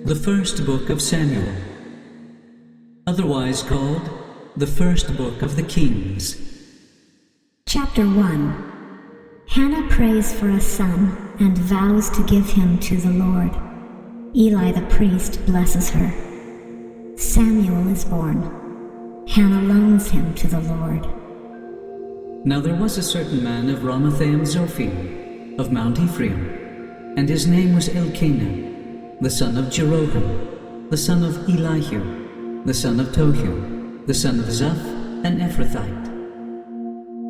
the first book of Samuel, otherwise called the first book of the Kings. Chapter 1. Hannah prays for a son and vows to give him to the Lord. Eli the priest blesses her. Samuel is born. Hannah loans him to the Lord. Now there was a certain man of Ramathaim Zophim, of Mount Ephraim, and his name was Elkanah, the son of Jeroham, the son of Elihu, the son of Tohu, the son of Zuph, an Ephrathite.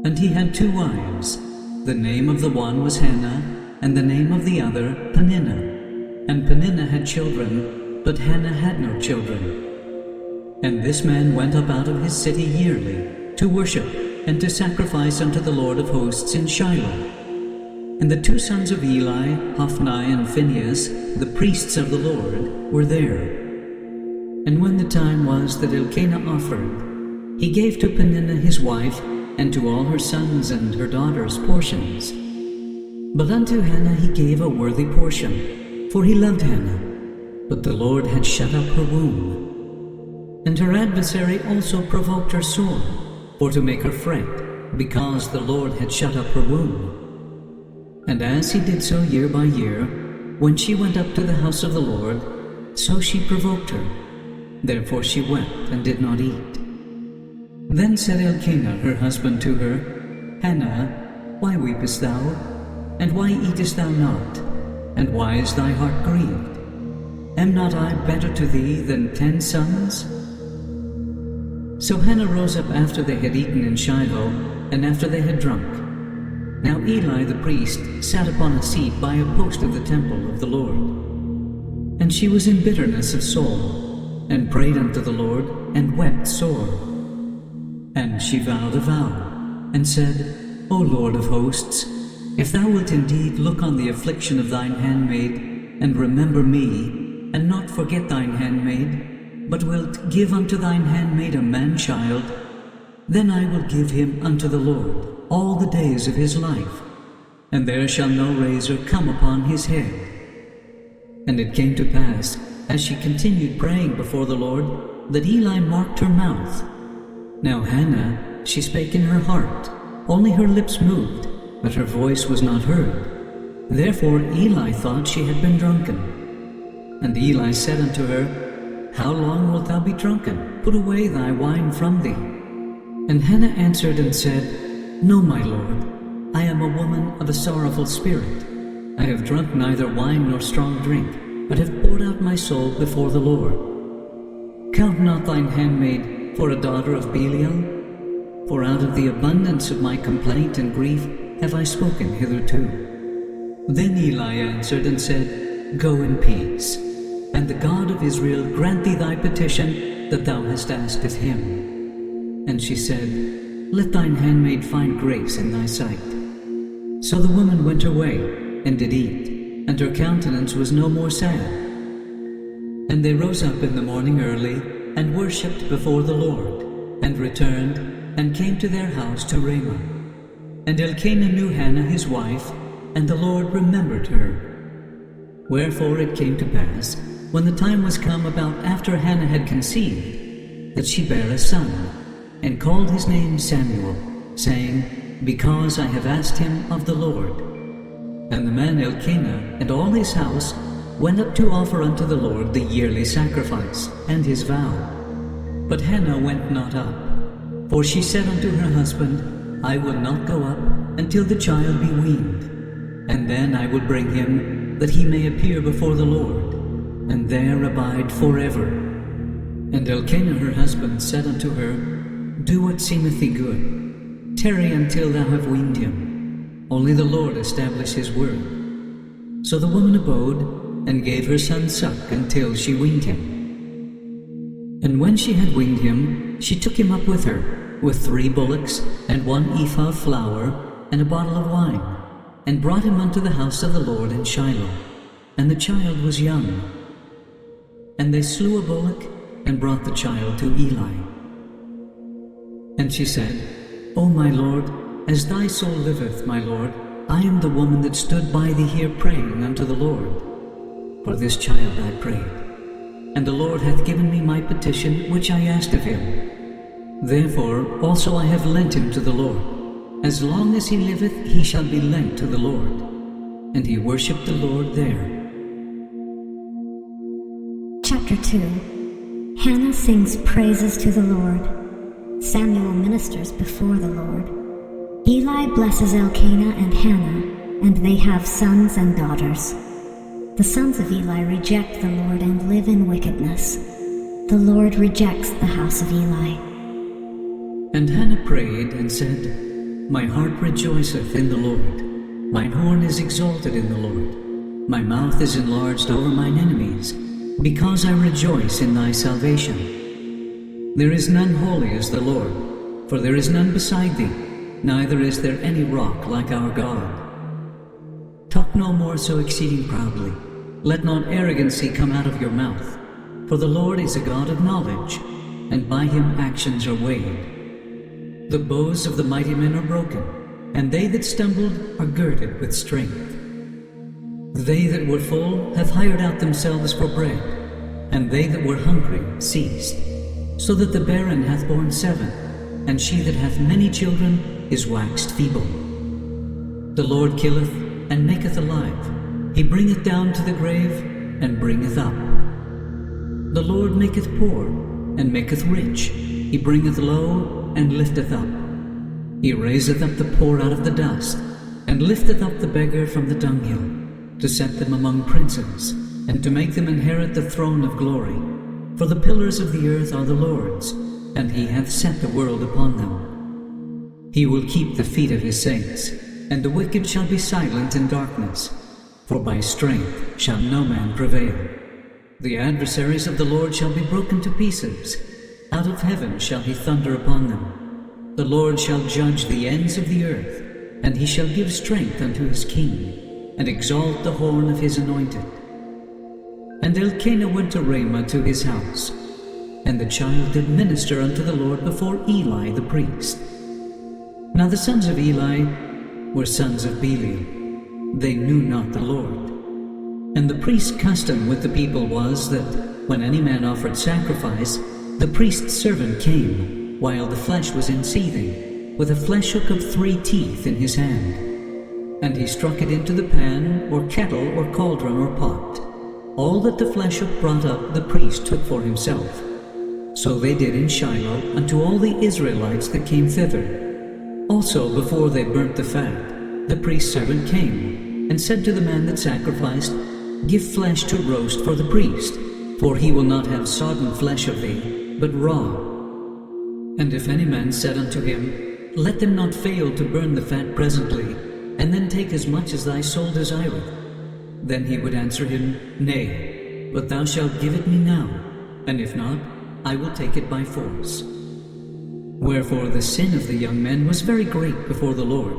And he had 2 wives. The name of the one was Hannah, and the name of the other Peninnah. And Peninnah had children, but Hannah had no children. And this man went up out of his city yearly, to worship and to sacrifice unto the Lord of hosts in Shiloh. And the 2 sons of Eli, Hophni and Phinehas, the priests of the Lord, were there. And when the time was that Elkanah offered, he gave to Peninnah his wife, and to all her sons and her daughters portions. But unto Hannah he gave a worthy portion, for he loved Hannah, but the Lord had shut up her womb. And her adversary also provoked her sore, for to make her fret, because the Lord had shut up her womb. And as he did so year by year, when she went up to the house of the Lord, so she provoked her. Therefore she wept and did not eat. Then said Elkanah her husband to her, Hannah, why weepest thou? And why eatest thou not? And why is thy heart grieved? Am not I better to thee than 10 sons? So Hannah rose up after they had eaten in Shiloh, and after they had drunk. Now Eli the priest sat upon a seat by a post of the temple of the Lord. And she was in bitterness of soul, and prayed unto the Lord, and wept sore. And she vowed a vow, and said, O Lord of hosts, if thou wilt indeed look on the affliction of thine handmaid, and remember me, and not forget thine handmaid, but wilt give unto thine handmaid a man-child, then I will give him unto the Lord all the days of his life, and there shall no razor come upon his head. And it came to pass, as she continued praying before the Lord, that Eli marked her mouth. Now Hannah, she spake in her heart, only her lips moved, but her voice was not heard. Therefore Eli thought she had been drunken. And Eli said unto her, How long wilt thou be drunken? Put away thy wine from thee. And Hannah answered and said, No, my Lord, I am a woman of a sorrowful spirit. I have drunk neither wine nor strong drink, but have poured out my soul before the Lord. Count not thine handmaid for a daughter of Belial, for out of the abundance of my complaint and grief have I spoken hitherto. Then Eli answered and said, Go in peace, and the God of Israel grant thee thy petition that thou hast asked of him. And she said, Let thine handmaid find grace in thy sight. So the woman went her way, and did eat, and her countenance was no more sad. And they rose up in the morning early, and worshipped before the Lord, and returned, and came to their house to Ramah. And Elkanah knew Hannah his wife, and the Lord remembered her. Wherefore it came to pass, when the time was come about after Hannah had conceived, that she bare a son, and called his name Samuel, saying, Because I have asked him of the Lord. And the man Elkanah and all his house went up to offer unto the Lord the yearly sacrifice, and his vow. But Hannah went not up, for she said unto her husband, I will not go up until the child be weaned, and then I will bring him, that he may appear before the Lord, and there abide forever. And Elkanah her husband said unto her, Do what seemeth thee good. Tarry until thou have weaned him. Only the Lord establish his word. So the woman abode, and gave her son suck until she weaned him. And when she had weaned him, she took him up with her, with 3 bullocks, and 1 ephah of flour, and a bottle of wine, and brought him unto the house of the Lord in Shiloh. And the child was young. And they slew a bullock, and brought the child to Eli. And she said, O my Lord, as thy soul liveth, my Lord, I am the woman that stood by thee here praying unto the Lord. For this child I prayed, and the Lord hath given me my petition which I asked of him. Therefore also I have lent him to the Lord. As long as he liveth, he shall be lent to the Lord. And he worshipped the Lord there. Chapter 2. Hannah sings praises to the Lord. Samuel ministers before the Lord. Eli blesses Elkanah and Hannah, and they have sons and daughters. The sons of Eli reject the Lord and live in wickedness. The Lord rejects the house of Eli. And Hannah prayed and said, My heart rejoiceth in the Lord. Mine horn is exalted in the Lord. My mouth is enlarged over mine enemies, because I rejoice in thy salvation. There is none holy as the Lord, for there is none beside thee, neither is there any rock like our God. Talk no more so exceeding proudly. Let not arrogancy come out of your mouth. For the Lord is a God of knowledge, and by him actions are weighed. The bows of the mighty men are broken, and they that stumbled are girded with strength. They that were full have hired out themselves for bread, and they that were hungry ceased. So that the barren hath borne 7, and she that hath many children is waxed feeble. The Lord killeth and maketh alive. He bringeth down to the grave, and bringeth up. The Lord maketh poor, and maketh rich. He bringeth low, and lifteth up. He raiseth up the poor out of the dust, and lifteth up the beggar from the dunghill, to set them among princes, and to make them inherit the throne of glory. For the pillars of the earth are the Lord's, and he hath set the world upon them. He will keep the feet of his saints, and the wicked shall be silent in darkness. For by strength shall no man prevail. The adversaries of the Lord shall be broken to pieces. Out of heaven shall he thunder upon them. The Lord shall judge the ends of the earth, and he shall give strength unto his king, and exalt the horn of his anointed. And Elkanah went to Ramah to his house, and the child did minister unto the Lord before Eli the priest. Now the sons of Eli were sons of Belial. They knew not the Lord. And the priest's custom with the people was that when any man offered sacrifice, the priest's servant came, while the flesh was in seething, with a flesh hook of 3 teeth in his hand. And he struck it into the pan, or kettle, or cauldron, or pot. All that the flesh hook brought up the priest took for himself. So they did in Shiloh unto all the Israelites that came thither. Also before they burnt the fat, the priest's servant came, and said to the man that sacrificed, Give flesh to roast for the priest, for he will not have sodden flesh of thee, but raw. And if any man said unto him, Let them not fail to burn the fat presently, and then take as much as thy soul desireth, then he would answer him, Nay, but thou shalt give it me now, and if not, I will take it by force. Wherefore the sin of the young men was very great before the Lord,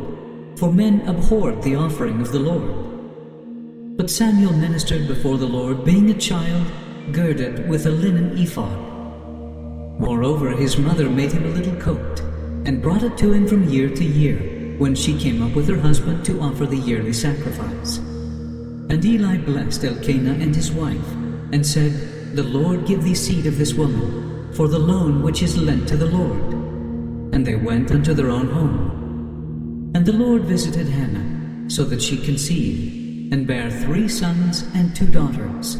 for men abhorred the offering of the Lord. But Samuel ministered before the Lord, being a child, girded with a linen ephod. Moreover, his mother made him a little coat, and brought it to him from year to year, when she came up with her husband to offer the yearly sacrifice. And Eli blessed Elkanah and his wife, and said, The Lord give thee seed of this woman, for the loan which is lent to the Lord. And they went unto their own home. And the Lord visited Hannah, so that she conceived, and bare 3 sons and 2 daughters.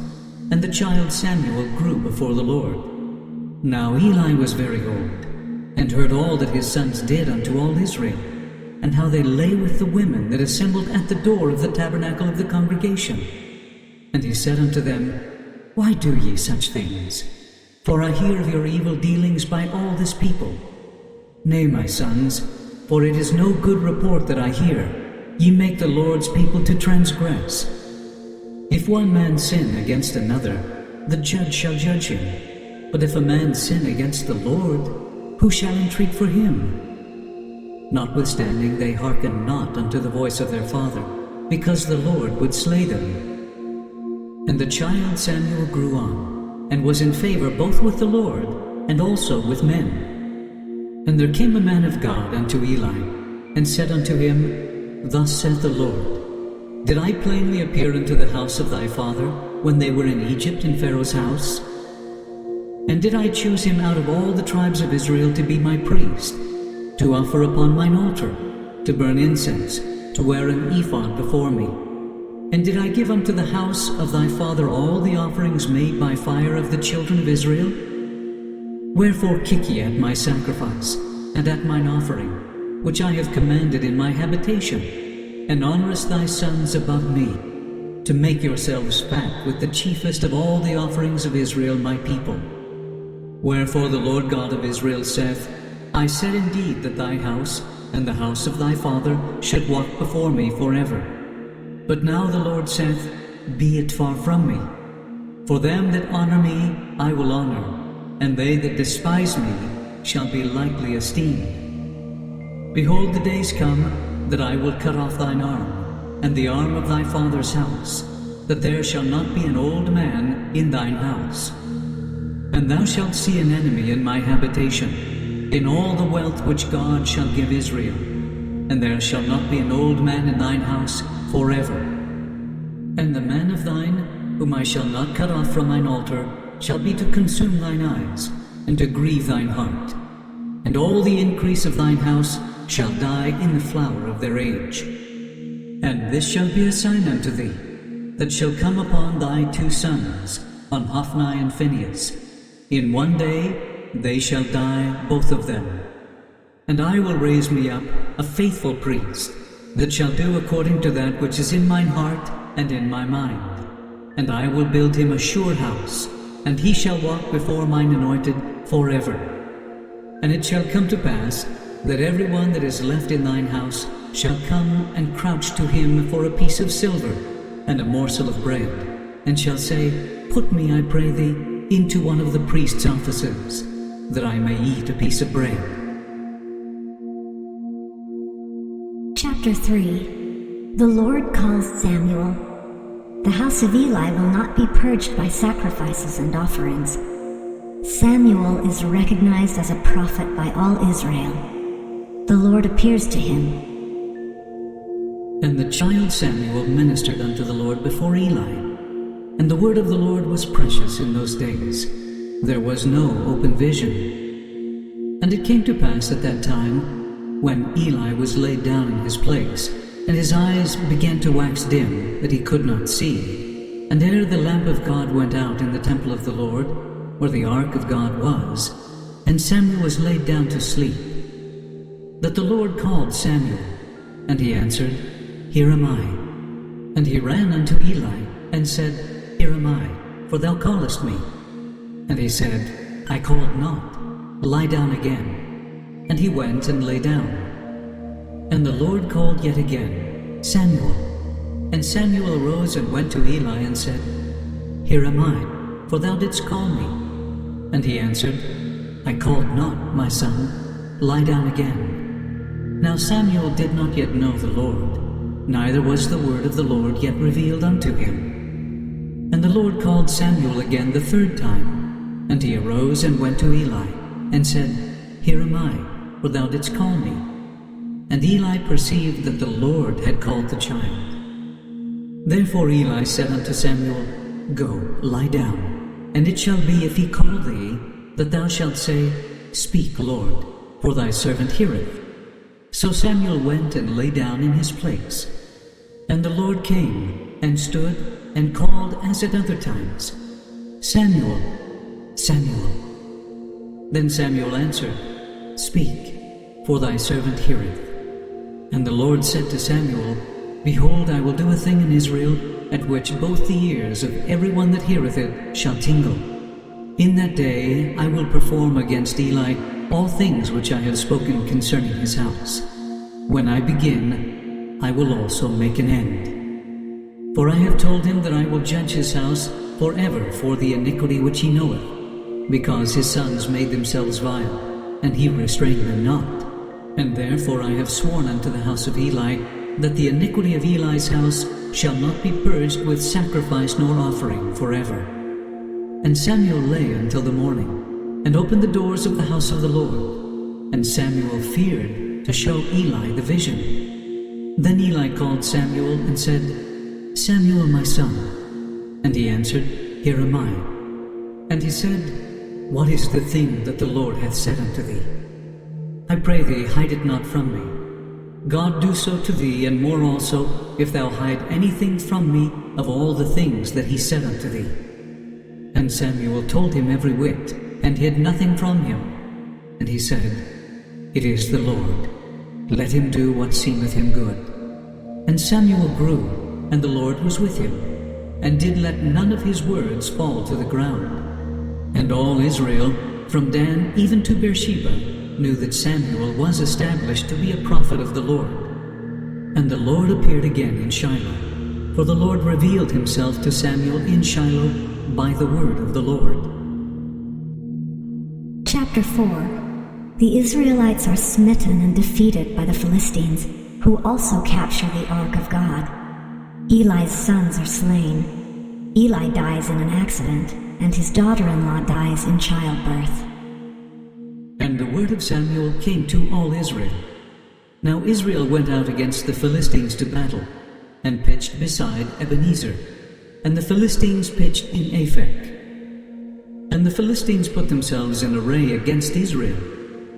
And the child Samuel grew before the Lord. Now Eli was very old, and heard all that his sons did unto all Israel, and how they lay with the women that assembled at the door of the tabernacle of the congregation. And he said unto them, Why do ye such things? For I hear of your evil dealings by all this people. Nay, my sons, for it is no good report that I hear. Ye make the Lord's people to transgress. If one man sin against another, the judge shall judge him. But if a man sin against the Lord, who shall entreat for him? Notwithstanding they hearkened not unto the voice of their father, because the Lord would slay them. And the child Samuel grew on, and was in favor both with the Lord, and also with men. And there came a man of God unto Eli, and said unto him, Thus saith the Lord, Did I plainly appear unto the house of thy father, when they were in Egypt in Pharaoh's house? And did I choose him out of all the tribes of Israel to be my priest, to offer upon mine altar, to burn incense, to wear an ephod before me? And did I give unto the house of thy father all the offerings made by fire of the children of Israel? Wherefore kick ye at my sacrifice, and at mine offering, which I have commanded in my habitation, and honourest thy sons above me, to make yourselves fat with the chiefest of all the offerings of Israel my people? Wherefore the Lord God of Israel saith, I said indeed that thy house and the house of thy father should walk before me forever. But now the Lord saith, Be it far from me. For them that honour me I will honour, and they that despise me shall be lightly esteemed. Behold, the days come that I will cut off thine arm, and the arm of thy father's house, that there shall not be an old man in thine house. And thou shalt see an enemy in my habitation, in all the wealth which God shall give Israel. And there shall not be an old man in thine house forever. And the man of thine, whom I shall not cut off from mine altar, shall be to consume thine eyes, and to grieve thine heart. And all the increase of thine house shall die in the flower of their age. And this shall be a sign unto thee, that shall come upon thy 2 sons, on Hophni and Phinehas. In one day they shall die both of them. And I will raise me up a faithful priest, that shall do according to that which is in mine heart and in my mind. And I will build him a sure house, and he shall walk before mine anointed forever. And it shall come to pass, that every one that is left in thine house shall come and crouch to him for a piece of silver and a morsel of bread, and shall say, Put me, I pray thee, into one of the priest's offices, that I may eat a piece of bread. Chapter 3. The Lord calls Samuel. The house of Eli will not be purged by sacrifices and offerings. Samuel is recognized as a prophet by all Israel. The Lord appears to him. And the child Samuel ministered unto the Lord before Eli. And the word of the Lord was precious in those days. There was no open vision. And it came to pass at that time, when Eli was laid down in his place, and his eyes began to wax dim, that he could not see, and ere the lamp of God went out in the temple of the Lord, where the ark of God was, and Samuel was laid down to sleep, that the Lord called Samuel, and he answered, Here am I. And he ran unto Eli, and said, Here am I, for thou callest me. And he said, I called not, lie down again. And he went and lay down. And the Lord called yet again, Samuel. And Samuel arose and went to Eli and said, Here am I, for thou didst call me. And he answered, I called not, my son, lie down again. Now Samuel did not yet know the Lord, neither was the word of the Lord yet revealed unto him. And the Lord called Samuel again the 3rd time. And he arose and went to Eli, and said, Here am I, for thou didst call me. And Eli perceived that the Lord had called the child. Therefore Eli said unto Samuel, Go, lie down, and it shall be, if he call thee, that thou shalt say, Speak, Lord, for thy servant heareth. So Samuel went and lay down in his place. And the Lord came, and stood, and called as at other times, Samuel, Samuel. Then Samuel answered, Speak, for thy servant heareth. And the Lord said to Samuel, Behold, I will do a thing in Israel, at which both the ears of every one that heareth it shall tingle. In that day I will perform against Eli all things which I have spoken concerning his house. When I begin, I will also make an end. For I have told him that I will judge his house forever for the iniquity which he knoweth, because his sons made themselves vile, and he restrained them not. And therefore I have sworn unto the house of Eli, that the iniquity of Eli's house shall not be purged with sacrifice nor offering forever. And Samuel lay until the morning, and opened the doors of the house of the Lord. And Samuel feared to show Eli the vision. Then Eli called Samuel and said, Samuel, my son. And he answered, Here am I. And he said, What is the thing that the Lord hath said unto thee? I pray thee, hide it not from me. God do so to thee, and more also, if thou hide anything from me of all the things that he said unto thee. And Samuel told him every whit, and hid nothing from him. And he said, It is the Lord. Let him do what seemeth him good. And Samuel grew, and the Lord was with him, and did let none of his words fall to the ground. And all Israel, from Dan even to Beersheba, knew that Samuel was established to be a prophet of the Lord. And the Lord appeared again in Shiloh, for the Lord revealed himself to Samuel in Shiloh by the word of the Lord. Chapter 4. The Israelites are smitten and defeated by the Philistines, who also capture the ark of God. Eli's sons are slain. Eli dies in an accident, and his daughter-in-law dies in childbirth. And the word of Samuel came to all Israel. Now Israel went out against the Philistines to battle, and pitched beside Ebenezer, and the Philistines pitched in Aphek. And the Philistines put themselves in array against Israel,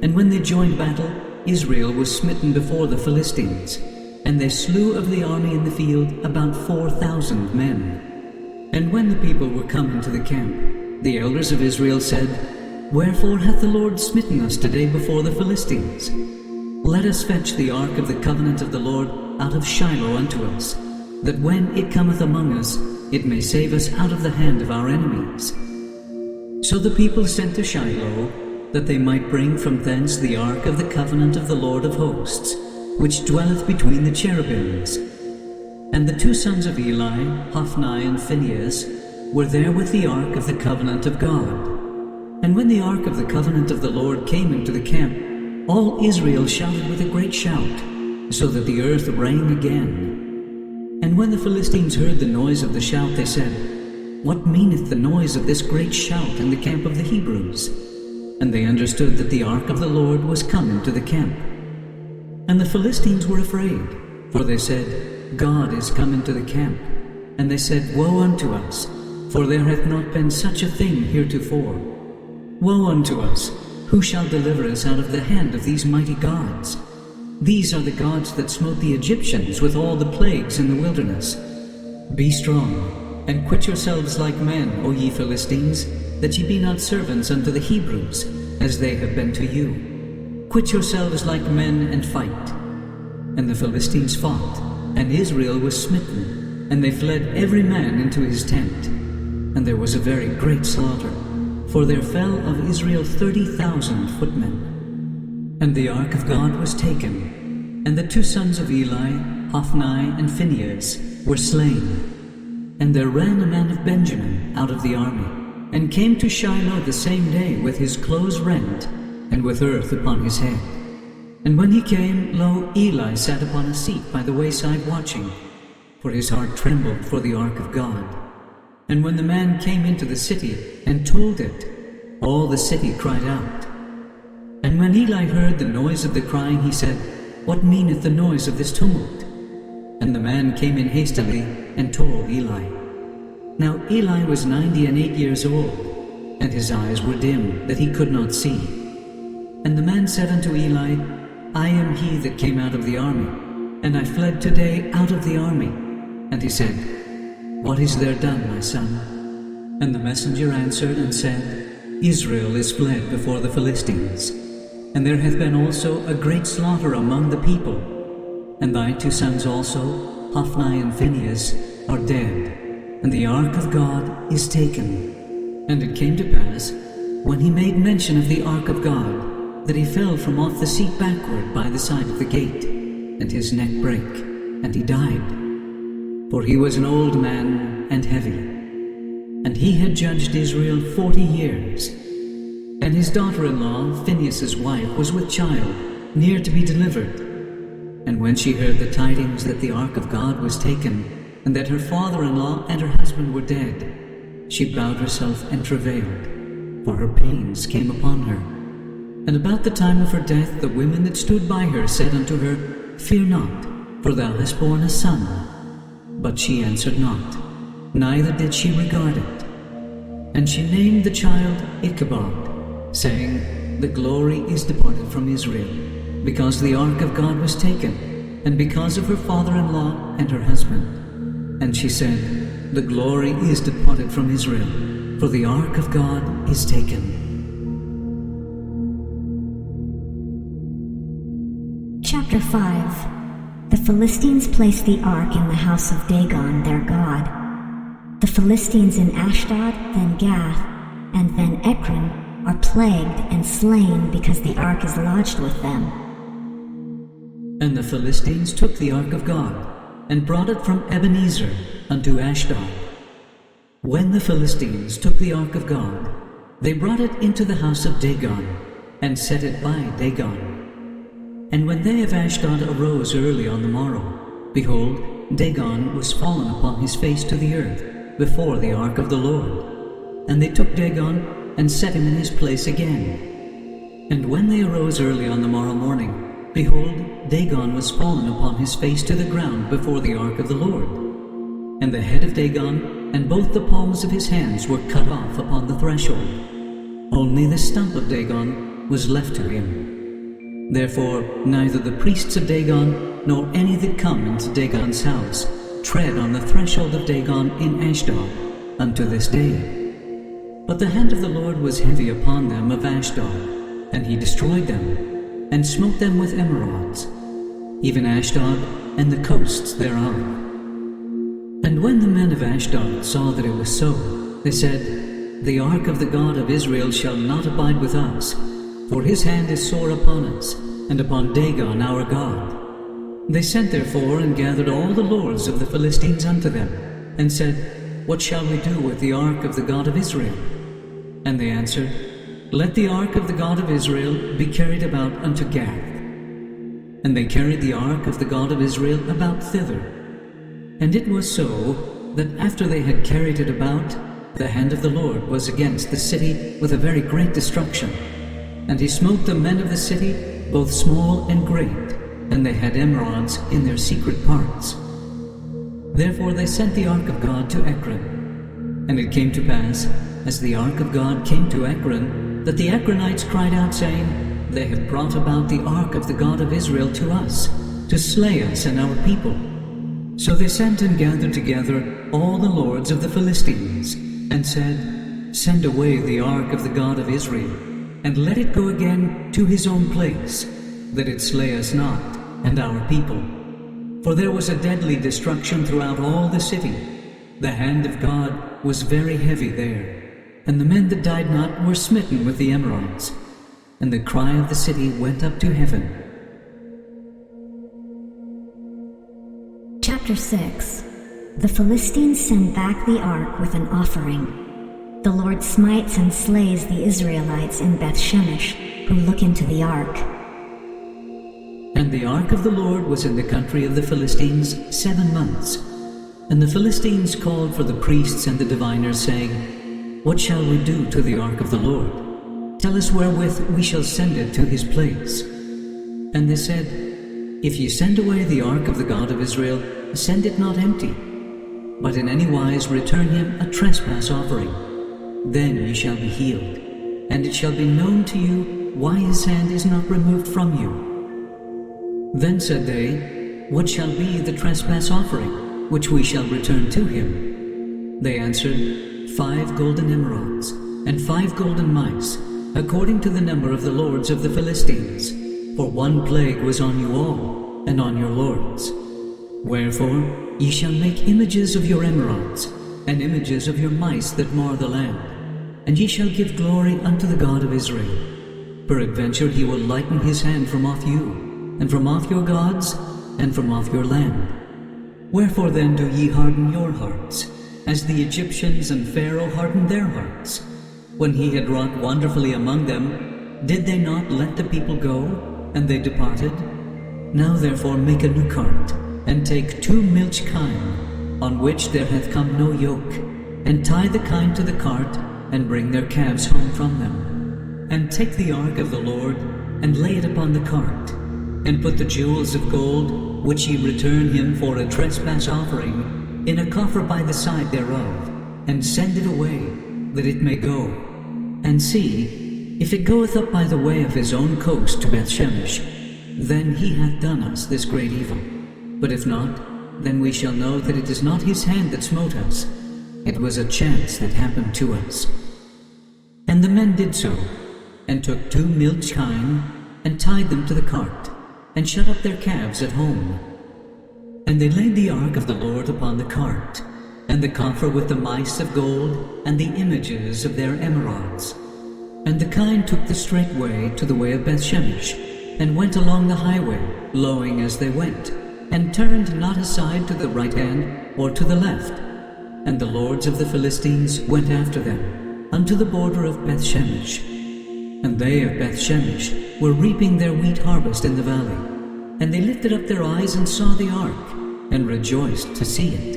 and when they joined battle, Israel was smitten before the Philistines, and they slew of the army in the field about 4,000 men. And when the people were come into the camp, the elders of Israel said, Wherefore hath the Lord smitten us today before the Philistines? Let us fetch the ark of the covenant of the Lord out of Shiloh unto us, that when it cometh among us, it may save us out of the hand of our enemies. So the people sent to Shiloh, that they might bring from thence the ark of the covenant of the Lord of hosts, which dwelleth between the cherubims. And the two sons of Eli, Hophni and Phinehas, were there with the ark of the covenant of God. And when the ark of the covenant of the Lord came into the camp, all Israel shouted with a great shout, so that the earth rang again. And when the Philistines heard the noise of the shout, they said, What meaneth the noise of this great shout in the camp of the Hebrews? And they understood that the ark of the Lord was come into the camp. And the Philistines were afraid, for they said, God is come into the camp. And they said, Woe unto us, for there hath not been such a thing heretofore. Woe unto us! Who shall deliver us out of the hand of these mighty gods? These are the gods that smote the Egyptians with all the plagues in the wilderness. Be strong, and quit yourselves like men, O ye Philistines, that ye be not servants unto the Hebrews, as they have been to you. Quit yourselves like men, and fight. And the Philistines fought, and Israel was smitten, and they fled every man into his tent. And there was a very great slaughter, for there fell of Israel 30,000 footmen. And the ark of God was taken, and the two sons of Eli, Hophni and Phinehas, were slain. And there ran a man of Benjamin out of the army, and came to Shiloh the same day with his clothes rent, and with earth upon his head. And when he came, lo, Eli sat upon a seat by the wayside watching, for his heart trembled for the ark of God. And when the man came into the city and told it, all the city cried out. And when Eli heard the noise of the crying, he said, What meaneth the noise of this tumult? And the man came in hastily and told Eli. Now Eli was 98 years old, and his eyes were dim, that he could not see. And the man said unto Eli, I am he that came out of the army, and I fled today out of the army. And he said, What is there done, my son? And the messenger answered and said, Israel is fled before the Philistines, and there hath been also a great slaughter among the people. And thy two sons also, Hophni and Phinehas, are dead, and the ark of God is taken. And it came to pass, when he made mention of the ark of God, that he fell from off the seat backward by the side of the gate, and his neck brake, and he died. For he was an old man and heavy, and he had judged Israel 40 years. And his daughter-in-law, Phinehas' wife, was with child, near to be delivered. And when she heard the tidings that the ark of God was taken, and that her father-in-law and her husband were dead, she bowed herself and travailed, for her pains came upon her. And about the time of her death, the women that stood by her said unto her, Fear not, for thou hast borne a son. But she answered not, neither did she regard it. And she named the child Ichabod, saying, The glory is departed from Israel, because the ark of God was taken, and because of her father-in-law and her husband. And she said, The glory is departed from Israel, for the ark of God is taken. Chapter 5. The Philistines placed the ark in the house of Dagon, their god. The Philistines in Ashdod, then Gath, and then Ekron are plagued and slain because the ark is lodged with them. And the Philistines took the ark of God, and brought it from Ebenezer unto Ashdod. When the Philistines took the ark of God, they brought it into the house of Dagon, and set it by Dagon. And when they of Ashdod arose early on the morrow, behold, Dagon was fallen upon his face to the earth before the ark of the Lord. And they took Dagon, and set him in his place again. And when they arose early on the morrow morning, behold, Dagon was fallen upon his face to the ground before the ark of the Lord. And the head of Dagon and both the palms of his hands were cut off upon the threshold. Only the stump of Dagon was left to him. Therefore neither the priests of Dagon nor any that come into Dagon's house tread on the threshold of Dagon in Ashdod unto this day. But the hand of the Lord was heavy upon them of Ashdod, and he destroyed them, and smote them with emerods, even Ashdod and the coasts thereof. And when the men of Ashdod saw that it was so, they said, The ark of the God of Israel shall not abide with us, for his hand is sore upon us, and upon Dagon our God. They sent therefore and gathered all the lords of the Philistines unto them, and said, What shall we do with the ark of the God of Israel? And they answered, Let the ark of the God of Israel be carried about unto Gath. And they carried the ark of the God of Israel about thither. And it was so, that after they had carried it about, the hand of the Lord was against the city with a very great destruction. And he smote the men of the city, both small and great, and they had emerods in their secret parts. Therefore they sent the ark of God to Ekron. And it came to pass, as the ark of God came to Ekron, that the Ekronites cried out, saying, They have brought about the ark of the God of Israel to us, to slay us and our people. So they sent and gathered together all the lords of the Philistines, and said, Send away the ark of the God of Israel, and let it go again to his own place, that it slay us not, and our people. For there was a deadly destruction throughout all the city. The hand of God was very heavy there, and the men that died not were smitten with the emerods. And the cry of the city went up to heaven. Chapter 6. The Philistines send back the ark with an offering. The Lord smites and slays the Israelites in Beth-Shemesh, who look into the ark. And the ark of the Lord was in the country of the Philistines 7 months. And the Philistines called for the priests and the diviners, saying, What shall we do to the ark of the Lord? Tell us wherewith we shall send it to his place. And they said, If ye send away the ark of the God of Israel, send it not empty, but in any wise return him a trespass offering. Then ye shall be healed, and it shall be known to you why his hand is not removed from you. Then said they, What shall be the trespass offering, which we shall return to him? They answered, 5 golden emerods, and 5 golden mice, according to the number of the lords of the Philistines. For one plague was on you all, and on your lords. Wherefore ye shall make images of your emerods, and images of your mice that mar the land, and ye shall give glory unto the God of Israel. Peradventure he will lighten his hand from off you, and from off your gods, and from off your land. Wherefore then do ye harden your hearts, as the Egyptians and Pharaoh hardened their hearts? When he had wrought wonderfully among them, did they not let the people go, and they departed? Now therefore make a new cart, and take 2 milch kine, on which there hath come no yoke, and tie the kine to the cart, and bring their calves home from them. And take the ark of the Lord, and lay it upon the cart, and put the jewels of gold, which ye return him for a trespass offering, in a coffer by the side thereof, and send it away, that it may go, and see, if it goeth up by the way of his own coast to Bethshemesh, then he hath done us this great evil. But if not, then we shall know that it is not his hand that smote us. It was a chance that happened to us. And the men did so, and took 2 milch kine, and tied them to the cart, and shut up their calves at home. And they laid the ark of the Lord upon the cart, and the coffer with the mice of gold, and the images of their emerods. And the kine took the straight way to the way of Bethshemesh, and went along the highway, lowing as they went, and turned not aside to the right hand or to the left. And the lords of the Philistines went after them, unto the border of Bethshemesh. And they of Bethshemesh were reaping their wheat harvest in the valley. And they lifted up their eyes and saw the ark, and rejoiced to see it.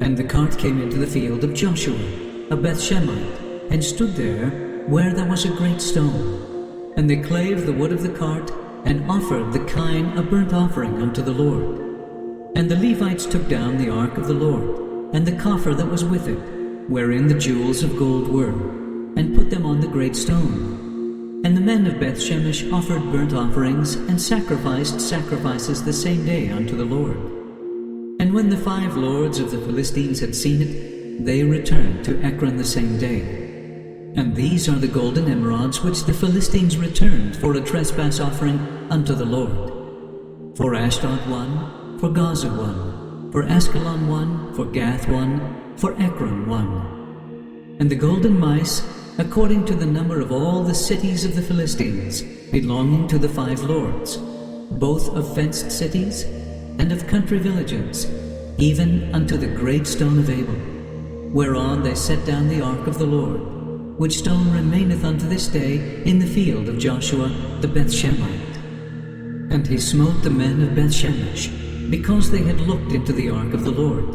And the cart came into the field of Joshua, a Bethshemite, and stood there where there was a great stone. And they clave the wood of the cart, and offered the kine a burnt offering unto the Lord. And the Levites took down the ark of the Lord, and the coffer that was with it, wherein the jewels of gold were, and put them on the great stone. And the men of Bethshemesh offered burnt offerings, and sacrificed sacrifices the same day unto the Lord. And when the 5 lords of the Philistines had seen it, they returned to Ekron the same day. And these are the golden emerods which the Philistines returned for a trespass offering unto the Lord. For Ashdod 1, for Gaza 1, for Askelon 1, for Gath 1, for Ekron 1. And the golden mice, according to the number of all the cities of the Philistines, belonging to the 5 lords, both of fenced cities and of country villages, even unto the great stone of Abel, whereon they set down the ark of the Lord, which stone remaineth unto this day in the field of Joshua the Bethshemite. And he smote the men of Bethshemesh, because they had looked into the ark of the Lord.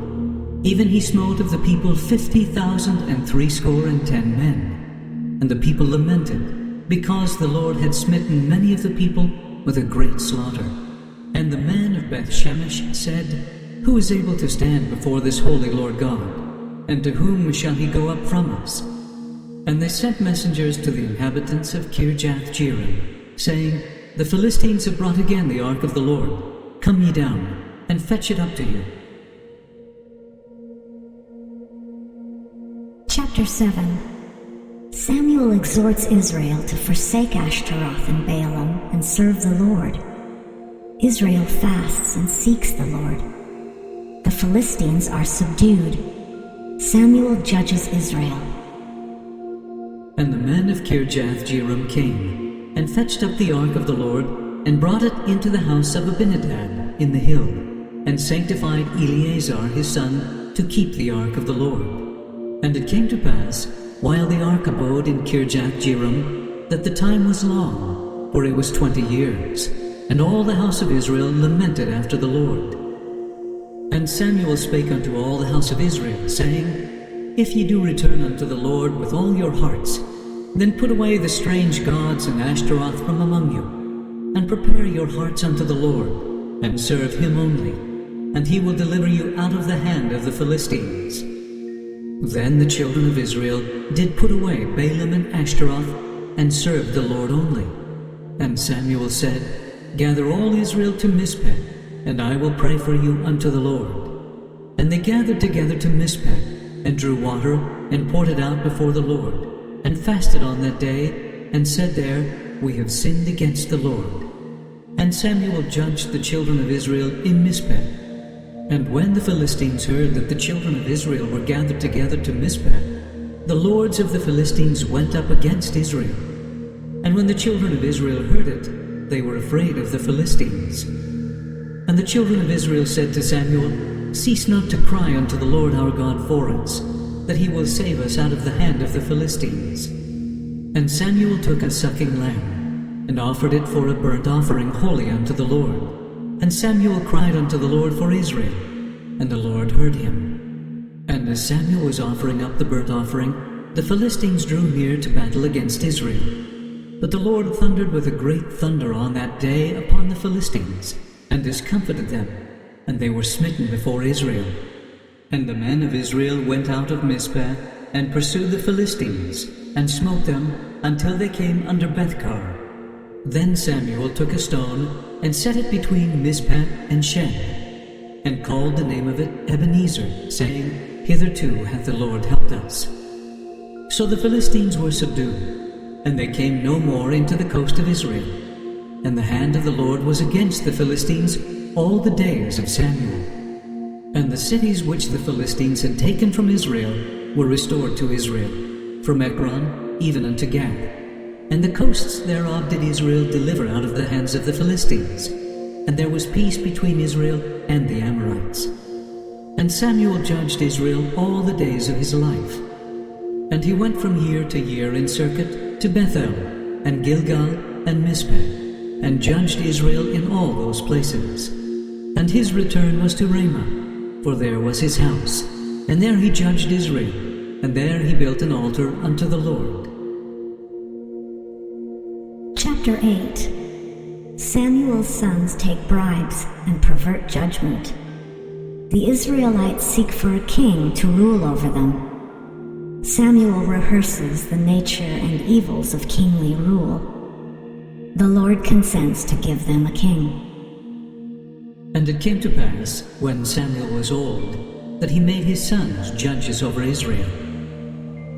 Even he smote of the people 50,010 men. And the people lamented, because the Lord had smitten many of the people with a great slaughter. And the men of Bethshemesh said, Who is able to stand before this holy Lord God? And to whom shall he go up from us? And they sent messengers to the inhabitants of Kirjath-jearim, saying, The Philistines have brought again the ark of the Lord. Come ye down, and fetch it up to you. Chapter 7. Samuel exhorts Israel to forsake Ashtaroth and Baalim and serve the Lord. Israel fasts and seeks the Lord. The Philistines are subdued. Samuel judges Israel. And the men of Kirjath-jearim came, and fetched up the ark of the Lord, and brought it into the house of Abinadab in the hill, and sanctified Eleazar his son to keep the ark of the Lord. And it came to pass, while the ark abode in Kirjath-jearim, that the time was long, for it was 20 years, and all the house of Israel lamented after the Lord. And Samuel spake unto all the house of Israel, saying, If ye do return unto the Lord with all your hearts, then put away the strange gods and Ashtaroth from among you, and prepare your hearts unto the Lord, and serve him only, and he will deliver you out of the hand of the Philistines. Then the children of Israel did put away Baalim and Ashtaroth, and served the Lord only. And Samuel said, Gather all Israel to Mizpeh, and I will pray for you unto the Lord. And they gathered together to Mizpeh, and drew water, and poured it out before the Lord, and fasted on that day, and said there, We have sinned against the Lord. And Samuel judged the children of Israel in Mizpeh. And when the Philistines heard that the children of Israel were gathered together to Mizpeh, the lords of the Philistines went up against Israel. And when the children of Israel heard it, they were afraid of the Philistines. And the children of Israel said to Samuel, Cease not to cry unto the Lord our God for us, that he will save us out of the hand of the Philistines. And Samuel took a sucking lamb, and offered it for a burnt offering holy unto the Lord. And Samuel cried unto the Lord for Israel, and the Lord heard him. And as Samuel was offering up the burnt offering, the Philistines drew near to battle against Israel. But the Lord thundered with a great thunder on that day upon the Philistines, and discomfited them, and they were smitten before Israel. And the men of Israel went out of Mizpeh, and pursued the Philistines, and smote them until they came under Bethkar. Then Samuel took a stone, and set it between Mizpeh and Shen, and called the name of it Ebenezer, saying, Hitherto hath the Lord helped us. So the Philistines were subdued, and they came no more into the coast of Israel. And the hand of the Lord was against the Philistines all the days of Samuel. And the cities which the Philistines had taken from Israel were restored to Israel, from Ekron even unto Gath. And the coasts thereof did Israel deliver out of the hands of the Philistines. And there was peace between Israel and the Amorites. And Samuel judged Israel all the days of his life. And he went from year to year in circuit to Bethel, and Gilgal, and Mizpeh, and judged Israel in all those places. And his return was to Ramah, for there was his house, and there he judged Israel, and there he built an altar unto the Lord. Chapter 8. Samuel's sons take bribes and pervert judgment. The Israelites seek for a king to rule over them. Samuel rehearses the nature and evils of kingly rule. The Lord consents to give them a king. And it came to pass, when Samuel was old, that he made his sons judges over Israel.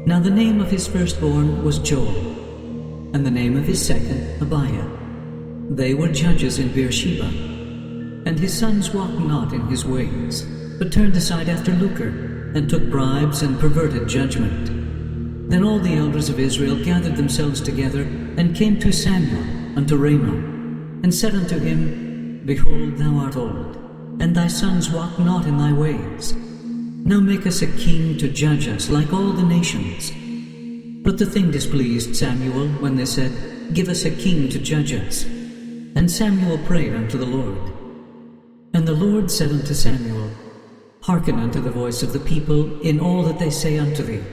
Now the name of his firstborn was Joel, and the name of his second Abiah. They were judges in Beersheba. And his sons walked not in his ways, but turned aside after lucre, and took bribes and perverted judgment. Then all the elders of Israel gathered themselves together, and came to Samuel unto Ramah, and said unto him, Behold, thou art old, and thy sons walk not in thy ways. Now make us a king to judge us like all the nations. But the thing displeased Samuel when they said, Give us a king to judge us. And Samuel prayed unto the Lord. And the Lord said unto Samuel, Hearken unto the voice of the people in all that they say unto thee.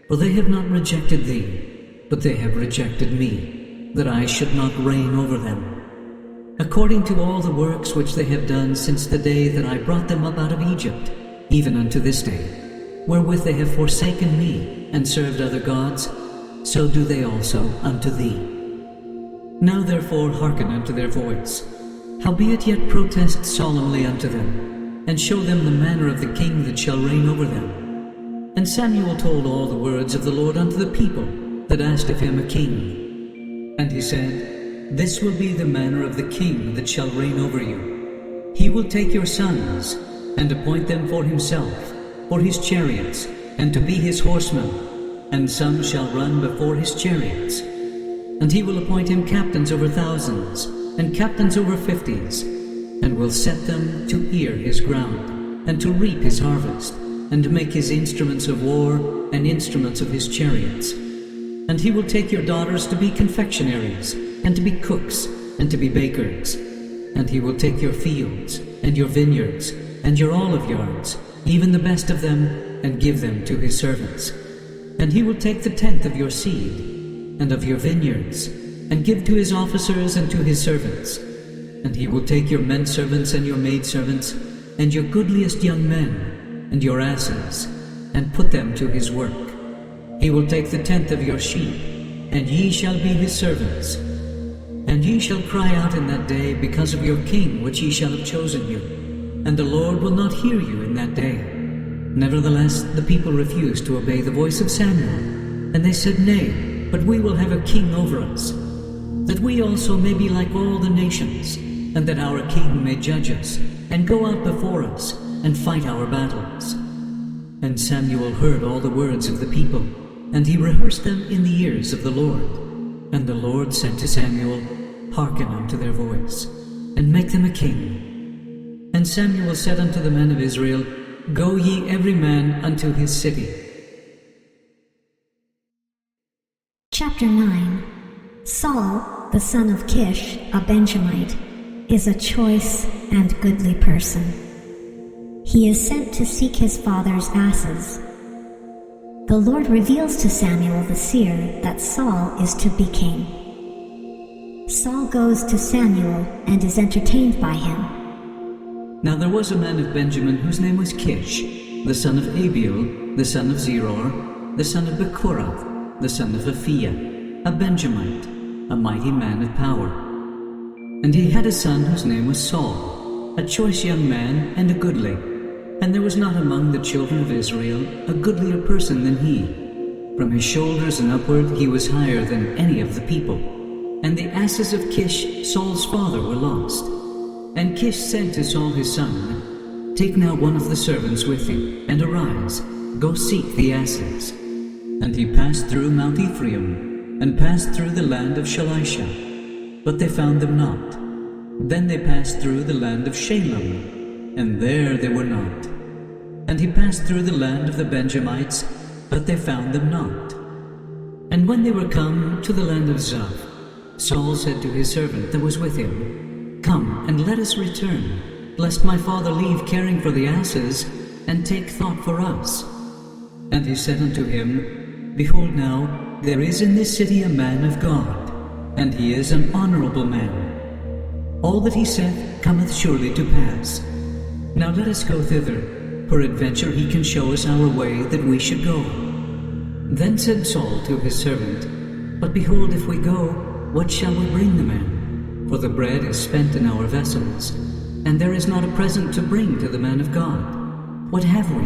For they have not rejected thee, but they have rejected me, that I should not reign over them. According to all the works which they have done since the day that I brought them up out of Egypt, even unto this day, wherewith they have forsaken me, and served other gods, so do they also unto thee. Now therefore hearken unto their voice, howbeit yet protest solemnly unto them, and show them the manner of the king that shall reign over them. And Samuel told all the words of the Lord unto the people that asked of him a king. And he said, This will be the manner of the king that shall reign over you. He will take your sons, and appoint them for himself, for his chariots, and to be his horsemen, and some shall run before his chariots. And he will appoint him captains over thousands, and captains over 50s, and will set them to ear his ground, and to reap his harvest, and to make his instruments of war, and instruments of his chariots. And he will take your daughters to be confectionaries, and to be cooks, and to be bakers. And he will take your fields, and your vineyards, and your olive yards, even the best of them, and give them to his servants. And he will take the tenth of your seed, and of your vineyards, and give to his officers and to his servants. And he will take your menservants and your maidservants, and your goodliest young men, and your asses, and put them to his work. He will take the tenth of your sheep, and ye shall be his servants. And ye shall cry out in that day because of your king which ye shall have chosen you, and the Lord will not hear you in that day. Nevertheless the people refused to obey the voice of Samuel, and they said, Nay, but we will have a king over us, that we also may be like all the nations, and that our king may judge us, and go out before us, and fight our battles. And Samuel heard all the words of the people, and he rehearsed them in the ears of the Lord. And the Lord said to Samuel, Hearken unto their voice, and make them a king. And Samuel said unto the men of Israel, Go ye every man unto his city. Chapter 9. Saul, the son of Kish, a Benjamite, is a choice and goodly person. He is sent to seek his father's asses. The Lord reveals to Samuel the seer that Saul is to be king. Saul goes to Samuel and is entertained by him. Now there was a man of Benjamin whose name was Kish, the son of Abiel, the son of Zeror, the son of Bechorath, the son of Aphiah, a Benjamite, a mighty man of power. And he had a son whose name was Saul, a choice young man and a goodly. And there was not among the children of Israel a goodlier person than he. From his shoulders and upward he was higher than any of the people. And the asses of Kish, Saul's father, were lost. And Kish said to Saul his son, Take now one of the servants with you, and arise, go seek the asses. And he passed through Mount Ephraim, and passed through the land of Shalisha, but they found them not. Then they passed through the land of Shalem, and there they were not. And he passed through the land of the Benjamites, but they found them not. And when they were come to the land of Zuph, Saul said to his servant that was with him, Come, and let us return, lest my father leave caring for the asses, and take thought for us. And he said unto him, Behold now, there is in this city a man of God, and he is an honorable man. All that he saith cometh surely to pass. Now let us go thither. Peradventure he can show us our way that we should go. Then said Saul to his servant, But behold, if we go, what shall we bring the man? For the bread is spent in our vessels, and there is not a present to bring to the man of God. What have we?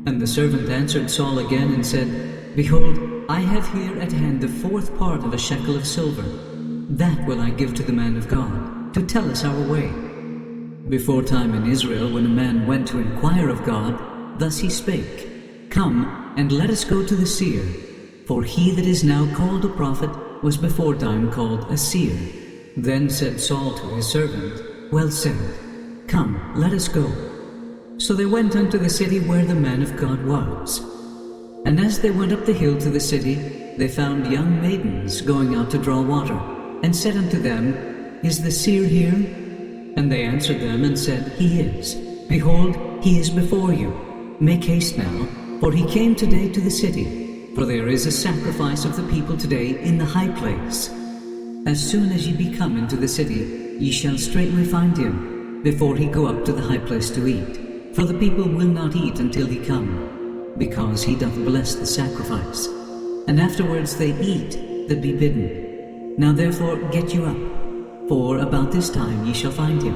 And the servant answered Saul again and said, Behold, I have here at hand the 4th part of a shekel of silver. That will I give to the man of God, to tell us our way. Before time in Israel, when a man went to inquire of God, thus he spake, Come, and let us go to the seer. For he that is now called a prophet was before time called a seer. Then said Saul to his servant, Well said, Come, let us go. So they went unto the city where the man of God was. And as they went up the hill to the city, they found young maidens going out to draw water, and said unto them, Is the seer here? And they answered them and said, He is. Behold, he is before you. Make haste now, for he came today to the city. For there is a sacrifice of the people today in the high place. As soon as ye be come into the city, ye shall straightway find him, before he go up to the high place to eat. For the people will not eat until he come, because he doth bless the sacrifice. And afterwards they eat that be bidden. Now therefore get you up, for about this time ye shall find him.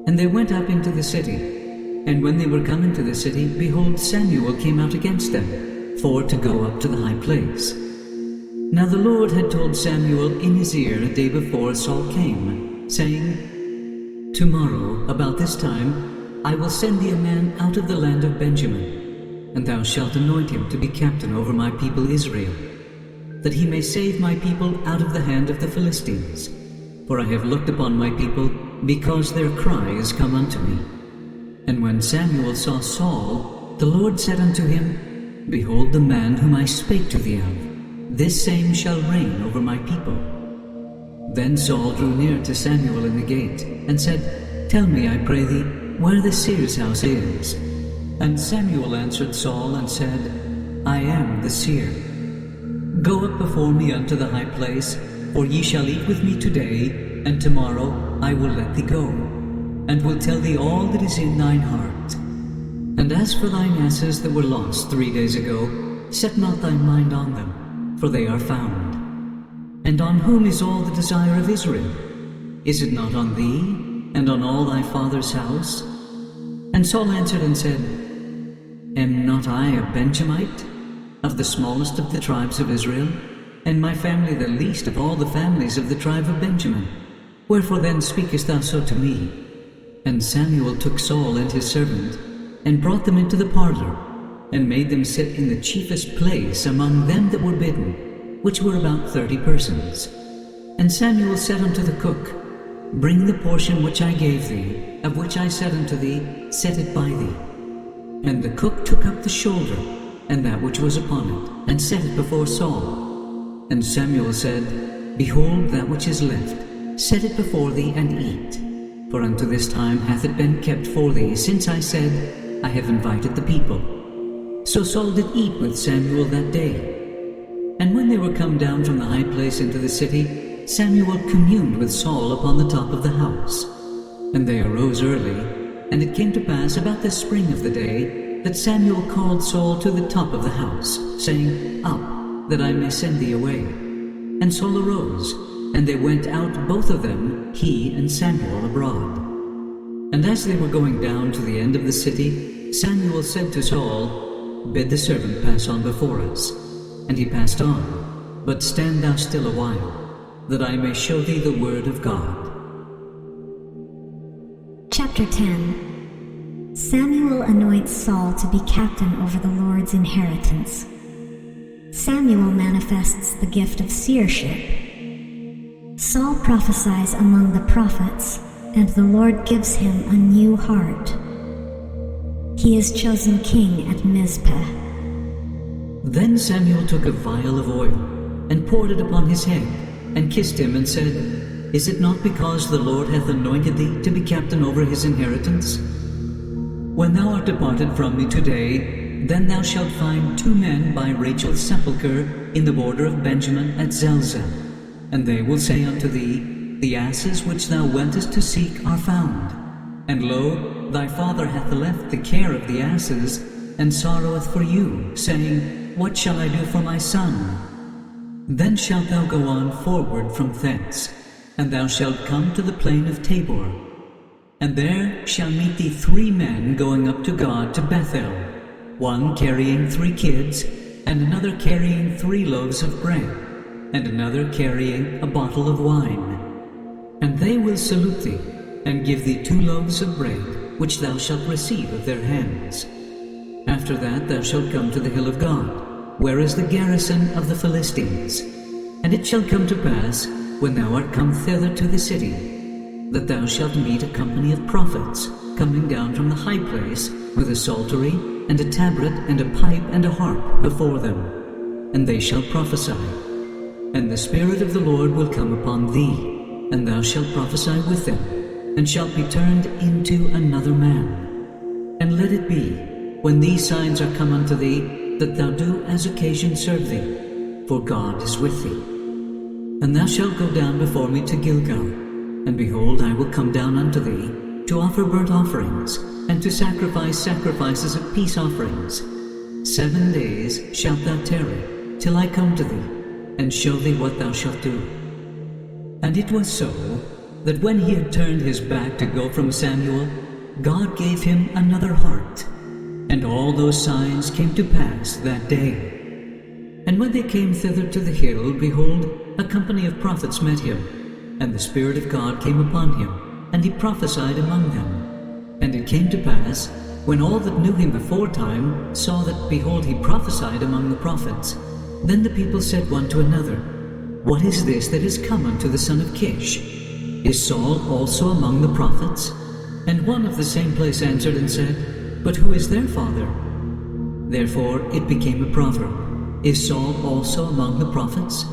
And they went up into the city. And when they were come into the city, behold, Samuel came out against them, for to go up to the high place. Now the Lord had told Samuel in his ear a day before Saul came, saying, Tomorrow, about this time, I will send thee a man out of the land of Benjamin, and thou shalt anoint him to be captain over my people Israel, that he may save my people out of the hand of the Philistines. For I have looked upon my people, because their cry is come unto me. And when Samuel saw Saul, the Lord said unto him, Behold the man whom I spake to thee of, this same shall reign over my people. Then Saul drew near to Samuel in the gate, and said, Tell me, I pray thee, where the seer's house is. And Samuel answered Saul and said, I am the seer. Go up before me unto the high place, for ye shall eat with me today, and tomorrow I will let thee go, and will tell thee all that is in thine heart. And as for thine asses that were lost 3 days ago, set not thy mind on them, for they are found. And on whom is all the desire of Israel? Is it not on thee, and on all thy father's house? And Saul answered and said, Am not I a Benjamite, of the smallest of the tribes of Israel, and my family the least of all the families of the tribe of Benjamin? Wherefore then speakest thou so to me? And Samuel took Saul and his servant, and brought them into the parlor, and made them sit in the chiefest place among them that were bidden, which were about 30 persons. And Samuel said unto the cook, Bring the portion which I gave thee, of which I said unto thee, Set it by thee. And the cook took up the shoulder, and that which was upon it, and set it before Saul. And Samuel said, Behold that which is left, set it before thee, and eat. For unto this time hath it been kept for thee, since I said, I have invited the people. So Saul did eat with Samuel that day. And when they were come down from the high place into the city, Samuel communed with Saul upon the top of the house. And they arose early, and it came to pass about the spring of the day, that Samuel called Saul to the top of the house, saying, Up, that I may send thee away. And Saul arose, and they went out both of them, he and Samuel, abroad. And as they were going down to the end of the city, Samuel said to Saul, Bid the servant pass on before us. And he passed on, but stand thou still a while, that I may show thee the word of God. Chapter 10. Samuel anoints Saul to be captain over the Lord's inheritance. Samuel manifests the gift of seership. Saul prophesies among the prophets, and the Lord gives him a new heart. He is chosen king at Mizpah. Then Samuel took a vial of oil, and poured it upon his head, and kissed him, and said, Is it not because the Lord hath anointed thee to be captain over his inheritance? When thou art departed from me today, then thou shalt find 2 men by Rachel's sepulchre in the border of Benjamin at Zelzah. And they will say unto thee, The asses which thou wentest to seek are found. And lo, thy father hath left the care of the asses, and sorroweth for you, saying, What shall I do for my son? Then shalt thou go on forward from thence, and thou shalt come to the plain of Tabor. And there shall meet thee 3 men going up to God to Bethel, one carrying 3 kids, and another carrying 3 loaves of bread, and another carrying a bottle of wine. And they will salute thee, and give thee 2 loaves of bread, which thou shalt receive of their hands. After that thou shalt come to the hill of God, where is the garrison of the Philistines. And it shall come to pass, when thou art come thither to the city, that thou shalt meet a company of prophets, coming down from the high place, with a psaltery, and a tabret, and a pipe, and a harp before them. And they shall prophesy. And the Spirit of the Lord will come upon thee, and thou shalt prophesy with them, and shalt be turned into another man. And let it be, when these signs are come unto thee, that thou do as occasion serve thee, for God is with thee. And thou shalt go down before me to Gilgal, and behold, I will come down unto thee, to offer burnt offerings, and to sacrifice sacrifices of peace offerings. 7 days shalt thou tarry, till I come to thee, and show thee what thou shalt do. And it was so, that when he had turned his back to go from Samuel, God gave him another heart. And all those signs came to pass that day. And when they came thither to the hill, behold, a company of prophets met him, and the Spirit of God came upon him, and he prophesied among them. And it came to pass, when all that knew him beforetime saw that, behold, he prophesied among the prophets, then the people said one to another, What is this that is come unto the son of Kish? Is Saul also among the prophets? And one of the same place answered and said, But who is their father? Therefore it became a proverb, Is Saul also among the prophets?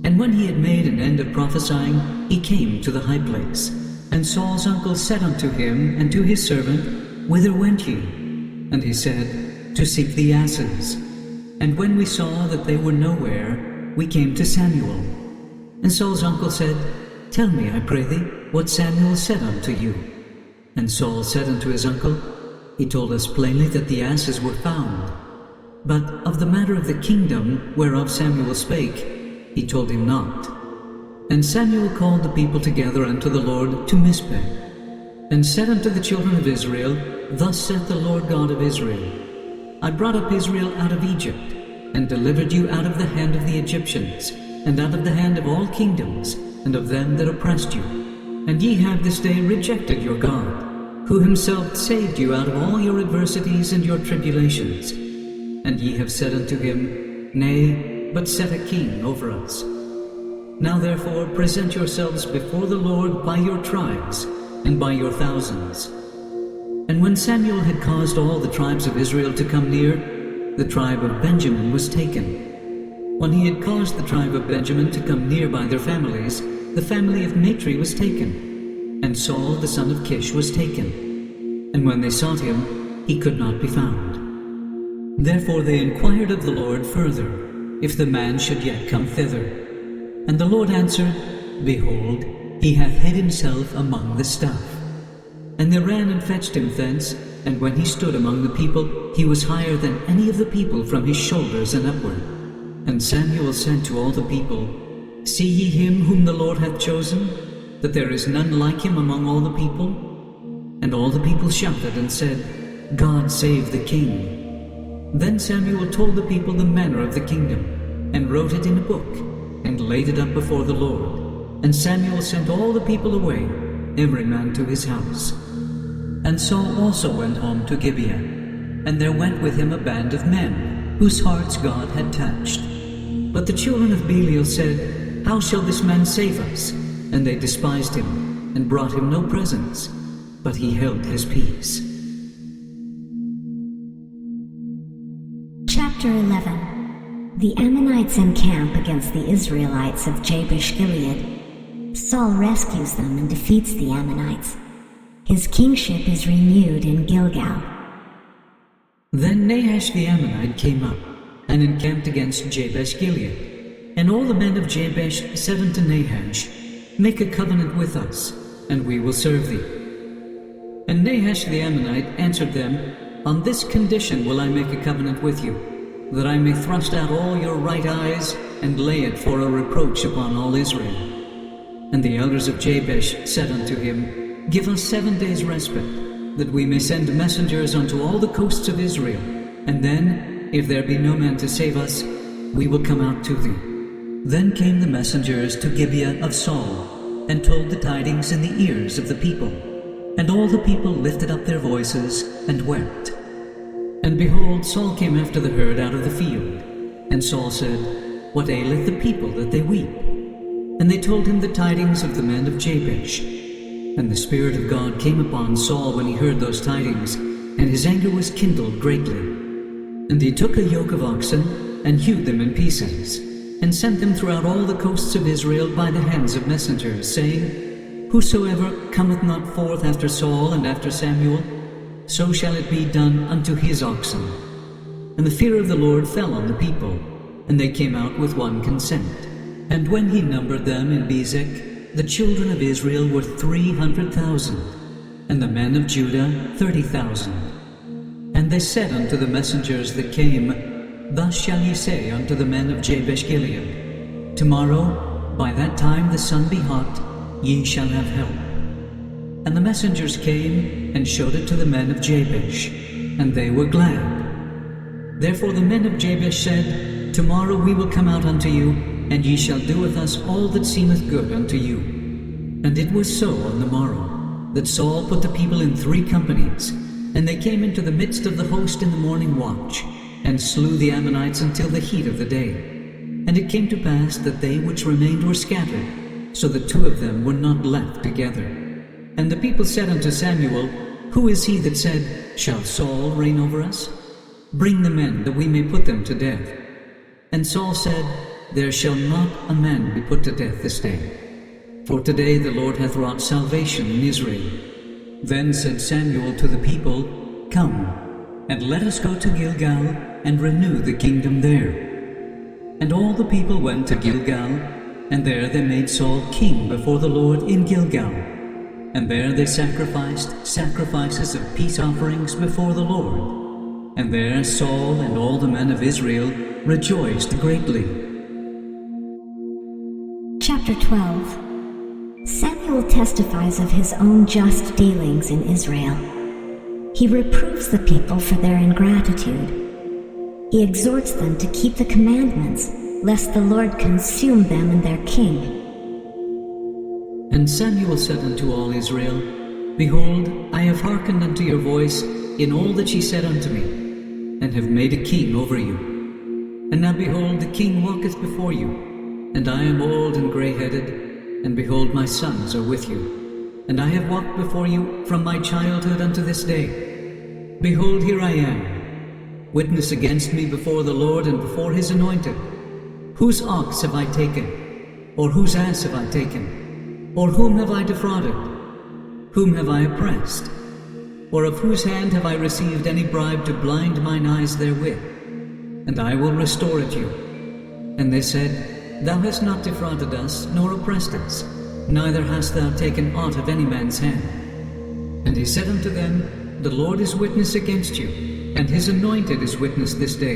And when he had made an end of prophesying, he came to the high place. And Saul's uncle said unto him and to his servant, Whither went ye? And he said, To seek the asses. And when we saw that they were nowhere, we came to Samuel. And Saul's uncle said, Tell me, I pray thee, what Samuel said unto you. And Saul said unto his uncle, He told us plainly that the asses were found. But of the matter of the kingdom whereof Samuel spake, he told him not. And Samuel called the people together unto the Lord to Mizpah, and said unto the children of Israel, Thus saith the Lord God of Israel, I brought up Israel out of Egypt, and delivered you out of the hand of the Egyptians, and out of the hand of all kingdoms, and of them that oppressed you. And ye have this day rejected your God, who himself saved you out of all your adversities and your tribulations. And ye have said unto him, Nay, but set a king over us. Now therefore present yourselves before the Lord by your tribes, and by your thousands. And when Samuel had caused all the tribes of Israel to come near, the tribe of Benjamin was taken. When he had caused the tribe of Benjamin to come near by their families, the family of Matri was taken, and Saul the son of Kish was taken. And when they sought him, he could not be found. Therefore they inquired of the Lord further, if the man should yet come thither. And the Lord answered, Behold, he hath hid himself among the stuff. And they ran and fetched him thence, and when he stood among the people, he was higher than any of the people from his shoulders and upward. And Samuel said to all the people, See ye him whom the Lord hath chosen, that there is none like him among all the people? And all the people shouted and said, God save the king. Then Samuel told the people the manner of the kingdom, and wrote it in a book, and laid it up before the Lord. And Samuel sent all the people away, every man to his house. And Saul also went home to Gibeah, and there went with him a band of men, whose hearts God had touched. But the children of Belial said, How shall this man save us? And they despised him, and brought him no presents, but he held his peace. Chapter 11. The Ammonites encamp against the Israelites of Jabesh-Gilead. Saul rescues them and defeats the Ammonites. His kingship is renewed in Gilgal. Then Nahash the Ammonite came up, and encamped against Jabesh-Gilead. And all the men of Jabesh said unto Nahash, Make a covenant with us, and we will serve thee. And Nahash the Ammonite answered them, On this condition will I make a covenant with you, that I may thrust out all your right eyes, and lay it for a reproach upon all Israel. And the elders of Jabesh said unto him, Give us 7 days' respite, that we may send messengers unto all the coasts of Israel, and then, if there be no man to save us, we will come out to thee. Then came the messengers to Gibeah of Saul, and told the tidings in the ears of the people. And all the people lifted up their voices, and wept. And behold, Saul came after the herd out of the field. And Saul said, What aileth the people that they weep? And they told him the tidings of the men of Jabesh. And the Spirit of God came upon Saul when he heard those tidings, and his anger was kindled greatly. And he took a yoke of oxen, and hewed them in pieces, and sent them throughout all the coasts of Israel by the hands of messengers, saying, Whosoever cometh not forth after Saul and after Samuel, so shall it be done unto his oxen. And the fear of the Lord fell on the people, and they came out with one consent. And when he numbered them in Bezek, the children of Israel were 300,000, and the men of Judah 30,000. And they said unto the messengers that came, Thus shall ye say unto the men of Jabesh-Gilead, Tomorrow, by that time the sun be hot, ye shall have help. And the messengers came, and showed it to the men of Jabesh, and they were glad. Therefore the men of Jabesh said, Tomorrow we will come out unto you, and ye shall do with us all that seemeth good unto you. And it was so on the morrow, that Saul put the people in 3 companies, and they came into the midst of the host in the morning watch, and slew the Ammonites until the heat of the day. And it came to pass that they which remained were scattered, so that 2 of them were not left together. And the people said unto Samuel, Who is he that said, Shall Saul reign over us? Bring the men, that we may put them to death. And Saul said, There shall not a man be put to death this day, for today the Lord hath wrought salvation in Israel. Then said Samuel to the people, Come, and let us go to Gilgal, and renew the kingdom there. And all the people went to Gilgal, and there they made Saul king before the Lord in Gilgal. And there they sacrificed sacrifices of peace offerings before the Lord. And there Saul and all the men of Israel rejoiced greatly. Chapter 12. Samuel testifies of his own just dealings in Israel. He reproves the people for their ingratitude. He exhorts them to keep the commandments, lest the Lord consume them and their king. And Samuel said unto all Israel, Behold, I have hearkened unto your voice in all that ye said unto me, and have made a king over you. And now behold, the king walketh before you, and I am old and grey-headed, and behold, my sons are with you. And I have walked before you from my childhood unto this day. Behold, here I am. Witness against me before the Lord and before his anointed. Whose ox have I taken? Or whose ass have I taken? Or whom have I defrauded? Whom have I oppressed? Or of whose hand have I received any bribe to blind mine eyes therewith? And I will restore it you. And they said, Thou hast not defrauded us, nor oppressed us, neither hast thou taken aught of any man's hand. And he said unto them, The Lord is witness against you, and his anointed is witness this day,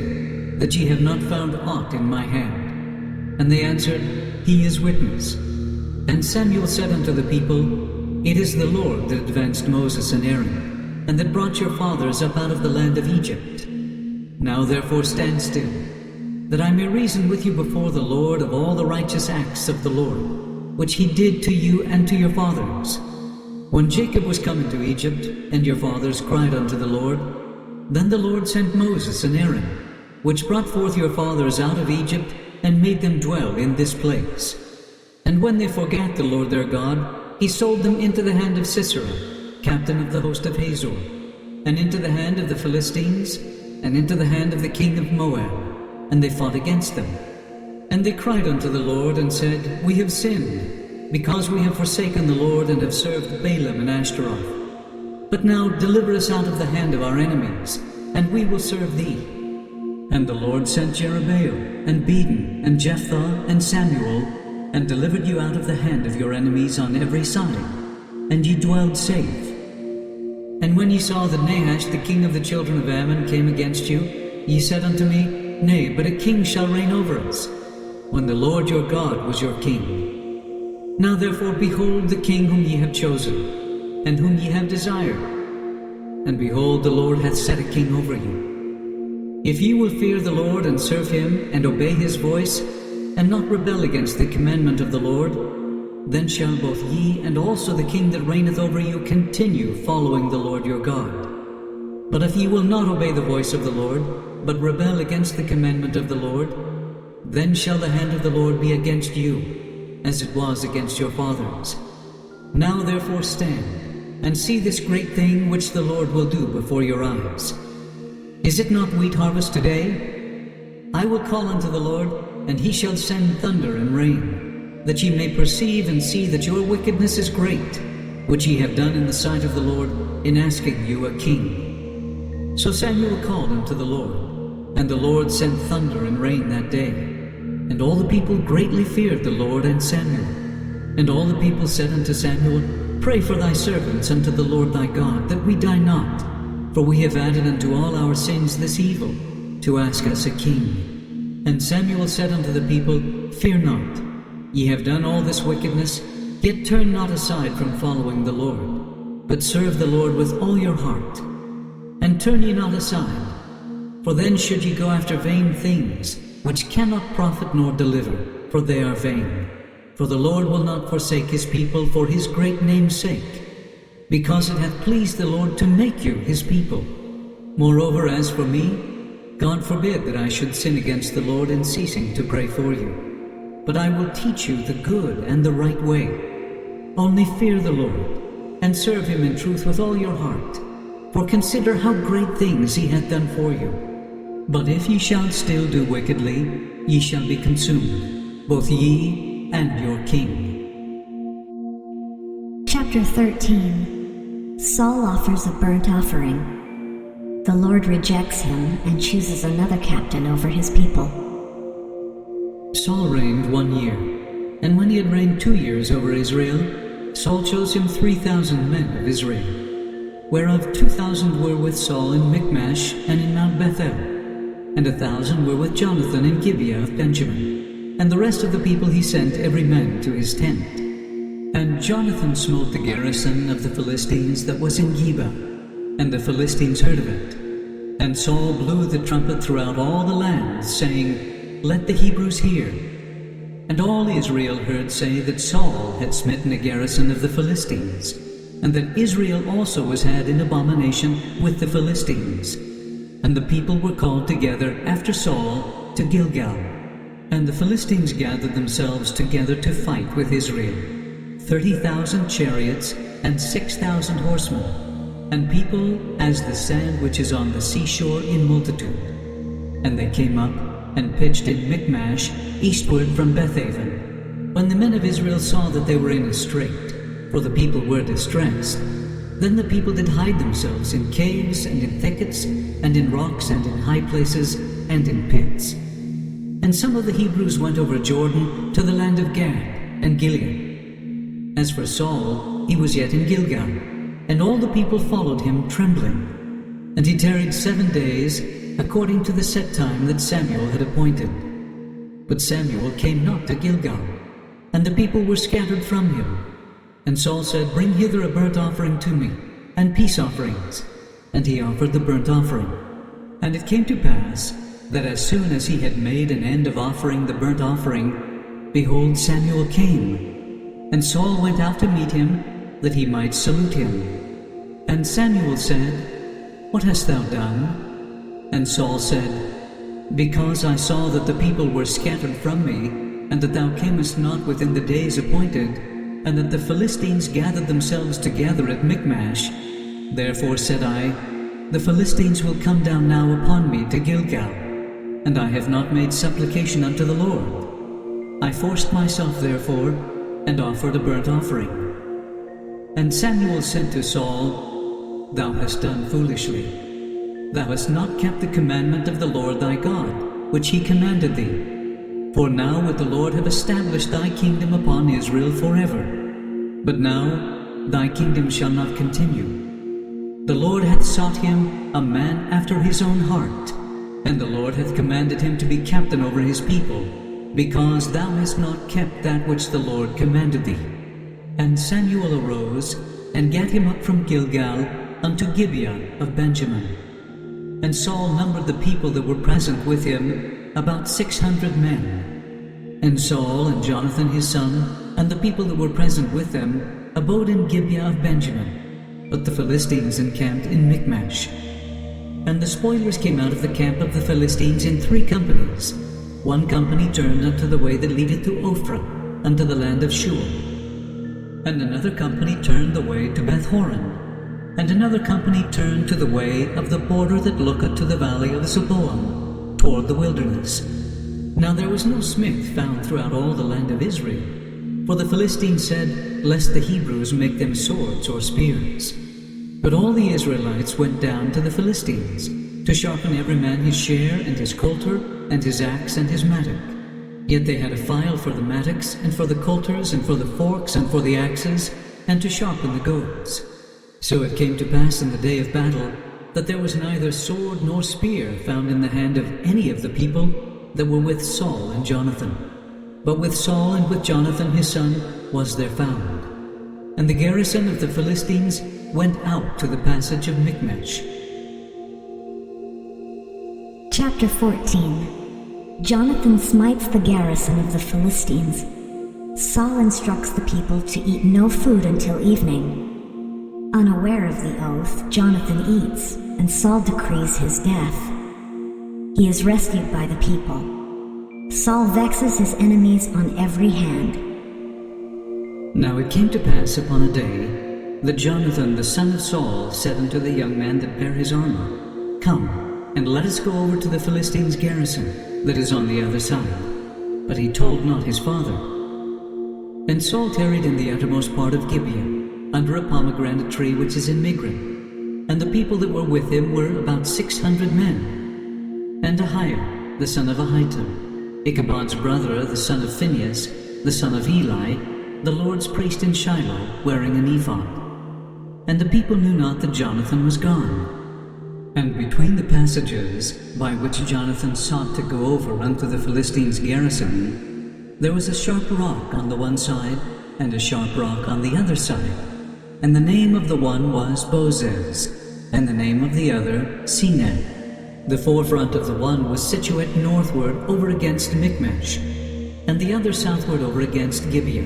that ye have not found aught in my hand. And they answered, He is witness. And Samuel said unto the people, It is the Lord that advanced Moses and Aaron, and that brought your fathers up out of the land of Egypt. Now therefore stand still, that I may reason with you before the Lord of all the righteous acts of the Lord, which he did to you and to your fathers. When Jacob was come into Egypt, and your fathers cried unto the Lord, then the Lord sent Moses and Aaron, which brought forth your fathers out of Egypt, and made them dwell in this place. And when they forgat the Lord their God, he sold them into the hand of Sisera, captain of the host of Hazor, and into the hand of the Philistines, and into the hand of the king of Moab, and they fought against them. And they cried unto the Lord, and said, We have sinned, because we have forsaken the Lord, and have served Balaam and Ashtaroth. But now deliver us out of the hand of our enemies, and we will serve thee. And the Lord sent Jerubbaal, and Bedan, and Jephthah, and Samuel, and delivered you out of the hand of your enemies on every side, and ye dwelled safe. And when ye saw that Nahash the king of the children of Ammon came against you, ye said unto me, Nay, but a king shall reign over us, when the Lord your God was your king. Now therefore behold the king whom ye have chosen, and whom ye have desired. And behold, the Lord hath set a king over you. If ye will fear the Lord, and serve him, and obey his voice, and not rebel against the commandment of the Lord, then shall both ye and also the king that reigneth over you continue following the Lord your God. But if ye will not obey the voice of the Lord, but rebel against the commandment of the Lord, then shall the hand of the Lord be against you, as it was against your fathers. Now therefore stand, and see this great thing which the Lord will do before your eyes. Is it not wheat harvest today? I will call unto the Lord, and he shall send thunder and rain, that ye may perceive and see that your wickedness is great, which ye have done in the sight of the Lord, in asking you a king. So Samuel called unto the Lord, and the Lord sent thunder and rain that day. And all the people greatly feared the Lord and Samuel. And all the people said unto Samuel, Pray for thy servants unto the Lord thy God, that we die not, for we have added unto all our sins this evil, to ask us a king. And Samuel said unto the people, Fear not. Ye have done all this wickedness, yet turn not aside from following the Lord, but serve the Lord with all your heart. And turn ye not aside, for then should ye go after vain things, which cannot profit nor deliver, for they are vain. For the Lord will not forsake his people for his great name's sake, because it hath pleased the Lord to make you his people. Moreover, as for me, God forbid that I should sin against the Lord in ceasing to pray for you. But I will teach you the good and the right way. Only fear the Lord, and serve him in truth with all your heart. For consider how great things he hath done for you. But if ye shall still do wickedly, ye shall be consumed, both ye and your king. Chapter 13. Saul offers a burnt offering. The Lord rejects him and chooses another captain over his people. Saul reigned 1 year, and when he had reigned 2 years over Israel, Saul chose him 3,000 men of Israel, whereof 2,000 were with Saul in Michmash and in Mount Bethel, and 1,000 were with Jonathan in Gibeah of Benjamin, and the rest of the people he sent every man to his tent. And Jonathan smote the garrison of the Philistines that was in Geba, and the Philistines heard of it. And Saul blew the trumpet throughout all the land, saying, Let the Hebrews hear. And all Israel heard say that Saul had smitten a garrison of the Philistines, and that Israel also was had in abomination with the Philistines. And the people were called together after Saul to Gilgal. And the Philistines gathered themselves together to fight with Israel, 30,000 chariots and 6,000 horsemen, and people as the sand which is on the seashore in multitude. And they came up and pitched in Michmash, eastward from Bethaven. When the men of Israel saw that they were in a strait, for the people were distressed, then the people did hide themselves in caves and in thickets, and in rocks and in high places, and in pits. And some of the Hebrews went over Jordan to the land of Gad and Gilead. As for Saul, he was yet in Gilgal, and all the people followed him trembling. And he tarried 7 days, according to the set time that Samuel had appointed. But Samuel came not to Gilgal, and the people were scattered from him. And Saul said, Bring hither a burnt offering to me, and peace offerings. And he offered the burnt offering. And it came to pass, that as soon as he had made an end of offering the burnt offering, behold, Samuel came. And Saul went out to meet him, that he might salute him. And Samuel said, What hast thou done? And Saul said, Because I saw that the people were scattered from me, and that thou camest not within the days appointed, and that the Philistines gathered themselves together at Michmash, therefore said I, The Philistines will come down now upon me to Gilgal, and I have not made supplication unto the Lord. I forced myself therefore, and offered a burnt offering. And Samuel said to Saul, Thou hast done foolishly. Thou hast not kept the commandment of the Lord thy God, which he commanded thee. For now would the Lord have established thy kingdom upon Israel forever. But now thy kingdom shall not continue. The Lord hath sought him a man after his own heart, and the Lord hath commanded him to be captain over his people, because thou hast not kept that which the Lord commanded thee. And Samuel arose, and gat him up from Gilgal unto Gibeah of Benjamin. And Saul numbered the people that were present with him, about 600 men. And Saul and Jonathan his son, and the people that were present with them, abode in Gibeah of Benjamin. But the Philistines encamped in Michmash. And the spoilers came out of the camp of the Philistines in 3 companies. One company turned unto the way that leadeth to Ophrah, unto the land of Shur. And another company turned the way to Beth-horon. And another company turned to the way of the border that looketh to the valley of Zeboam, toward the wilderness. Now there was no smith found throughout all the land of Israel. For the Philistines said, Lest the Hebrews make them swords or spears. But all the Israelites went down to the Philistines, to sharpen every man his share, and his coulter, and his axe, and his mattock. Yet they had a file for the mattocks, and for the coulters, and for the forks, and for the axes, and to sharpen the goads. So it came to pass in the day of battle, that there was neither sword nor spear found in the hand of any of the people that were with Saul and Jonathan. But with Saul and with Jonathan his son was there found. And the garrison of the Philistines went out to the passage of Michmash. Chapter 14. Jonathan smites the garrison of the Philistines. Saul instructs the people to eat no food until evening. Unaware of the oath, Jonathan eats, and Saul decrees his death. He is rescued by the people. Saul vexes his enemies on every hand. Now it came to pass upon a day that Jonathan the son of Saul said unto the young man that bare his armor, Come, and let us go over to the Philistines' garrison that is on the other side. But he told not his father. And Saul tarried in the uttermost part of Gibeah, under a pomegranate tree which is in Migron. And the people that were with him were about 600 men. And Ahiah, the son of Ahitub, Ichabod's brother, the son of Phinehas, the son of Eli, the Lord's priest in Shiloh, wearing an ephod. And the people knew not that Jonathan was gone. And between the passages by which Jonathan sought to go over unto the Philistines' garrison, there was a sharp rock on the one side, and a sharp rock on the other side. And the name of the one was Bozez, and the name of the other Seneh. The forefront of the one was situate northward over against Michmash, and the other southward over against Gibeah.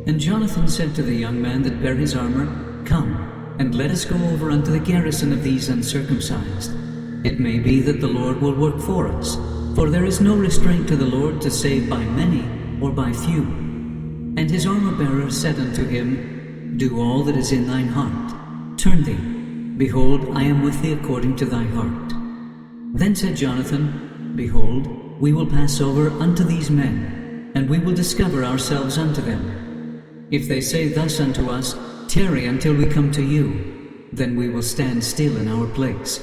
And Jonathan said to the young man that bare his armor, Come, and let us go over unto the garrison of these uncircumcised. It may be that the Lord will work for us, for there is no restraint to the Lord to save by many or by few. And his armor-bearer said unto him, Do all that is in thine heart. Turn thee. Behold, I am with thee according to thy heart. Then said Jonathan, Behold, we will pass over unto these men, and we will discover ourselves unto them. If they say thus unto us, Tarry until we come to you, then we will stand still in our place,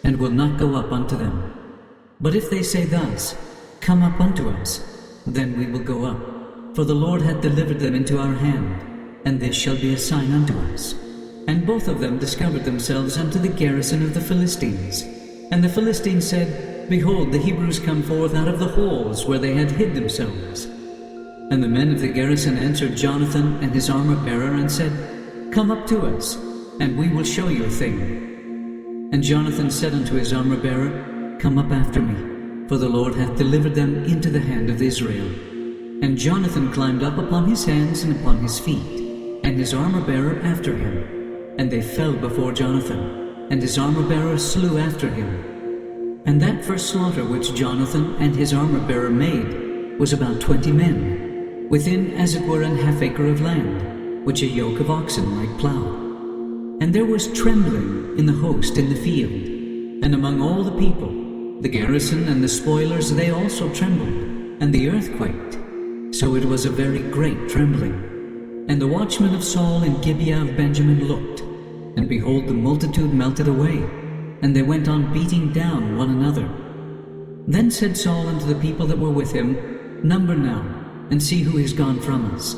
and will not go up unto them. But if they say thus, Come up unto us, then we will go up, for the Lord hath delivered them into our hand, and this shall be a sign unto us. and both of them discovered themselves unto the garrison of the Philistines. And the Philistines said, Behold, the Hebrews come forth out of the holes where they had hid themselves. And the men of the garrison answered Jonathan and his armor-bearer, and said, Come up to us, and we will show you a thing. And Jonathan said unto his armor-bearer, Come up after me, for the Lord hath delivered them into the hand of Israel. And Jonathan climbed up upon his hands and upon his feet, and his armor-bearer after him. And they fell before Jonathan, and his armor-bearer slew after him. And that first slaughter which Jonathan and his armor-bearer made was about 20 men, within as it were an half-acre of land, which a yoke of oxen might plough. And there was trembling in the host in the field, and among all the people, the garrison and the spoilers, they also trembled, and the earth quaked. So it was a very great trembling. And the watchmen of Saul in Gibeah of Benjamin looked, and behold, the multitude melted away, and they went on beating down one another. Then said Saul unto the people that were with him, Number now, and see who is gone from us.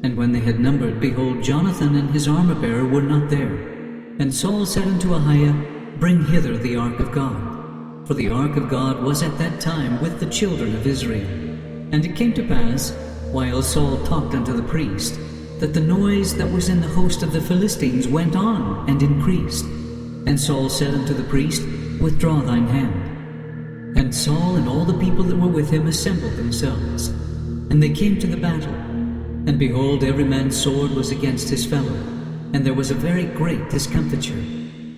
And when they had numbered, behold, Jonathan and his armor-bearer were not there. And Saul said unto Ahiah, Bring hither the ark of God. For the ark of God was at that time with the children of Israel. And it came to pass, while Saul talked unto the priest, that the noise that was in the host of the Philistines went on and increased. And Saul said unto the priest, Withdraw thine hand. And Saul and all the people that were with him assembled themselves. And they came to the battle. And behold, every man's sword was against his fellow, and there was a very great discomfiture.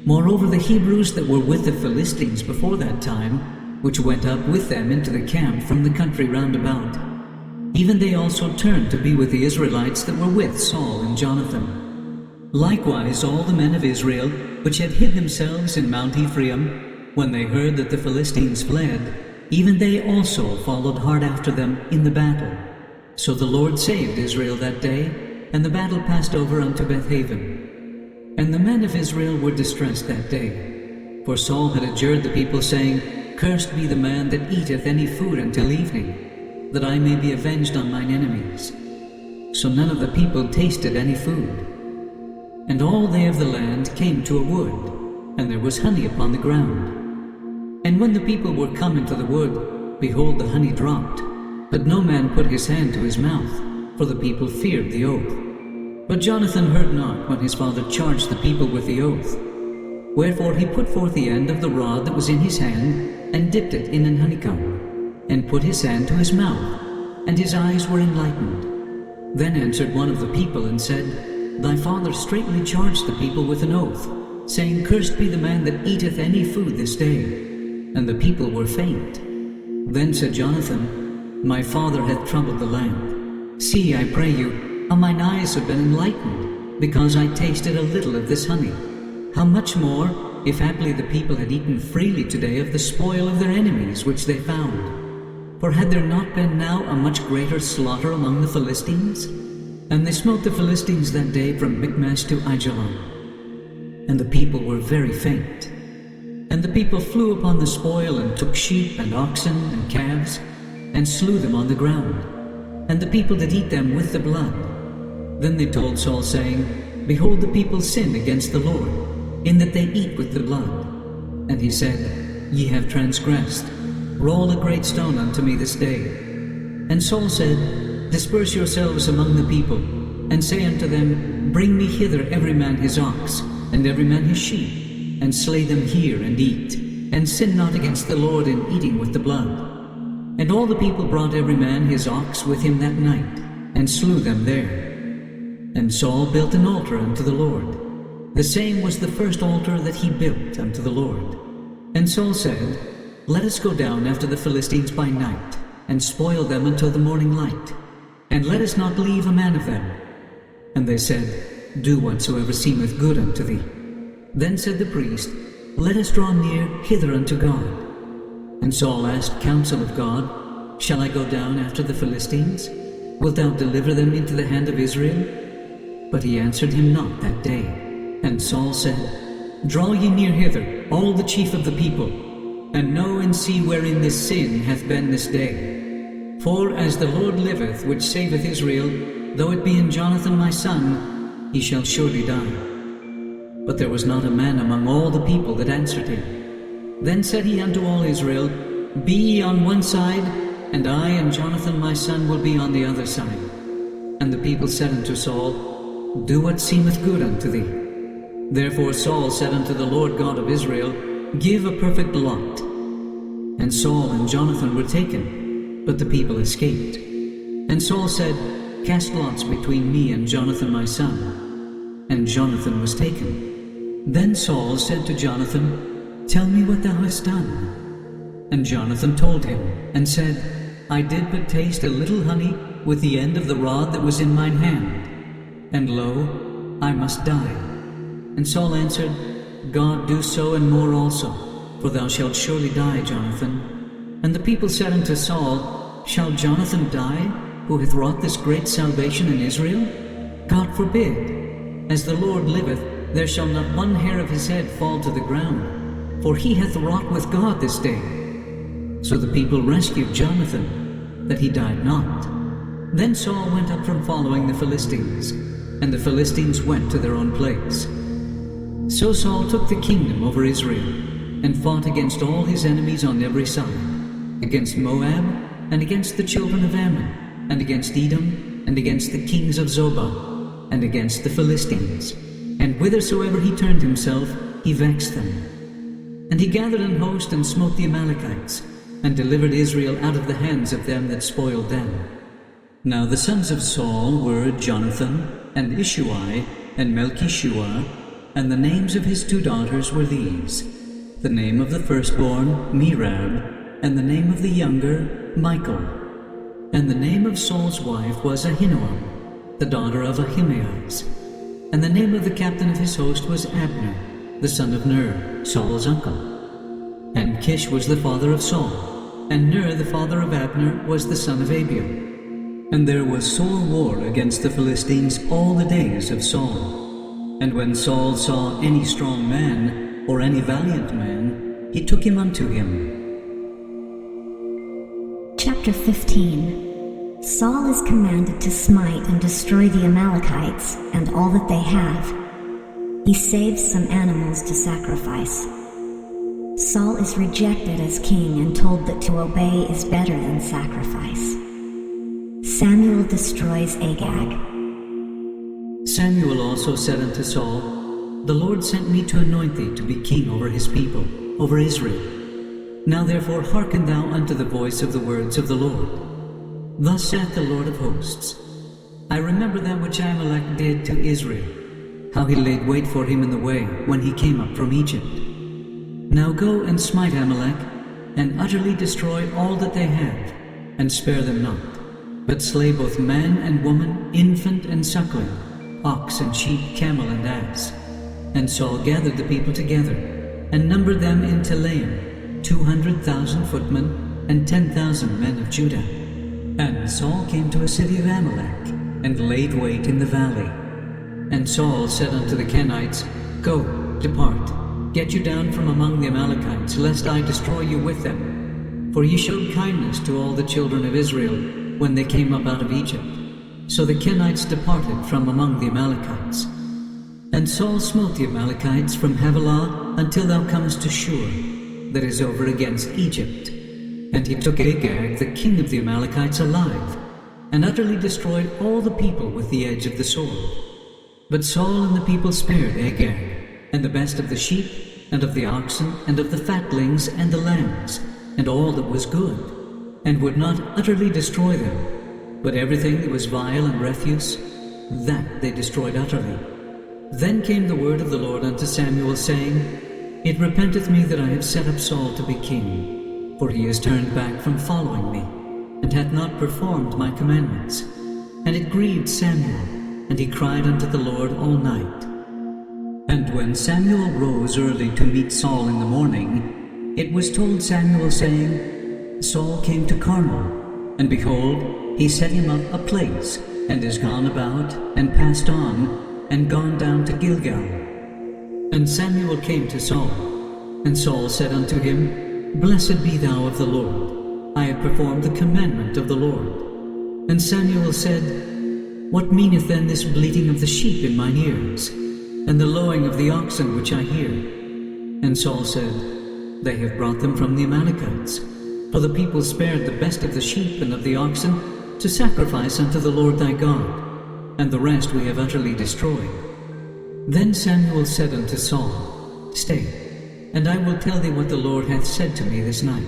Moreover, the Hebrews that were with the Philistines before that time, which went up with them into the camp from the country round about, even they also turned to be with the Israelites that were with Saul and Jonathan. Likewise all the men of Israel, which had hid themselves in Mount Ephraim, when they heard that the Philistines fled, even they also followed hard after them in the battle. So the Lord saved Israel that day, and the battle passed over unto Bethaven. And the men of Israel were distressed that day. For Saul had adjured the people, saying, Cursed be the man that eateth any food until evening, that I may be avenged on mine enemies. So none of the people tasted any food. And all they of the land came to a wood, and there was honey upon the ground. And when the people were come into the wood, behold, the honey dropped. But no man put his hand to his mouth, for the people feared the oath. But Jonathan heard not when his father charged the people with the oath. Wherefore he put forth the end of the rod that was in his hand, and dipped it in an honeycomb, and put his hand to his mouth, and his eyes were enlightened. Then answered one of the people, and said, Thy father straitly charged the people with an oath, saying, Cursed be the man that eateth any food this day. And the people were faint. Then said Jonathan, My father hath troubled the land. See, I pray you, how mine eyes have been enlightened, because I tasted a little of this honey. How much more, if haply the people had eaten freely today of the spoil of their enemies which they found? For had there not been now a much greater slaughter among the Philistines? And they smote the Philistines that day from Michmash to Aijalon. And the people were very faint. And the people flew upon the spoil, and took sheep and oxen and calves, and slew them on the ground, and the people did eat them with the blood. Then they told Saul, saying, Behold, the people sin against the Lord, in that they eat with the blood. And he said, Ye have transgressed. Roll a great stone unto me this day. And Saul said, Disperse yourselves among the people, and say unto them, Bring me hither every man his ox, and every man his sheep, and slay them here and eat, and sin not against the Lord in eating with the blood. And all the people brought every man his ox with him that night, and slew them there. And Saul built an altar unto the Lord. The same was the first altar that he built unto the Lord. And Saul said, Let us go down after the Philistines by night, and spoil them until the morning light, and let us not leave a man of them. And they said, Do whatsoever seemeth good unto thee. Then said the priest, Let us draw near hither unto God. And Saul asked counsel of God, Shall I go down after the Philistines? Wilt thou deliver them into the hand of Israel? But he answered him not that day. And Saul said, Draw ye near hither, all the chief of the people, and know and see wherein this sin hath been this day. For as the Lord liveth, which saveth Israel, though it be in Jonathan my son, he shall surely die. But there was not a man among all the people that answered him. Then said he unto all Israel, Be ye on one side, and I and Jonathan my son will be on the other side. And the people said unto Saul, Do what seemeth good unto thee. Therefore Saul said unto the Lord God of Israel, Give a perfect lot. And Saul and Jonathan were taken, but the people escaped. And Saul said, Cast lots between me and Jonathan my son. And Jonathan was taken. Then Saul said to Jonathan, Tell me what thou hast done. And Jonathan told him, and said, I did but taste a little honey with the end of the rod that was in mine hand. And lo, I must die. And Saul answered, God do so and more also, for thou shalt surely die, Jonathan. And the people said unto Saul, Shall Jonathan die, who hath wrought this great salvation in Israel? God forbid. As the Lord liveth, there shall not one hair of his head fall to the ground, for he hath wrought with God this day. So the people rescued Jonathan, that he died not. Then Saul went up from following the Philistines, and the Philistines went to their own place. So Saul took the kingdom over Israel, and fought against all his enemies on every side, against Moab, and against the children of Ammon, and against Edom, and against the kings of Zobah, and against the Philistines. And whithersoever he turned himself, he vexed them. And he gathered an host, and smote the Amalekites, and delivered Israel out of the hands of them that spoiled them. Now the sons of Saul were Jonathan, and Ishuai, and Melchishua, and the names of his 2 daughters were these: the name of the firstborn, Merab, and the name of the younger, Michal. And the name of Saul's wife was Ahinoam, the daughter of Ahimaaz. And the name of the captain of his host was Abner, the son of Ner, Saul's uncle. And Kish was the father of Saul, and Ner the father of Abner was the son of Abiel. And there was sore war against the Philistines all the days of Saul. And when Saul saw any strong man, or any valiant man, he took him unto him. Chapter 15. Saul is commanded to smite and destroy the Amalekites and all that they have. He saves some animals to sacrifice. Saul is rejected as king and told that to obey is better than sacrifice. Samuel destroys Agag. Samuel also said unto Saul, The Lord sent me to anoint thee to be king over his people, over Israel. Now therefore hearken thou unto the voice of the words of the Lord. Thus saith the Lord of hosts, I remember that which Amalek did to Israel, how he laid wait for him in the way when he came up from Egypt. Now go and smite Amalek, and utterly destroy all that they have, and spare them not, but slay both man and woman, infant and suckling, ox and sheep, camel and ass. And Saul gathered the people together, and numbered them in Telaim, 200,000 footmen, and 10,000 men of Judah. And Saul came to a city of Amalek, and laid wait in the valley. And Saul said unto the Kenites, Go, depart, get you down from among the Amalekites, lest I destroy you with them. For ye showed kindness to all the children of Israel, when they came up out of Egypt. So the Kenites departed from among the Amalekites. And Saul smote the Amalekites from Havilah until thou comest to Shur, that is over against Egypt. And he took Agag, the king of the Amalekites, alive, and utterly destroyed all the people with the edge of the sword. But Saul and the people spared Agag, and the best of the sheep, and of the oxen, and of the fatlings, and the lambs, and all that was good, and would not utterly destroy them, but everything that was vile and refuse, that they destroyed utterly. Then came the word of the Lord unto Samuel, saying, It repenteth me that I have set up Saul to be king, for he is turned back from following me, and hath not performed my commandments. And it grieved Samuel, and he cried unto the Lord all night. And when Samuel rose early to meet Saul in the morning, it was told Samuel, saying, Saul came to Carmel, and behold, he set him up a place, and is gone about, and passed on, and gone down to Gilgal. And Samuel came to Saul, and Saul said unto him, Blessed be thou of the Lord, I have performed the commandment of the Lord. And Samuel said, What meaneth then this bleating of the sheep in mine ears? and the lowing of the oxen which I hear. And Saul said, They have brought them from the Amalekites. For the people spared the best of the sheep and of the oxen to sacrifice unto the Lord thy God, and the rest we have utterly destroyed. Then Samuel said unto Saul, Stay, and I will tell thee what the Lord hath said to me this night.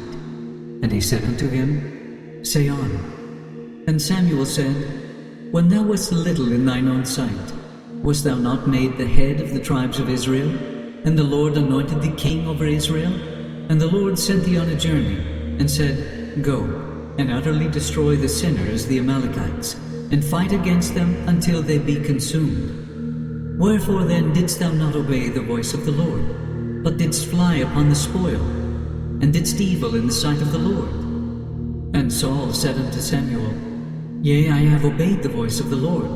And he said unto him, Say on. And Samuel said, When thou wast little in thine own sight, wast thou not made the head of the tribes of Israel? And the Lord anointed thee king over Israel? And the Lord sent thee on a journey, and said, Go, and utterly destroy the sinners, the Amalekites, and fight against them until they be consumed. Wherefore then didst thou not obey the voice of the Lord, but didst fly upon the spoil, and didst evil in the sight of the Lord? And Saul said unto Samuel, Yea, I have obeyed the voice of the Lord,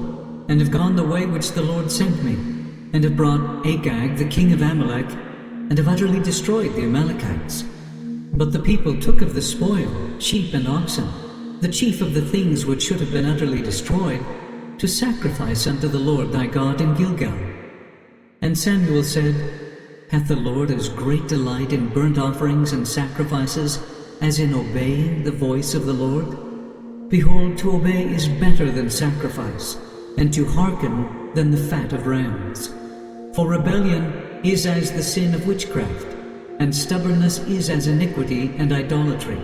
and have gone the way which the Lord sent me, and have brought Agag the king of Amalek, and have utterly destroyed the Amalekites. But the people took of the spoil, sheep and oxen, the chief of the things which should have been utterly destroyed, to sacrifice unto the Lord thy God in Gilgal. And Samuel said, Hath the Lord as great delight in burnt offerings and sacrifices as in obeying the voice of the Lord? Behold, to obey is better than sacrifice, and to hearken than the fat of rams. For rebellion is as the sin of witchcraft, and stubbornness is as iniquity and idolatry.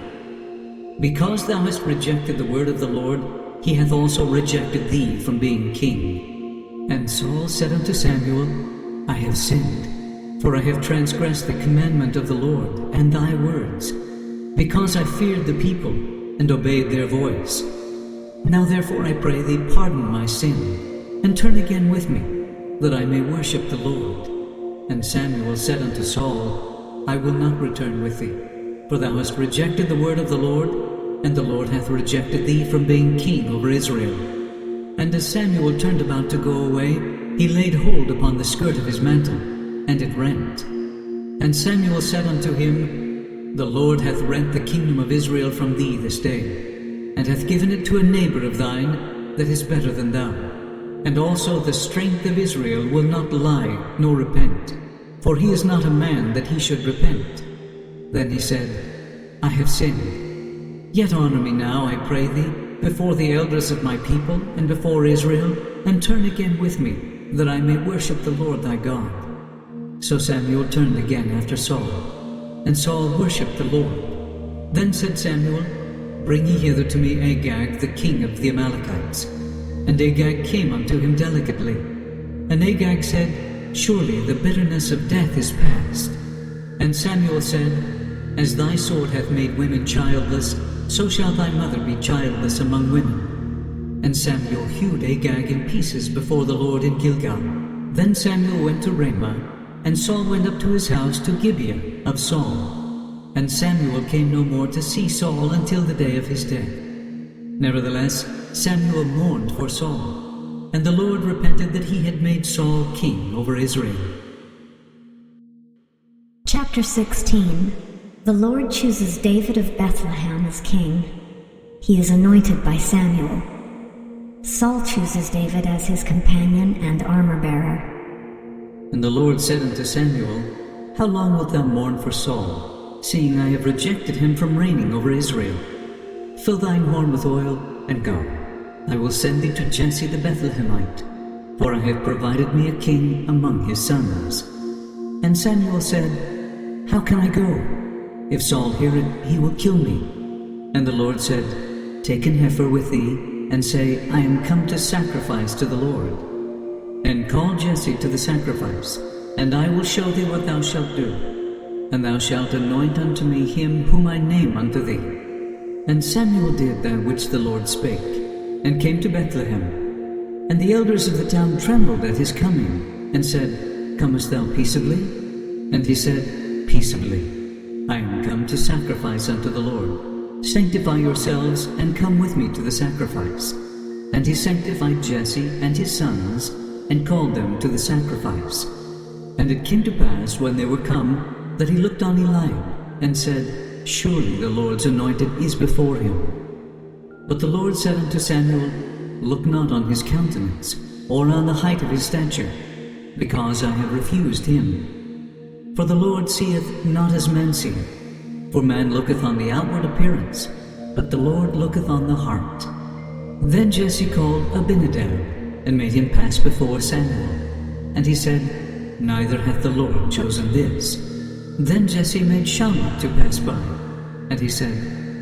Because thou hast rejected the word of the Lord, he hath also rejected thee from being king. And Saul said unto Samuel, I have sinned, for I have transgressed the commandment of the Lord and thy words, because I feared the people and obeyed their voice. Now therefore I pray thee, pardon my sin, and turn again with me, that I may worship the Lord. And Samuel said unto Saul, I will not return with thee, for thou hast rejected the word of the Lord, and the Lord hath rejected thee from being king over Israel. And as Samuel turned about to go away, he laid hold upon the skirt of his mantle, and it rent. And Samuel said unto him, The Lord hath rent the kingdom of Israel from thee this day, and hath given it to a neighbor of thine that is better than thou. And also the strength of Israel will not lie nor repent, for he is not a man that he should repent. Then he said, I have sinned. Yet honor me now, I pray thee, before the elders of my people and before Israel, and turn again with me, that I may worship the Lord thy God. So Samuel turned again after Saul, and Saul worshipped the Lord. Then said Samuel, Bring ye hither to me Agag the king of the Amalekites. And Agag came unto him delicately. And Agag said, Surely the bitterness of death is past. And Samuel said, As thy sword hath made women childless, so shall thy mother be childless among women. And Samuel hewed Agag in pieces before the Lord in Gilgal. Then Samuel went to Ramah, and Saul went up to his house to Gibeah of Saul. And Samuel came no more to see Saul until the day of his death. Nevertheless, Samuel mourned for Saul, and the Lord repented that he had made Saul king over Israel. Chapter 16. The Lord chooses David of Bethlehem as king. He is anointed by Samuel. Saul chooses David as his companion and armor-bearer. And the Lord said unto Samuel, How long wilt thou mourn for Saul, seeing I have rejected him from reigning over Israel? Fill thine horn with oil, and go. I will send thee to Jesse the Bethlehemite, for I have provided me a king among his sons. And Samuel said, How can I go? If Saul hear it, he will kill me. And the Lord said, Take an heifer with thee, and say, I am come to sacrifice to the Lord. And call Jesse to the sacrifice, and I will show thee what thou shalt do. And thou shalt anoint unto me him whom I name unto thee. And Samuel did that which the Lord spake, and came to Bethlehem. And the elders of the town trembled at his coming, and said, Comest thou peaceably? And he said, Peaceably. I am come to sacrifice unto the Lord. Sanctify yourselves, and come with me to the sacrifice. And he sanctified Jesse and his sons, and called them to the sacrifice. And it came to pass, when they were come, that he looked on Eliab, and said, Surely the Lord's anointed is before him. But the Lord said unto Samuel, Look not on his countenance, or on the height of his stature, because I have refused him. For the Lord seeth not as men see. For man looketh on the outward appearance, but the Lord looketh on the heart. Then Jesse called Abinadab, and made him pass before Samuel. And he said, Neither hath the Lord chosen this. Then Jesse made Shammah to pass by, and he said,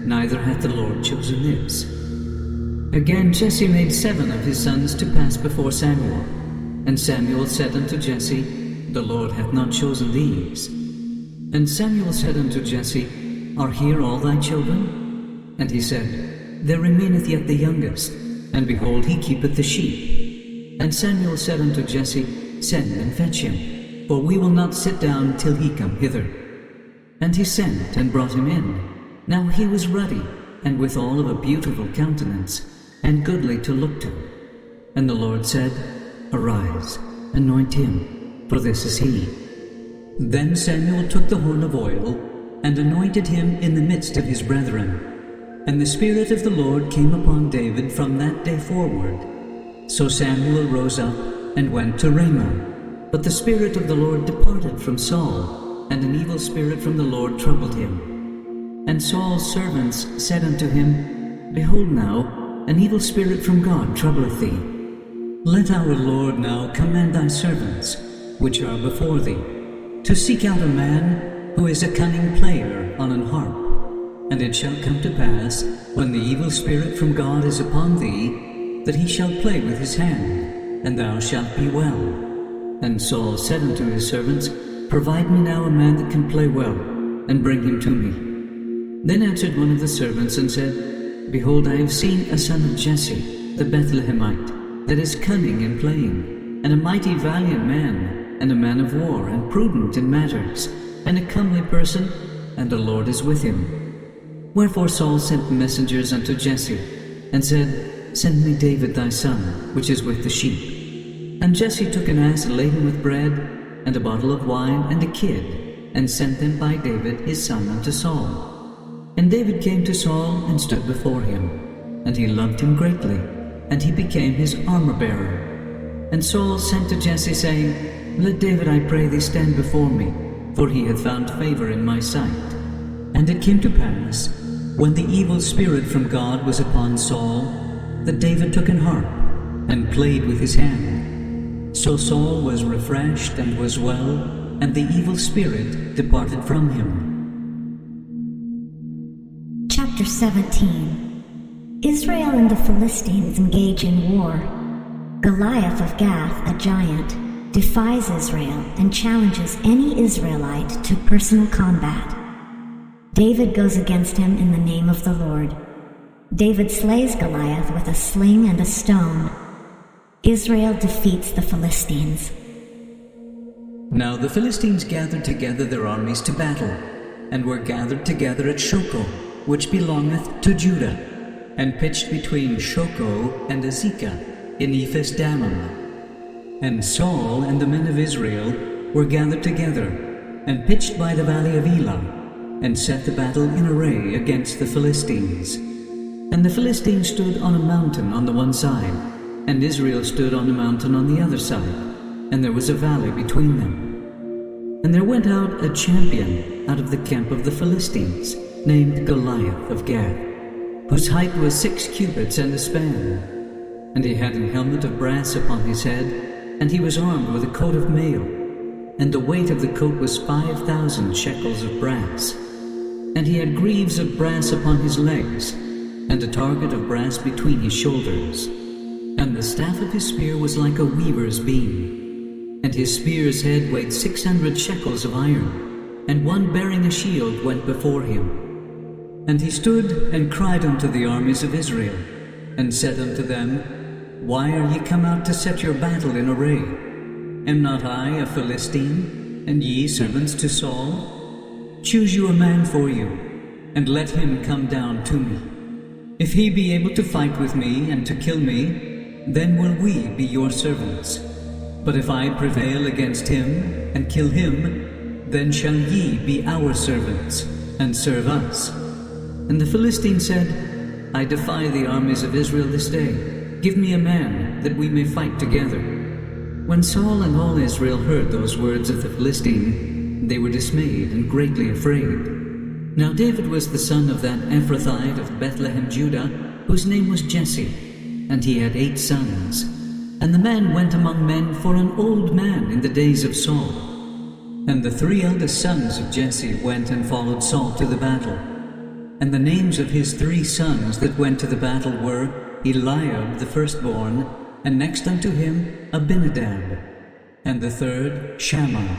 Neither hath the Lord chosen this. Again Jesse made 7 of his sons to pass before Samuel. And Samuel said unto Jesse, The Lord hath not chosen these. And Samuel said unto Jesse, Are here all thy children? And he said, There remaineth yet the youngest, and behold, he keepeth the sheep. And Samuel said unto Jesse, Send and fetch him, for we will not sit down till he come hither. And he sent and brought him in. Now he was ruddy, and withal of a beautiful countenance, and goodly to look to. And the Lord said, Arise, anoint him, for this is he. Then Samuel took the horn of oil, and anointed him in the midst of his brethren. And the Spirit of the Lord came upon David from that day forward. So Samuel rose up, and went to Ramah. But the Spirit of the Lord departed from Saul, and an evil spirit from the Lord troubled him. And Saul's servants said unto him, Behold now, an evil spirit from God troubleth thee. Let our Lord now command thy servants, which are before thee, to seek out a man who is a cunning player on an harp. And it shall come to pass, when the evil spirit from God is upon thee, that he shall play with his hand, and thou shalt be well. And Saul said unto his servants, Provide me now a man that can play well, and bring him to me. Then answered one of the servants and said, Behold, I have seen a son of Jesse, the Bethlehemite, that is cunning in playing, and a mighty valiant man, and a man of war, and prudent in matters, and a comely person, and the Lord is with him. Wherefore Saul sent messengers unto Jesse, and said, Send me David thy son, which is with the sheep. And Jesse took an ass laden with bread, and a bottle of wine, and a kid, and sent them by David his son unto Saul. And David came to Saul, and stood before him. And he loved him greatly, and he became his armor-bearer. And Saul sent to Jesse, saying, Let David, I pray thee, stand before me, for he hath found favor in my sight. And it came to pass, when the evil spirit from God was upon Saul, that David took an harp, and played with his hand. So Saul was refreshed, and was well, and the evil spirit departed from him. Chapter 17. Israel and the Philistines engage in war. Goliath of Gath, a giant, defies Israel and challenges any Israelite to personal combat. David goes against him in the name of the Lord. David slays Goliath with a sling and a stone. Israel defeats the Philistines. Now the Philistines gathered together their armies to battle, and were gathered together at Shochoh, which belongeth to Judah, and pitched between Shochoh and Azekah in Ephes-dammim. And Saul and the men of Israel were gathered together, and pitched by the valley of Elah, and set the battle in array against the Philistines. And the Philistines stood on a mountain on the one side, and Israel stood on a mountain on the other side, and there was a valley between them. And there went out a champion out of the camp of the Philistines, named Goliath of Gath, whose height was 6 cubits and a span. And he had an helmet of brass upon his head, and he was armed with a coat of mail, and the weight of the coat was 5,000 shekels of brass. And he had greaves of brass upon his legs, and a target of brass between his shoulders. And the staff of his spear was like a weaver's beam. And his spear's head weighed 600 shekels of iron, and one bearing a shield went before him. And he stood and cried unto the armies of Israel, and said unto them, Why are ye come out to set your battle in array? Am not I a Philistine, and ye servants to Saul? Choose you a man for you, and let him come down to me. If he be able to fight with me and to kill me, then will we be your servants. But if I prevail against him and kill him, then shall ye be our servants, and serve us. And the Philistine said, I defy the armies of Israel this day. Give me a man, that we may fight together. When Saul and all Israel heard those words of the Philistine, they were dismayed and greatly afraid. Now David was the son of that Ephrathite of Bethlehem, Judah, whose name was Jesse, and he had 8 sons. And the man went among men for an old man in the days of Saul. And the 3 eldest sons of Jesse went and followed Saul to the battle. And the names of his 3 sons that went to the battle were Eliab the firstborn, and next unto him Abinadab, and the third Shammah.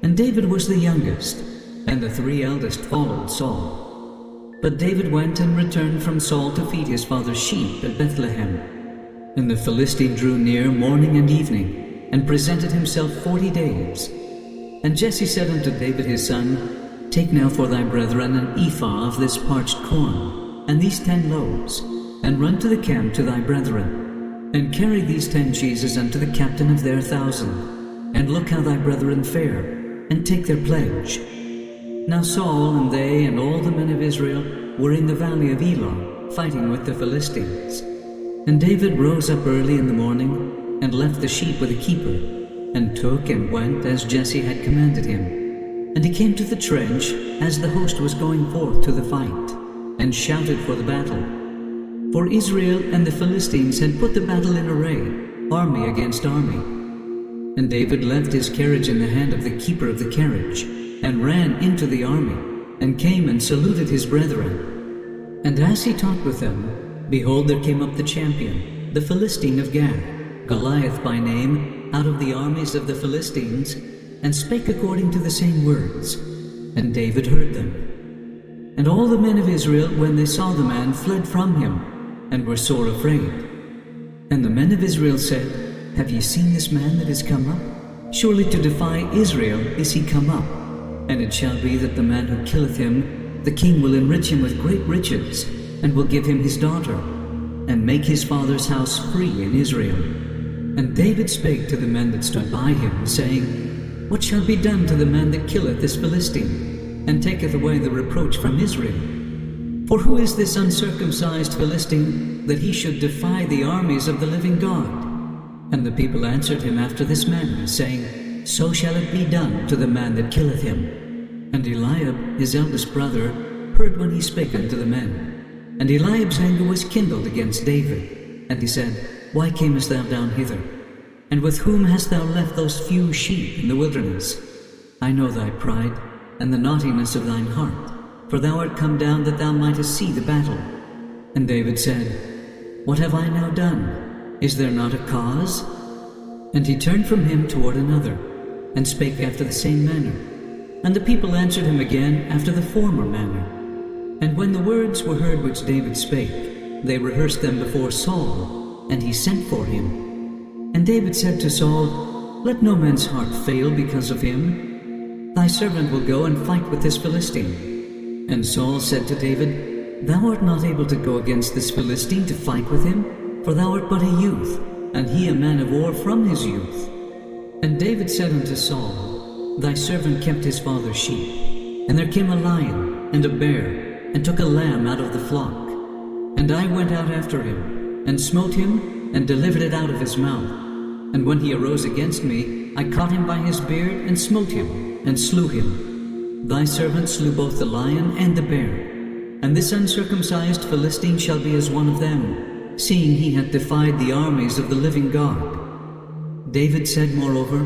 And David was the youngest, and the 3 eldest followed Saul. But David went and returned from Saul to feed his father's sheep at Bethlehem. And the Philistine drew near morning and evening, and presented himself 40 days. And Jesse said unto David his son, Take now for thy brethren an ephah of this parched corn, and these 10 loaves, and run to the camp to thy brethren. And carry these 10 cheeses unto the captain of their 1,000, and look how thy brethren fare, and take their pledge. Now Saul and they and all the men of Israel were in the valley of Elah, fighting with the Philistines. And David rose up early in the morning, and left the sheep with a keeper, and took and went as Jesse had commanded him. And he came to the trench as the host was going forth to the fight, and shouted for the battle. For Israel and the Philistines had put the battle in array, army against army. And David left his carriage in the hand of the keeper of the carriage, and ran into the army, and came and saluted his brethren. And as he talked with them, behold, there came up the champion, the Philistine of Gath, Goliath by name, out of the armies of the Philistines, and spake according to the same words. And David heard them. And all the men of Israel, when they saw the man, fled from him, and were sore afraid. And the men of Israel said, Have ye seen this man that is come up? Surely to defy Israel is he come up. And it shall be that the man who killeth him, the king will enrich him with great riches, and will give him his daughter, and make his father's house free in Israel. And David spake to the men that stood by him, saying, What shall be done to the man that killeth this Philistine, and taketh away the reproach from Israel? For who is this uncircumcised Philistine, that he should defy the armies of the living God? And the people answered him after this manner, saying, So shall it be done to the man that killeth him. And Eliab, his eldest brother, heard when he spake unto the men. And Eliab's anger was kindled against David. And he said, Why camest thou down hither? And with whom hast thou left those few sheep in the wilderness? I know thy pride, and the naughtiness of thine heart. For thou art come down that thou mightest see the battle. And David said, What have I now done? Is there not a cause? And he turned from him toward another, and spake after the same manner. And the people answered him again after the former manner. And when the words were heard which David spake, they rehearsed them before Saul, and he sent for him. And David said to Saul, Let no man's heart fail because of him. Thy servant will go and fight with this Philistine. And Saul said to David, Thou art not able to go against this Philistine to fight with him, for thou art but a youth, and he a man of war from his youth. And David said unto Saul, Thy servant kept his father's sheep, and there came a lion and a bear, and took a lamb out of the flock. And I went out after him, and smote him, and delivered it out of his mouth. And when he arose against me, I caught him by his beard, and smote him, and slew him. Thy servant slew both the lion and the bear, and this uncircumcised Philistine shall be as one of them, seeing he hath defied the armies of the living God. David said moreover,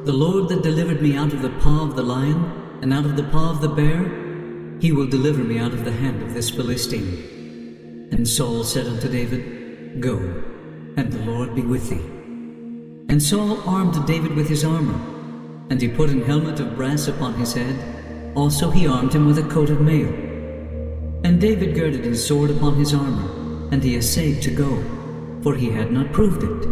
The Lord that delivered me out of the paw of the lion, and out of the paw of the bear, he will deliver me out of the hand of this Philistine. And Saul said unto David, Go, and the Lord be with thee. And Saul armed David with his armor, and he put an helmet of brass upon his head. Also he armed him with a coat of mail. And David girded his sword upon his armor, and he essayed to go, for he had not proved it.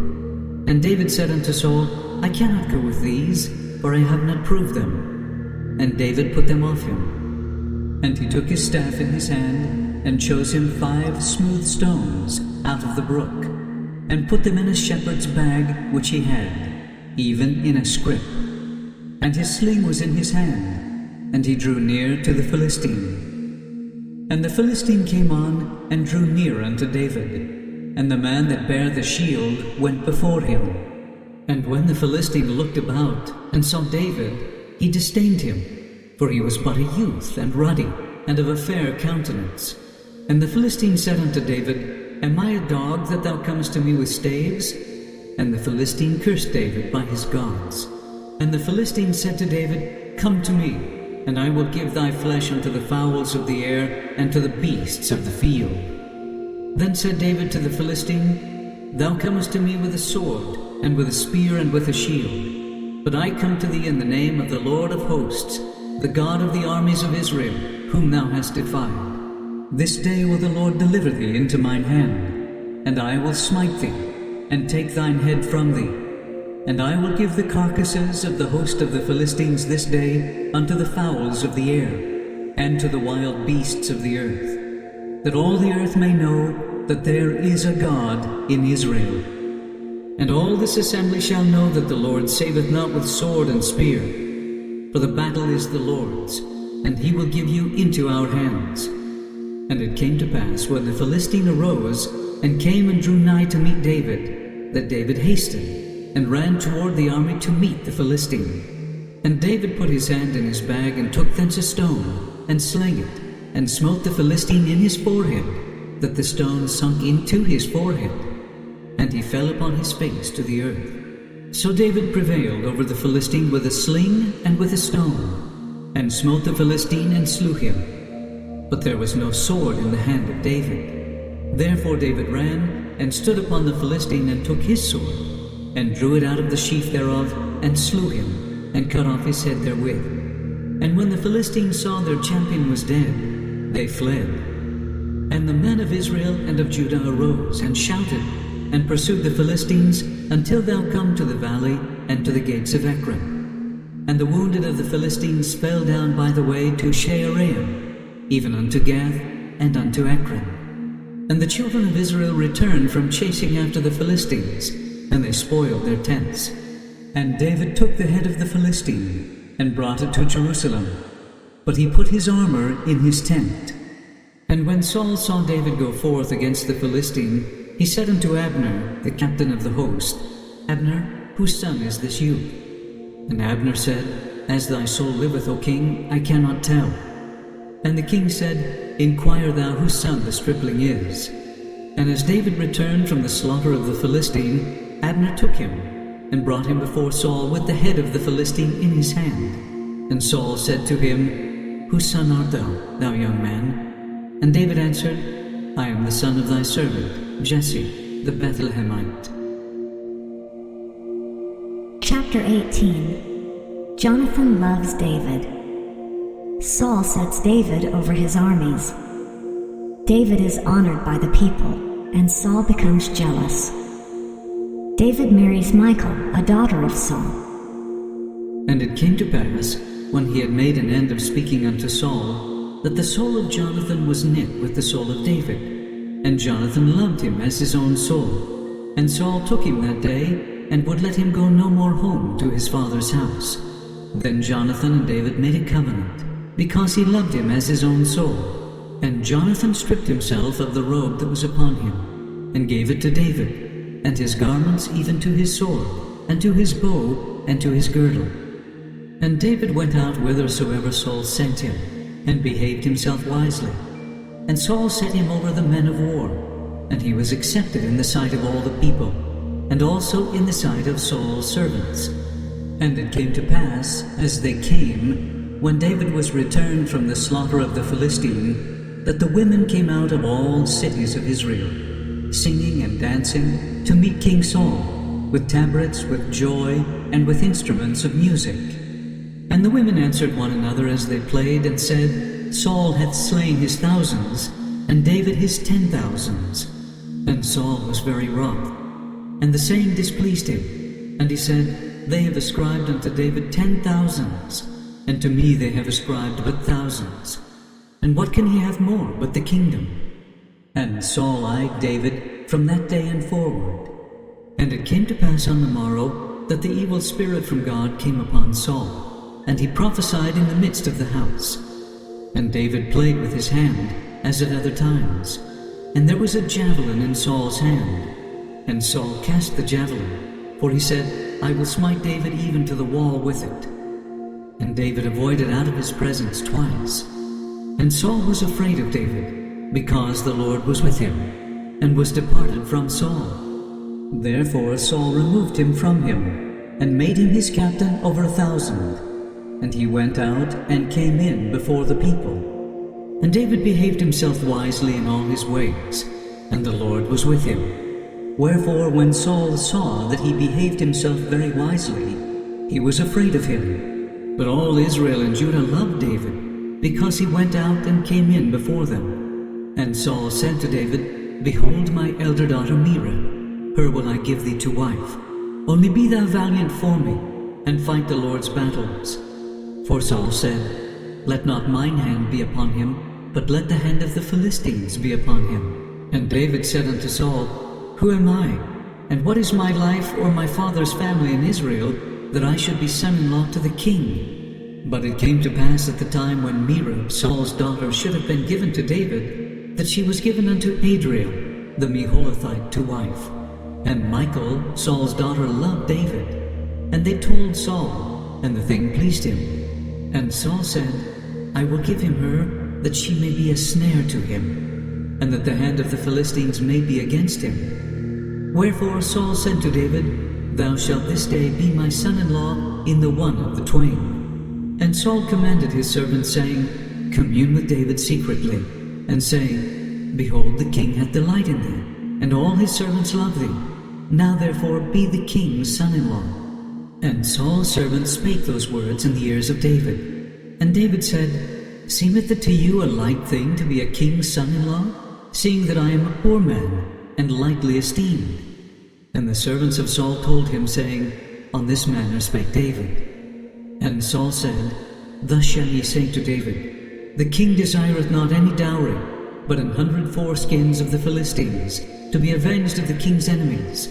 And David said unto Saul, I cannot go with these, for I have not proved them. And David put them off him. And he took his staff in his hand, and chose him 5 smooth stones out of the brook, and put them in a shepherd's bag which he had, even in a scrip. And his sling was in his hand, and he drew near to the Philistine. And the Philistine came on, and drew near unto David. And the man that bare the shield went before him. And when the Philistine looked about and saw David, he disdained him, for he was but a youth and ruddy, and of a fair countenance. And the Philistine said unto David, Am I a dog that thou comest to me with staves? And the Philistine cursed David by his gods. And the Philistine said to David, Come to me, and I will give thy flesh unto the fowls of the air, and to the beasts of the field. Then said David to the Philistine, Thou comest to me with a sword, and with a spear, and with a shield. But I come to thee in the name of the Lord of hosts, the God of the armies of Israel, whom thou hast defied. This day will the Lord deliver thee into mine hand, and I will smite thee, and take thine head from thee. And I will give the carcasses of the host of the Philistines this day unto the fowls of the air, and to the wild beasts of the earth, that all the earth may know that there is a God in Israel. And all this assembly shall know that the Lord saveth not with sword and spear, for the battle is the Lord's, and he will give you into our hands. And it came to pass, when the Philistine arose, and came and drew nigh to meet David, that David hastened, and ran toward the army to meet the Philistine. And David put his hand in his bag, and took thence a stone, and slang it, and smote the Philistine in his forehead, that the stone sunk into his forehead, and he fell upon his face to the earth. So David prevailed over the Philistine with a sling and with a stone, and smote the Philistine and slew him. But there was no sword in the hand of David. Therefore David ran, and stood upon the Philistine, and took his sword, and drew it out of the sheath thereof, and slew him, and cut off his head therewith. And when the Philistines saw their champion was dead, they fled. And the men of Israel and of Judah arose, and shouted, and pursued the Philistines, until thou come to the valley, and to the gates of Ekron. And the wounded of the Philistines fell down by the way to Shaaraim, even unto Gath, and unto Ekron. And the children of Israel returned from chasing after the Philistines, and they spoiled their tents. And David took the head of the Philistine, and brought it to Jerusalem. But he put his armor in his tent. And when Saul saw David go forth against the Philistine, he said unto Abner, the captain of the host, Abner, whose son is this youth? And Abner said, As thy soul liveth, O king, I cannot tell. And the king said, Inquire thou whose son the stripling is. And as David returned from the slaughter of the Philistine, Abner took him, and brought him before Saul with the head of the Philistine in his hand. And Saul said to him, Whose son art thou, thou young man? And David answered, I am the son of thy servant, Jesse, the Bethlehemite. Chapter 18. Jonathan loves David. Saul sets David over his armies. David is honored by the people, and Saul becomes jealous. David marries Michal, a daughter of Saul. And it came to pass, when he had made an end of speaking unto Saul, that the soul of Jonathan was knit with the soul of David, and Jonathan loved him as his own soul. And Saul took him that day, and would let him go no more home to his father's house. Then Jonathan and David made a covenant, because he loved him as his own soul. And Jonathan stripped himself of the robe that was upon him, and gave it to David, and his garments, even to his sword, and to his bow, and to his girdle. And David went out whithersoever Saul sent him, and behaved himself wisely. And Saul set him over the men of war, and he was accepted in the sight of all the people, and also in the sight of Saul's servants. And it came to pass, as they came, when David was returned from the slaughter of the Philistine, that the women came out of all cities of Israel, singing and dancing, to meet King Saul, with tabrets, with joy, and with instruments of music. And the women answered one another as they played, and said, Saul hath slain his thousands, and David his 10,000s. And Saul was very wroth, and the saying displeased him. And he said, They have ascribed unto David 10,000s, and to me they have ascribed but thousands. And what can he have more but the kingdom? And Saul eyed David from that day and forward. And it came to pass on the morrow that the evil spirit from God came upon Saul, and he prophesied in the midst of the house. And David played with his hand, as at other times. And there was a javelin in Saul's hand. And Saul cast the javelin, for he said, I will smite David even to the wall with it. And David avoided out of his presence twice. And Saul was afraid of David, because the Lord was with him, and was departed from Saul. Therefore Saul removed him from him, and made him his captain over 1,000. And he went out and came in before the people. And David behaved himself wisely in all his ways, and the Lord was with him. Wherefore when Saul saw that he behaved himself very wisely, he was afraid of him. But all Israel and Judah loved David, because he went out and came in before them. And Saul said to David, Behold my elder daughter Merab, her will I give thee to wife. Only be thou valiant for me, and fight the Lord's battles. For Saul said, Let not mine hand be upon him, but let the hand of the Philistines be upon him. And David said unto Saul, Who am I, and what is my life or my father's family in Israel, that I should be son-in-law to the king? But it came to pass at the time when Merab, Saul's daughter, should have been given to David, that she was given unto Adriel, the Meholathite, to wife. And Michal, Saul's daughter, loved David. And they told Saul, and the thing pleased him. And Saul said, I will give him her, that she may be a snare to him, and that the hand of the Philistines may be against him. Wherefore Saul said to David, Thou shalt this day be my son-in-law in the one of the twain. And Saul commanded his servants, saying, Commune with David secretly, and saying, Behold, the king hath delight in thee, and all his servants love thee. Now therefore be the king's son-in-law. And Saul's servants spake those words in the ears of David. And David said, Seemeth it to you a light thing to be a king's son-in-law, seeing that I am a poor man, and lightly esteemed? And the servants of Saul told him, saying, On this manner spake David. And Saul said, Thus shall ye say to David, The king desireth not any dowry, but 100 foreskins of the Philistines, to be avenged of the king's enemies.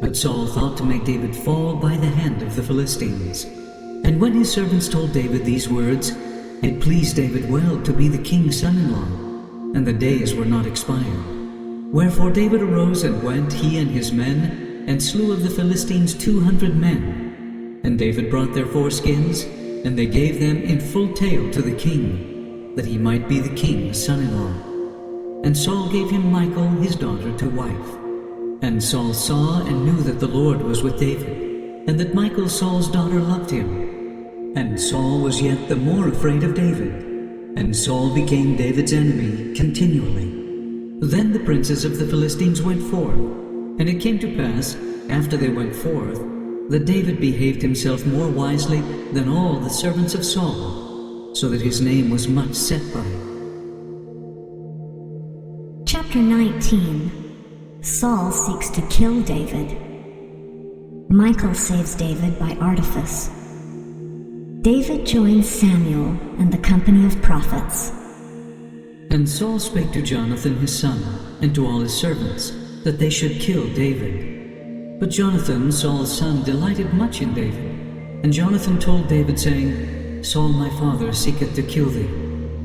But Saul thought to make David fall by the hand of the Philistines. And when his servants told David these words, it pleased David well to be the king's son-in-law, and the days were not expired. Wherefore David arose and went, he and his men, and slew of the Philistines 200 men. And David brought their foreskins, and they gave them in full tale to the king, that he might be the king's son-in-law. And Saul gave him Michal his daughter to wife. And Saul saw and knew that the Lord was with David, and that Michal Saul's daughter loved him. And Saul was yet the more afraid of David, and Saul became David's enemy continually. Then the princes of the Philistines went forth, and it came to pass, after they went forth, that David behaved himself more wisely than all the servants of Saul, so that his name was much set by. Chapter 19. Saul seeks to kill David. Michal saves David by artifice. David joins Samuel and the company of prophets. And Saul spake to Jonathan his son, and to all his servants, that they should kill David. But Jonathan, Saul's son, delighted much in David. And Jonathan told David, saying, Saul my father seeketh to kill thee.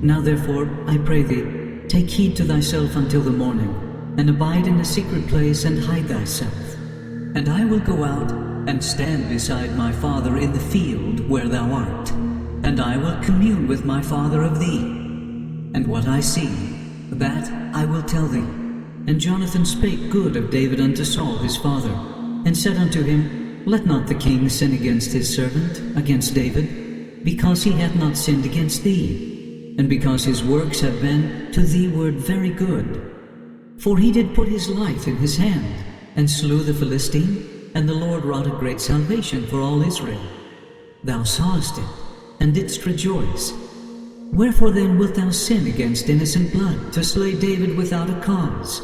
Now therefore, I pray thee, take heed to thyself until the morning, and abide in a secret place, and hide thyself. And I will go out, and stand beside my father in the field where thou art, and I will commune with my father of thee. And what I see, that I will tell thee. And Jonathan spake good of David unto Saul his father, and said unto him, Let not the king sin against his servant, against David, because he hath not sinned against thee, and because his works have been to thee word very good. For he did put his life in his hand, and slew the Philistine, and the Lord wrought a great salvation for all Israel. Thou sawest it, and didst rejoice. Wherefore then wilt thou sin against innocent blood, to slay David without a cause?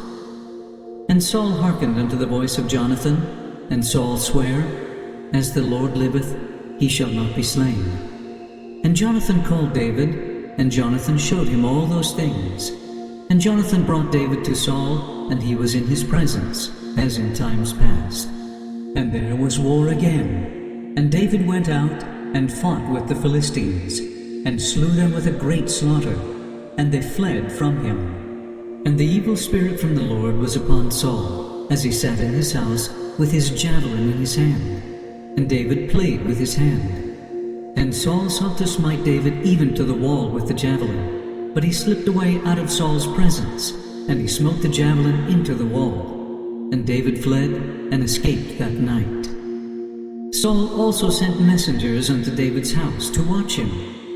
And Saul hearkened unto the voice of Jonathan, and Saul sware, As the Lord liveth, he shall not be slain. And Jonathan called David, and Jonathan showed him all those things. And Jonathan brought David to Saul, and he was in his presence, as in times past. And there was war again. And David went out, and fought with the Philistines, and slew them with a great slaughter, and they fled from him. And the evil spirit from the Lord was upon Saul, as he sat in his house, with his javelin in his hand, and David played with his hand. And Saul sought to smite David even to the wall with the javelin, but he slipped away out of Saul's presence, and he smote the javelin into the wall. And David fled and escaped that night. Saul also sent messengers unto David's house to watch him,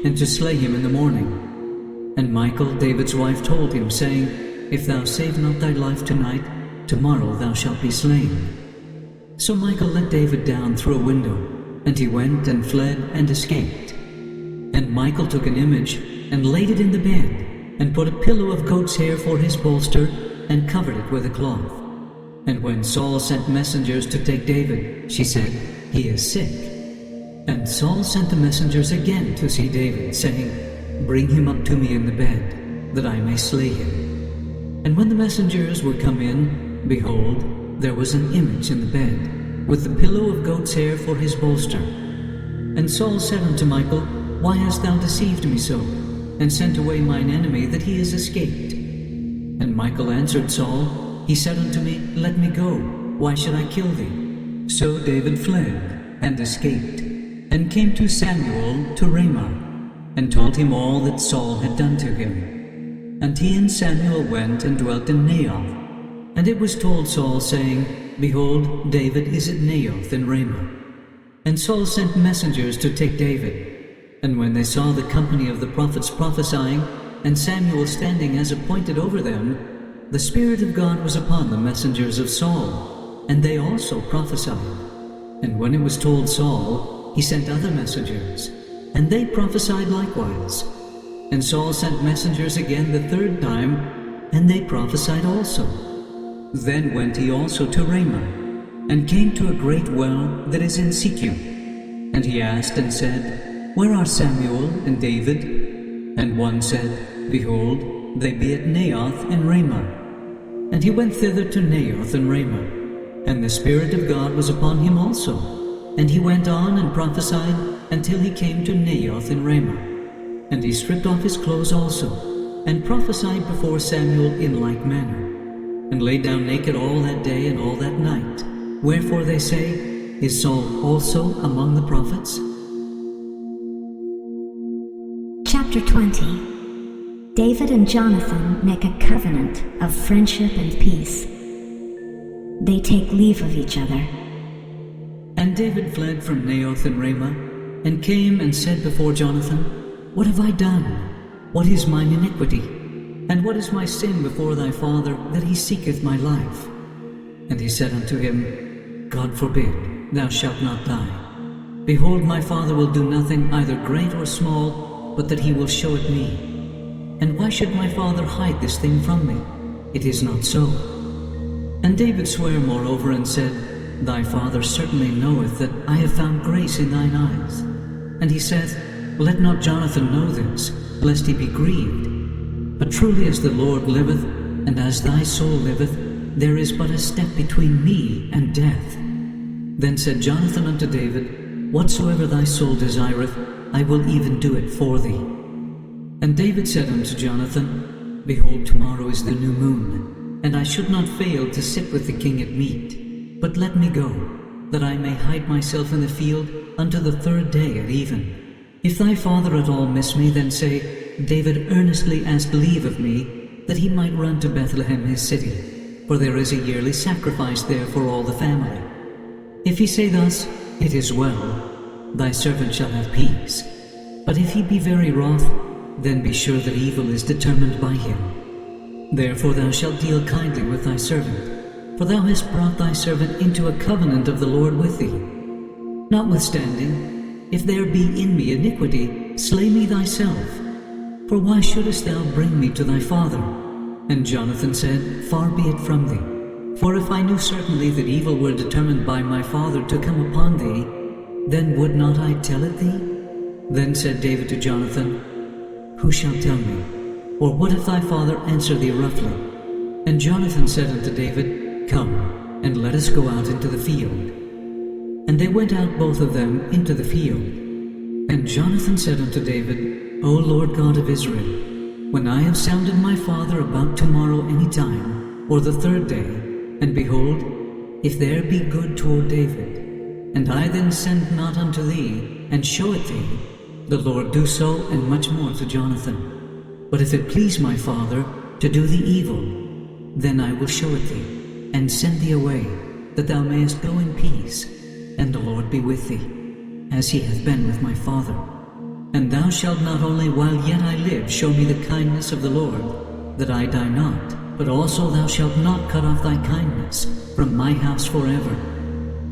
and to slay him in the morning. And Michal, David's wife, told him, saying, If thou save not thy life tonight, tomorrow thou shalt be slain. So Michal let David down through a window, and he went and fled and escaped. And Michal took an image, and laid it in the bed, and put a pillow of goat's hair for his bolster, and covered it with a cloth. And when Saul sent messengers to take David, she said, He is sick. And Saul sent the messengers again to see David, saying, Bring him up to me in the bed, that I may slay him. And when the messengers were come in, behold, there was an image in the bed, with the pillow of goat's hair for his bolster. And Saul said unto Michal, Why hast thou deceived me so, and sent away mine enemy, that he is escaped? And Michal answered Saul, He said unto me, Let me go, why should I kill thee? So David fled, and escaped, and came to Samuel to Ramah, and told him all that Saul had done to him. And he and Samuel went and dwelt in Naioth. And it was told Saul, saying, Behold, David is at Naioth in Ramah. And Saul sent messengers to take David. And when they saw the company of the prophets prophesying, and Samuel standing as appointed over them, the Spirit of God was upon the messengers of Saul, and they also prophesied. And when it was told Saul, he sent other messengers, and they prophesied likewise. And Saul sent messengers again the third time, and they prophesied also. Then went he also to Ramah, and came to a great well that is in Shechem. And he asked and said, Where are Samuel and David? And one said, Behold, they be at Naioth in Ramah. And he went thither to Naioth in Ramah, and the Spirit of God was upon him also. And he went on and prophesied until he came to Naioth in Ramah. And he stripped off his clothes also, and prophesied before Samuel in like manner, and lay down naked all that day and all that night. Wherefore they say, Is Saul also among the prophets? Chapter 20. David and Jonathan make a covenant of friendship and peace. They take leave of each other. And David fled from Naioth in Ramah, and came and said before Jonathan, What have I done? What is mine iniquity? And what is my sin before thy father, that he seeketh my life? And he said unto him, God forbid, thou shalt not die. Behold, my father will do nothing either great or small, but that he will show it me. And why should my father hide this thing from me? It is not so. And David sware moreover, and said, Thy father certainly knoweth that I have found grace in thine eyes. And he saith, Let not Jonathan know this, lest he be grieved. But truly as the Lord liveth, and as thy soul liveth, there is but a step between me and death. Then said Jonathan unto David, Whatsoever thy soul desireth, I will even do it for thee. And David said unto Jonathan, Behold, tomorrow is the new moon, and I should not fail to sit with the king at meat. But let me go, that I may hide myself in the field unto the third day at even. If thy father at all miss me, then say, David earnestly asked leave of me, that he might run to Bethlehem his city, for there is a yearly sacrifice there for all the family. If he say thus, It is well, thy servant shall have peace. But if he be very wroth, then be sure that evil is determined by him. Therefore thou shalt deal kindly with thy servant, for thou hast brought thy servant into a covenant of the Lord with thee. Notwithstanding, if there be in me iniquity, slay me thyself. For why shouldest thou bring me to thy father? And Jonathan said, Far be it from thee. For if I knew certainly that evil were determined by my father to come upon thee, then would not I tell it thee? Then said David to Jonathan, Who shall tell me? Or what if thy father answer thee roughly? And Jonathan said unto David, Come, and let us go out into the field. And they went out both of them into the field. And Jonathan said unto David, O Lord God of Israel, when I have sounded my father about tomorrow any time, or the third day, and behold, if there be good toward David, and I then send not unto thee, and show it thee, the Lord do so, and much more to Jonathan. But if it please my father to do thee evil, then I will show it thee, and send thee away, that thou mayest go in peace, and the Lord be with thee, as he hath been with my father. And thou shalt not only while yet I live show me the kindness of the Lord, that I die not, but also thou shalt not cut off thy kindness from my house forever.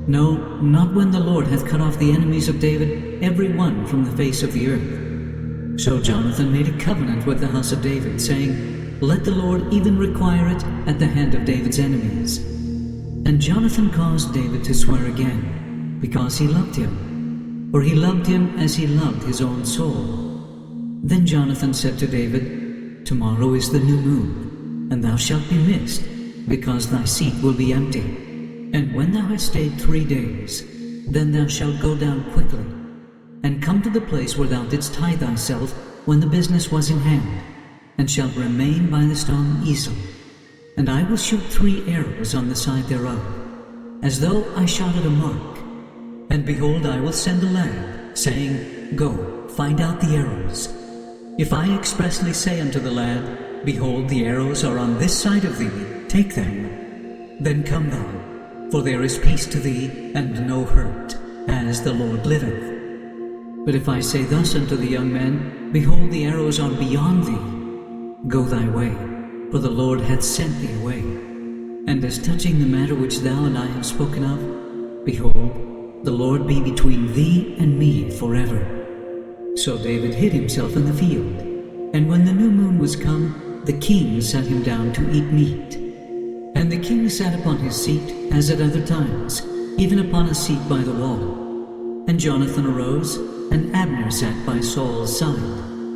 No, not when the Lord hath cut off the enemies of David, every one from the face of the earth. So Jonathan made a covenant with the house of David, saying, Let the Lord even require it at the hand of David's enemies. And Jonathan caused David to swear again, because he loved him, for he loved him as he loved his own soul. Then Jonathan said to David, Tomorrow is the new moon, and thou shalt be missed, because thy seat will be empty. And when thou hast stayed 3 days, then thou shalt go down quickly, and come to the place where thou didst hide thyself when the business was in hand, and shalt remain by the stone Ezel. And I will shoot 3 arrows on the side thereof, as though I shot at a mark. And behold, I will send a lad, saying, Go, find out the arrows. If I expressly say unto the lad, Behold, the arrows are on this side of thee, take them, then come thou. For there is peace to thee, and no hurt, as the Lord liveth. But if I say thus unto the young man, Behold, the arrows are beyond thee, go thy way, for the Lord hath sent thee away. And as touching the matter which thou and I have spoken of, behold, the Lord be between thee and me forever. So David hid himself in the field, and when the new moon was come, the king sat him down to eat meat. And the king sat upon his seat, as at other times, even upon a seat by the wall. And Jonathan arose, and Abner sat by Saul's side,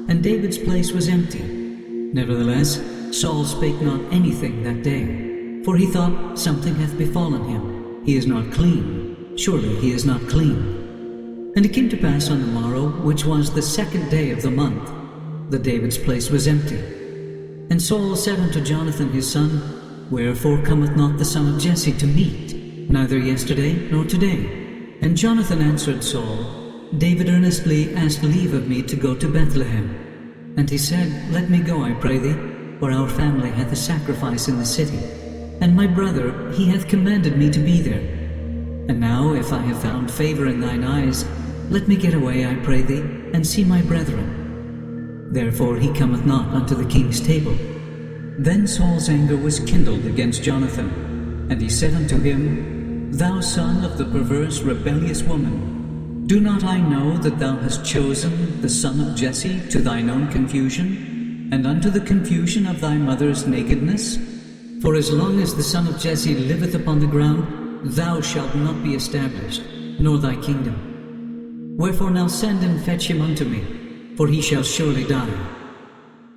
and David's place was empty. Nevertheless, Saul spake not anything that day, for he thought, Something hath befallen him. He is not clean. Surely he is not clean. And it came to pass on the morrow, which was the 2nd day of the month, that David's place was empty. And Saul said unto Jonathan his son, Wherefore cometh not the son of Jesse to meat, neither yesterday nor today? And Jonathan answered Saul, David earnestly asked leave of me to go to Bethlehem. And he said, Let me go, I pray thee, for our family hath a sacrifice in the city, and my brother, he hath commanded me to be there. And now, if I have found favor in thine eyes, let me get away, I pray thee, and see my brethren. Therefore he cometh not unto the king's table. Then Saul's anger was kindled against Jonathan, and he said unto him, Thou son of the perverse rebellious woman, do not I know that thou hast chosen the son of Jesse to thine own confusion, and unto the confusion of thy mother's nakedness? For as long as the son of Jesse liveth upon the ground, thou shalt not be established, nor thy kingdom. Wherefore now send and fetch him unto me, for he shall surely die.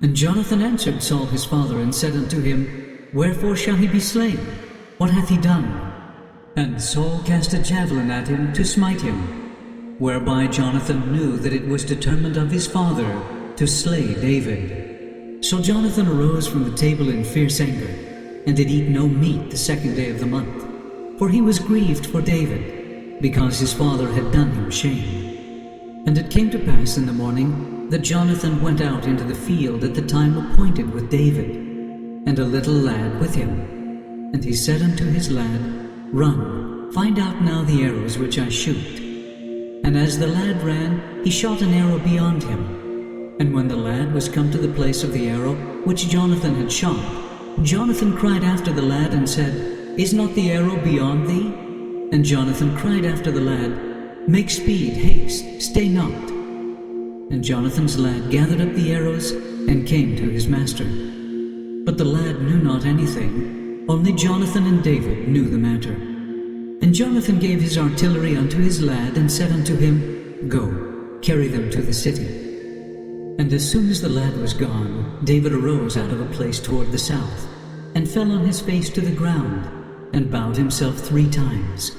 And Jonathan answered Saul his father, and said unto him, Wherefore shall he be slain? What hath he done? And Saul cast a javelin at him to smite him, whereby Jonathan knew that it was determined of his father to slay David. So Jonathan arose from the table in fierce anger, and did eat no meat the 2nd day of the month, for he was grieved for David, because his father had done him shame. And it came to pass in the morning that Jonathan went out into the field at the time appointed with David, and a little lad with him. And he said unto his lad, Run, find out now the arrows which I shoot. And as the lad ran, he shot an arrow beyond him. And when the lad was come to the place of the arrow which Jonathan had shot, Jonathan cried after the lad and said, Is not the arrow beyond thee? And Jonathan cried after the lad, Make speed, haste, stay not. And Jonathan's lad gathered up the arrows and came to his master. But the lad knew not anything, only Jonathan and David knew the matter. And Jonathan gave his artillery unto his lad, and said unto him, Go, carry them to the city. And as soon as the lad was gone, David arose out of a place toward the south, and fell on his face to the ground, and bowed himself 3 times.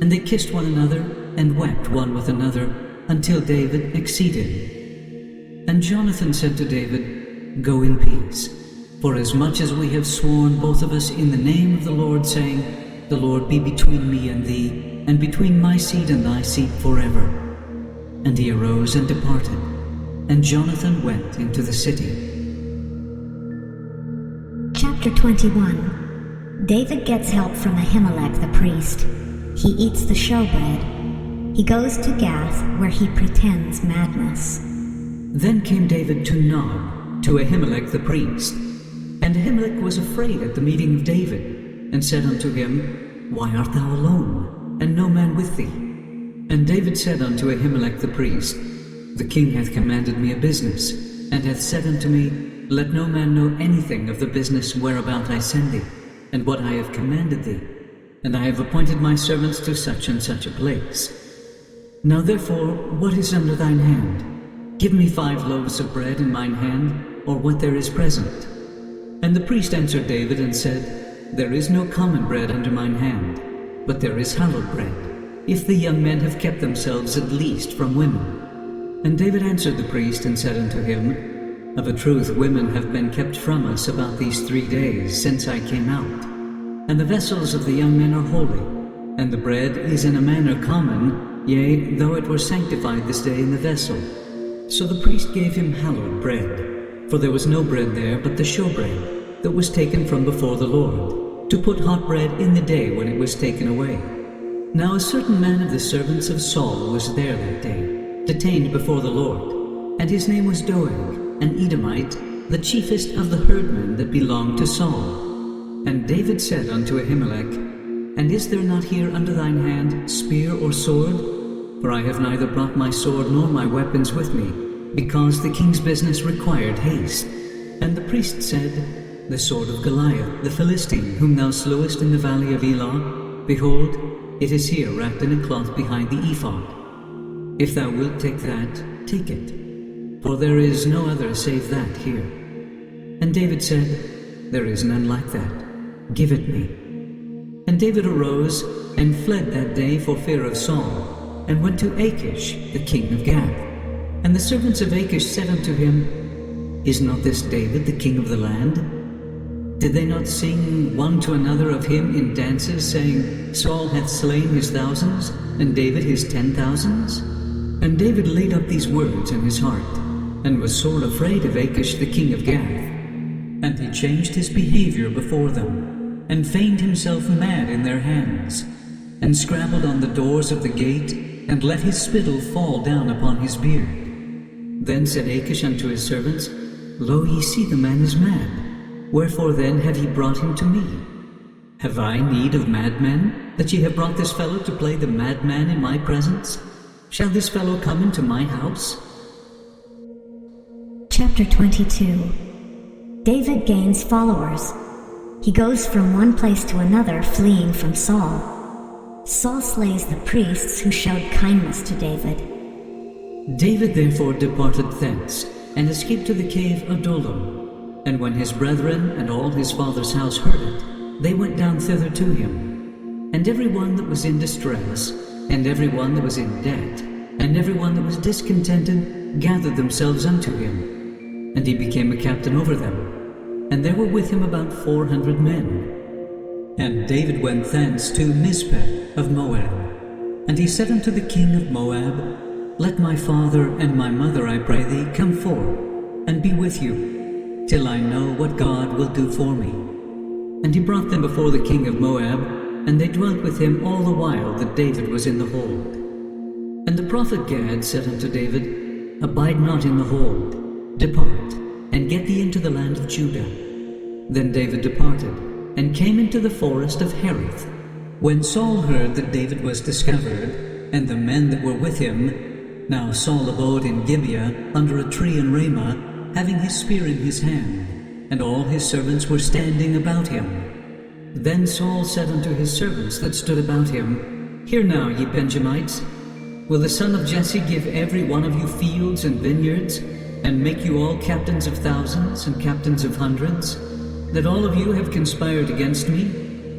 And they kissed one another, and wept one with another, until David exceeded. And Jonathan said to David, Go in peace, for as much as we have sworn both of us in the name of the Lord, saying, the Lord be between me and thee, and between my seed and thy seed forever." And he arose and departed, and Jonathan went into the city. Chapter 21. David gets help from Ahimelech the priest. He eats the showbread. He goes to Gath, where he pretends madness. Then came David to Nob, to Ahimelech the priest. And Ahimelech was afraid at the meeting of David, and said unto him, "Why art thou alone, and no man with thee?" And David said unto Ahimelech the priest, "The king hath commanded me a business, and hath said unto me, Let no man know anything of the business whereabout I send thee, and what I have commanded thee. And I have appointed my servants to such and such a place. Now therefore, what is under thine hand? Give me 5 loaves of bread in mine hand, or what there is present." And the priest answered David and said, "There is no common bread under mine hand, but there is hallowed bread, if the young men have kept themselves at least from women." And David answered the priest and said unto him, "Of a truth women have been kept from us about these 3 days since I came out. And the vessels of the young men are holy, and the bread is in a manner common, yea, though it were sanctified this day in the vessel." So the priest gave him hallowed bread, for there was no bread there but the showbread that was taken from before the Lord, to put hot bread in the day when it was taken away. Now a certain man of the servants of Saul was there that day, detained before the Lord, and his name was Doeg, an Edomite, the chiefest of the herdmen that belonged to Saul. And David said unto Ahimelech, "And is there not here under thine hand spear or sword? For I have neither brought my sword nor my weapons with me, because the king's business required haste." And the priest said, "The sword of Goliath, the Philistine, whom thou slewest in the valley of Elah, behold, it is here wrapped in a cloth behind the ephod. If thou wilt take that, take it, for there is no other save that here." And David said, "There is none like that. Give it me." And David arose and fled that day for fear of Saul, and went to Achish, the king of Gath. And the servants of Achish said unto him, "Is not this David the king of the land? Did they not sing one to another of him in dances, saying, Saul hath slain his thousands, and David his 10,000s? And David laid up these words in his heart, and was sore afraid of Achish the king of Gath. And he changed his behavior before them, and feigned himself mad in their hands, and scrabbled on the doors of the gate, and let his spittle fall down upon his beard. Then said Achish unto his servants, Lo, ye see the man is mad. Wherefore then have ye brought him to me? Have I need of madmen, that ye have brought this fellow to play the madman in my presence? Shall this fellow come into my house? Chapter 22. David gains followers. He goes from one place to another, fleeing from Saul. Saul slays the priests who showed kindness to David. David therefore departed thence, and escaped to the cave Adullam. And when his brethren and all his father's house heard it, they went down thither to him. And every one that was in distress, and every one that was in debt, and every one that was discontented, gathered themselves unto him. And he became a captain over them. And there were with him about 400 men. And David went thence to Mizpeh of Moab. And he said unto the king of Moab, Let my father and my mother, I pray thee, come forth, and be with you, till I know what God will do for me. And he brought them before the king of Moab, and they dwelt with him all the while that David was in the hold. And the prophet Gad said unto David, Abide not in the hold, depart, and get thee into the land of Judah. Then David departed, and came into the forest of Hereth. When Saul heard that David was discovered, and the men that were with him, now Saul abode in Gibeah under a tree in Ramah, having his spear in his hand, and all his servants were standing about him. Then Saul said unto his servants that stood about him, Hear now, ye Benjamites, will the son of Jesse give every one of you fields and vineyards, and make you all captains of thousands and captains of hundreds? That all of you have conspired against me,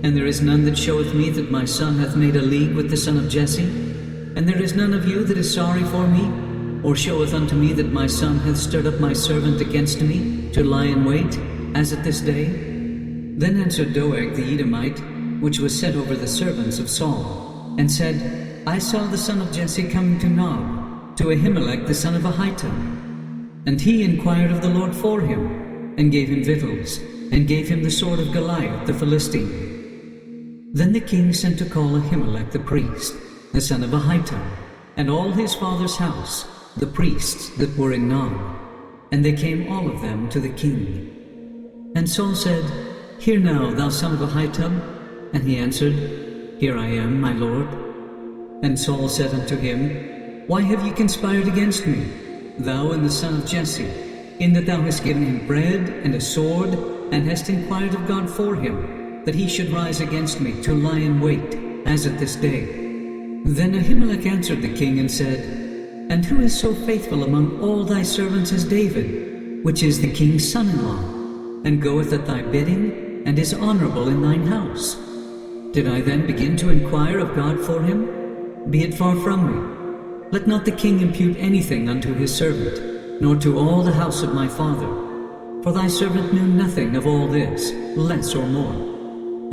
and there is none that showeth me that my son hath made a league with the son of Jesse? And there is none of you that is sorry for me, or showeth unto me that my son hath stirred up my servant against me, to lie in wait, as at this day? Then answered Doeg the Edomite, which was set over the servants of Saul, and said, I saw the son of Jesse coming to Nob, to Ahimelech the son of Ahitub. And he inquired of the Lord for him, and gave him victuals, and gave him the sword of Goliath the Philistine. Then the king sent to call Ahimelech the priest, the son of Ahitub, and all his father's house, the priests that were in Nob. And they came all of them to the king. And Saul said, Hear now, thou son of Ahitub. And he answered, Here I am, my lord. And Saul said unto him, Why have ye conspired against me, thou and the son of Jesse, in that thou hast given him bread and a sword, and hast inquired of God for him, that he should rise against me to lie in wait, as at this day? Then Ahimelech answered the king and said, And who is so faithful among all thy servants as David, which is the king's son-in-law, and goeth at thy bidding, and is honorable in thine house? Did I then begin to inquire of God for him? Be it far from me. Let not the king impute anything unto his servant, nor to all the house of my father. For thy servant knew nothing of all this, less or more.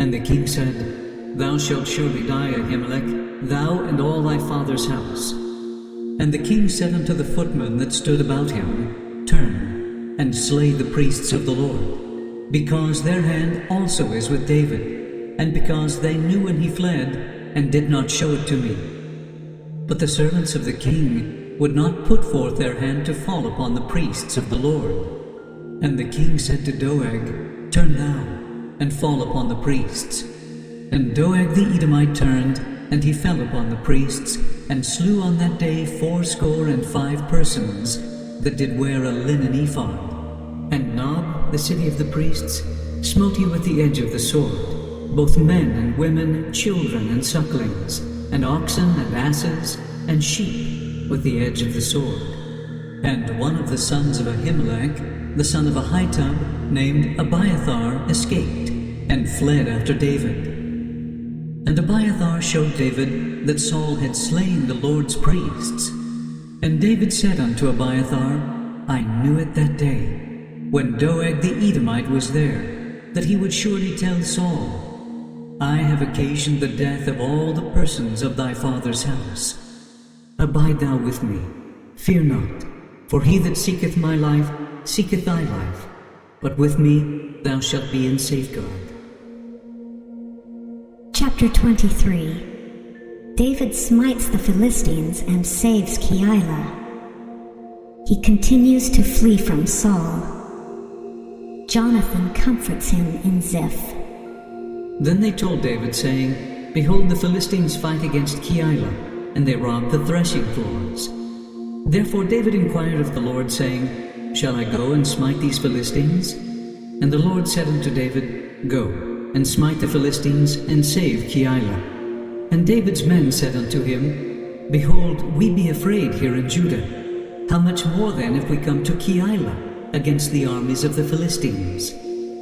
And the king said, Thou shalt surely die, Ahimelech, thou and all thy father's house. And the king said unto the footmen that stood about him, Turn, and slay the priests of the Lord, because their hand also is with David, and because they knew when he fled, and did not show it to me. But the servants of the king would not put forth their hand to fall upon the priests of the Lord. And the king said to Doeg, Turn thou, and fall upon the priests. And Doeg the Edomite turned, and he fell upon the priests, and slew on that day 85 persons that did wear a linen ephod. And Nob, the city of the priests, smote he with the edge of the sword, both men and women, children and sucklings, and oxen and asses and sheep with the edge of the sword. And one of the sons of Ahimelech, the son of Ahitub, named Abiathar, escaped, and fled after David. And Abiathar showed David that Saul had slain the Lord's priests. And David said unto Abiathar, I knew it that day, when Doeg the Edomite was there, that he would surely tell Saul, I have occasioned the death of all the persons of thy father's house. Abide thou with me, fear not, for he that seeketh my life seeketh thy life, but with me thou shalt be in safeguard. Chapter 23. David smites the Philistines and saves Keilah. He continues to flee from Saul. Jonathan comforts him in Ziph. Then they told David, saying, Behold, the Philistines fight against Keilah, and they rob the threshing floors. Therefore David inquired of the Lord, saying, Shall I go and smite these Philistines? And the Lord said unto David, Go, and smite the Philistines, and save Keilah. And David's men said unto him, Behold, we be afraid here in Judah. How much more then if we come to Keilah against the armies of the Philistines?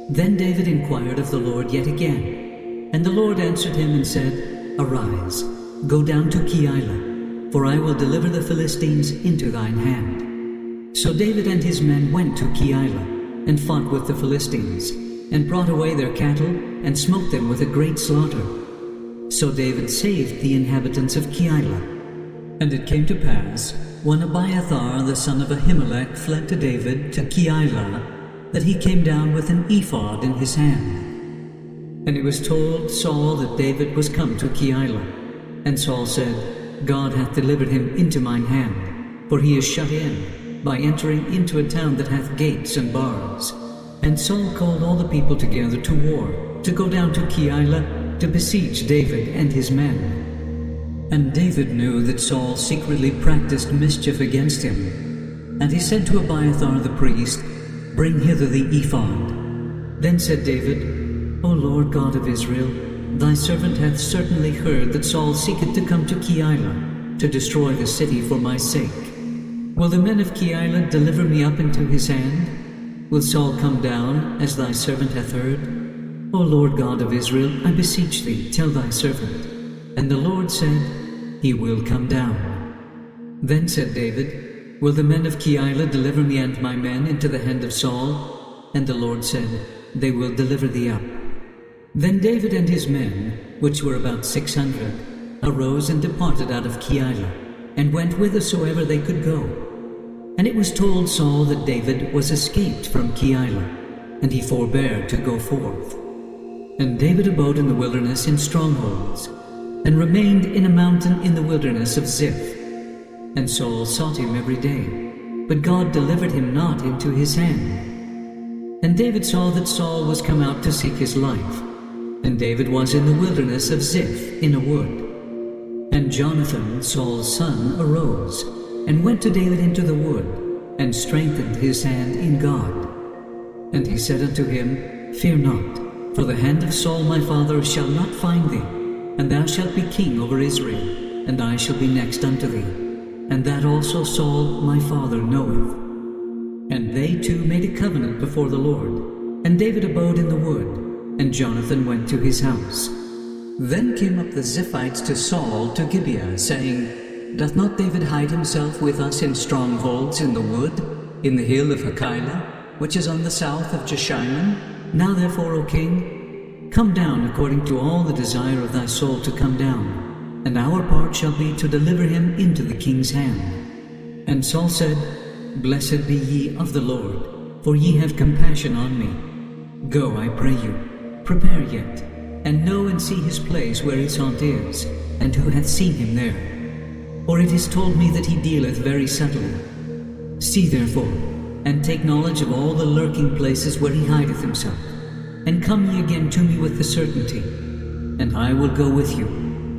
Then David inquired of the Lord yet again. And the Lord answered him and said, Arise, go down to Keilah, for I will deliver the Philistines into thine hand. So David and his men went to Keilah, and fought with the Philistines, and brought away their cattle, and smote them with a great slaughter. So David saved the inhabitants of Keilah. And it came to pass, when Abiathar the son of Ahimelech fled to David to Keilah, that he came down with an ephod in his hand. And it was told Saul that David was come to Keilah. And Saul said, God hath delivered him into mine hand, for he is shut in, by entering into a town that hath gates and bars. And Saul called all the people together to war, to go down to Keilah, to besiege David and his men. And David knew that Saul secretly practiced mischief against him. And he said to Abiathar the priest, Bring hither the ephod. Then said David, O Lord God of Israel, thy servant hath certainly heard that Saul seeketh to come to Keilah, to destroy the city for my sake. Will the men of Keilah deliver me up into his hand? Will Saul come down, as thy servant hath heard? O Lord God of Israel, I beseech thee, tell thy servant. And the Lord said, He will come down. Then said David, Will the men of Keilah deliver me and my men into the hand of Saul? And the Lord said, They will deliver thee up. Then David and his men, which were about 600, arose and departed out of Keilah, and went whithersoever they could go. And it was told Saul that David was escaped from Keilah, and he forbare to go forth. And David abode in the wilderness in strongholds, and remained in a mountain in the wilderness of Ziph. And Saul sought him every day, but God delivered him not into his hand. And David saw that Saul was come out to seek his life, and David was in the wilderness of Ziph in a wood. And Jonathan, Saul's son, arose, and went to David into the wood, and strengthened his hand in God. And he said unto him, Fear not, for the hand of Saul my father shall not find thee, and thou shalt be king over Israel, and I shall be next unto thee. And that also Saul my father knoweth. And they two made a covenant before the Lord. And David abode in the wood, and Jonathan went to his house. Then came up the Ziphites to Saul to Gibeah, saying, Doth not David hide himself with us in strongholds in the wood, in the hill of Hakeilah, which is on the south of Jeshimon? Now therefore, O king, come down according to all the desire of thy soul to come down, and our part shall be to deliver him into the king's hand. And Saul said, Blessed be ye of the Lord, for ye have compassion on me. Go, I pray you, prepare yet, and know and see his place where his haunt is, and who hath seen him there. For it is told me that he dealeth very subtly. See therefore, and take knowledge of all the lurking places where he hideth himself, and come ye again to me with the certainty, and I will go with you.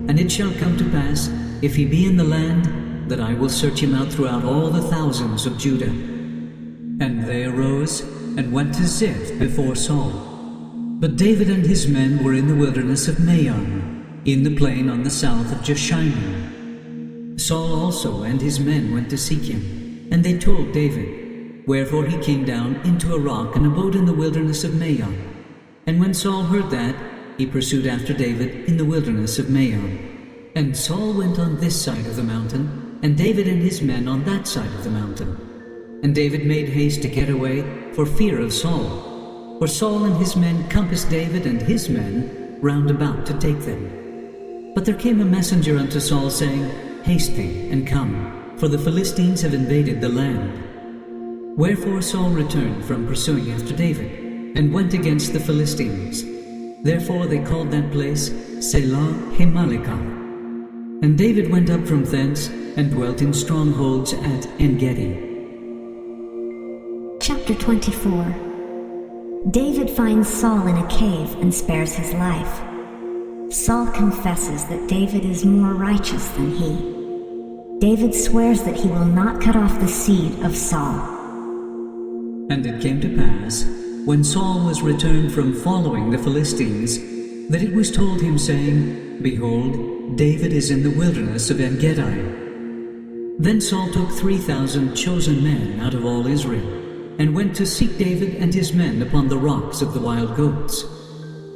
And it shall come to pass, if he be in the land, that I will search him out throughout all the thousands of Judah. And they arose, and went to Ziph before Saul. But David and his men were in the wilderness of Maon, in the plain on the south of Jeshimon. Saul also and his men went to seek him, and they told David. Wherefore he came down into a rock and abode in the wilderness of Maon. And when Saul heard that, he pursued after David in the wilderness of Maon. And Saul went on this side of the mountain, and David and his men on that side of the mountain. And David made haste to get away for fear of Saul. For Saul and his men compassed David and his men round about to take them. But there came a messenger unto Saul, saying, Haste thee, and come, for the Philistines have invaded the land. Wherefore Saul returned from pursuing after David, and went against the Philistines. Therefore they called that place Selah Himalekah. And David went up from thence, and dwelt in strongholds at En-gedi. Chapter 24. David finds Saul in a cave and spares his life. Saul confesses that David is more righteous than he. David swears that he will not cut off the seed of Saul. And it came to pass, when Saul was returned from following the Philistines, that it was told him, saying, Behold, David is in the wilderness of En-gedi. Then Saul took 3,000 chosen men out of all Israel, and went to seek David and his men upon the rocks of the wild goats.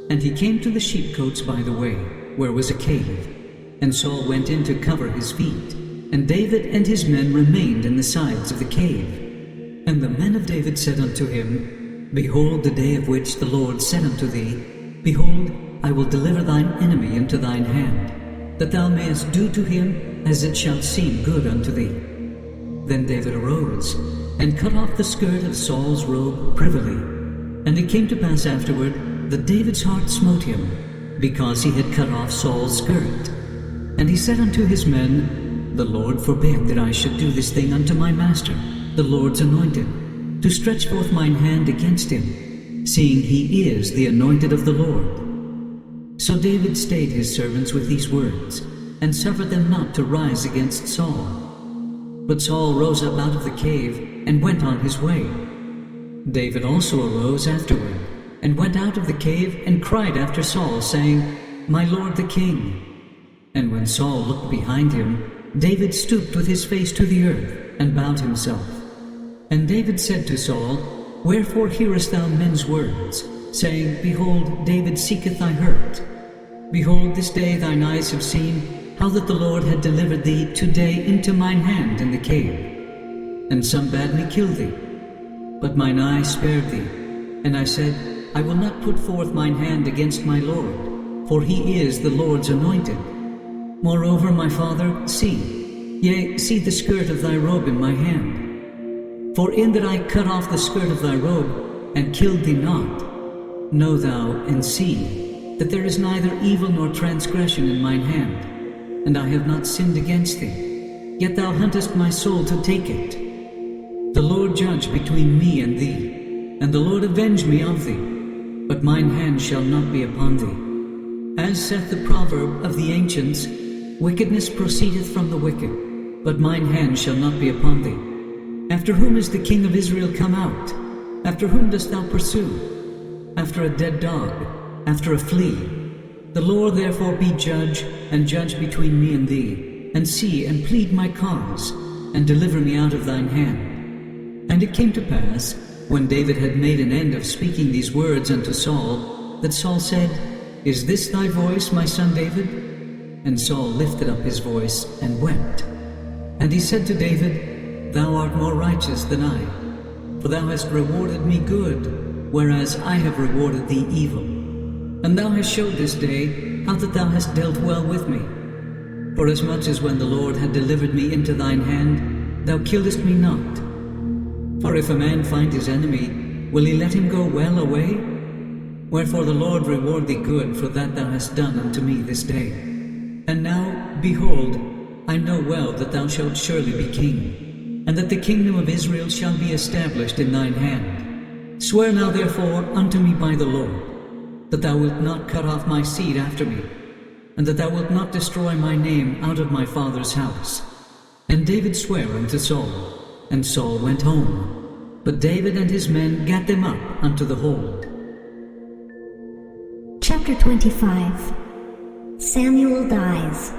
And he came to the sheepcotes by the way, where was a cave. And Saul went in to cover his feet, and David and his men remained in the sides of the cave. And the men of David said unto him, Behold the day of which the Lord said unto thee, Behold, I will deliver thine enemy into thine hand, that thou mayest do to him as it shall seem good unto thee. Then David arose, and cut off the skirt of Saul's robe privily. And it came to pass afterward that David's heart smote him, because he had cut off Saul's skirt. And he said unto his men, The Lord forbid that I should do this thing unto my master, the Lord's anointed, to stretch forth mine hand against him, seeing he is the anointed of the Lord. So David stayed his servants with these words, and suffered them not to rise against Saul. But Saul rose up out of the cave, and went on his way. David also arose afterward, and went out of the cave, and cried after Saul, saying, My lord the king. And when Saul looked behind him, David stooped with his face to the earth, and bowed himself. And David said to Saul, Wherefore hearest thou men's words, saying, Behold, David seeketh thy hurt? Behold, this day thine eyes have seen how that the Lord had delivered thee today into mine hand in the cave. And some bade me kill thee, but mine eye spared thee. And I said, I will not put forth mine hand against my Lord, for he is the Lord's anointed. Moreover, my father, see, yea, see the skirt of thy robe in my hand. For in that I cut off the skirt of thy robe, and killed thee not, know thou and see, that there is neither evil nor transgression in mine hand, and I have not sinned against thee. Yet thou huntest my soul to take it. The Lord judge between me and thee, and the Lord avenge me of thee, but mine hand shall not be upon thee. As saith the proverb of the ancients, wickedness proceedeth from the wicked, but mine hand shall not be upon thee. After whom is the king of Israel come out? After whom dost thou pursue? After a dead dog, after a flea. The Lord therefore be judge, and judge between me and thee, and see and plead my cause, and deliver me out of thine hand. And it came to pass, when David had made an end of speaking these words unto Saul, that Saul said, Is this thy voice, my son David? And Saul lifted up his voice and wept. And he said to David, Thou art more righteous than I, for thou hast rewarded me good, whereas I have rewarded thee evil. And thou hast showed this day how that thou hast dealt well with me. Forasmuch as when the Lord had delivered me into thine hand, thou killedst me not. For if a man find his enemy, will he let him go well away? Wherefore the Lord reward thee good for that thou hast done unto me this day. And now, behold, I know well that thou shalt surely be king, and that the kingdom of Israel shall be established in thine hand. Swear now therefore unto me by the Lord, that thou wilt not cut off my seed after me, and that thou wilt not destroy my name out of my father's house. And David sware unto Saul, and Saul went home. But David and his men gat them up unto the hold. Chapter 25. Samuel dies.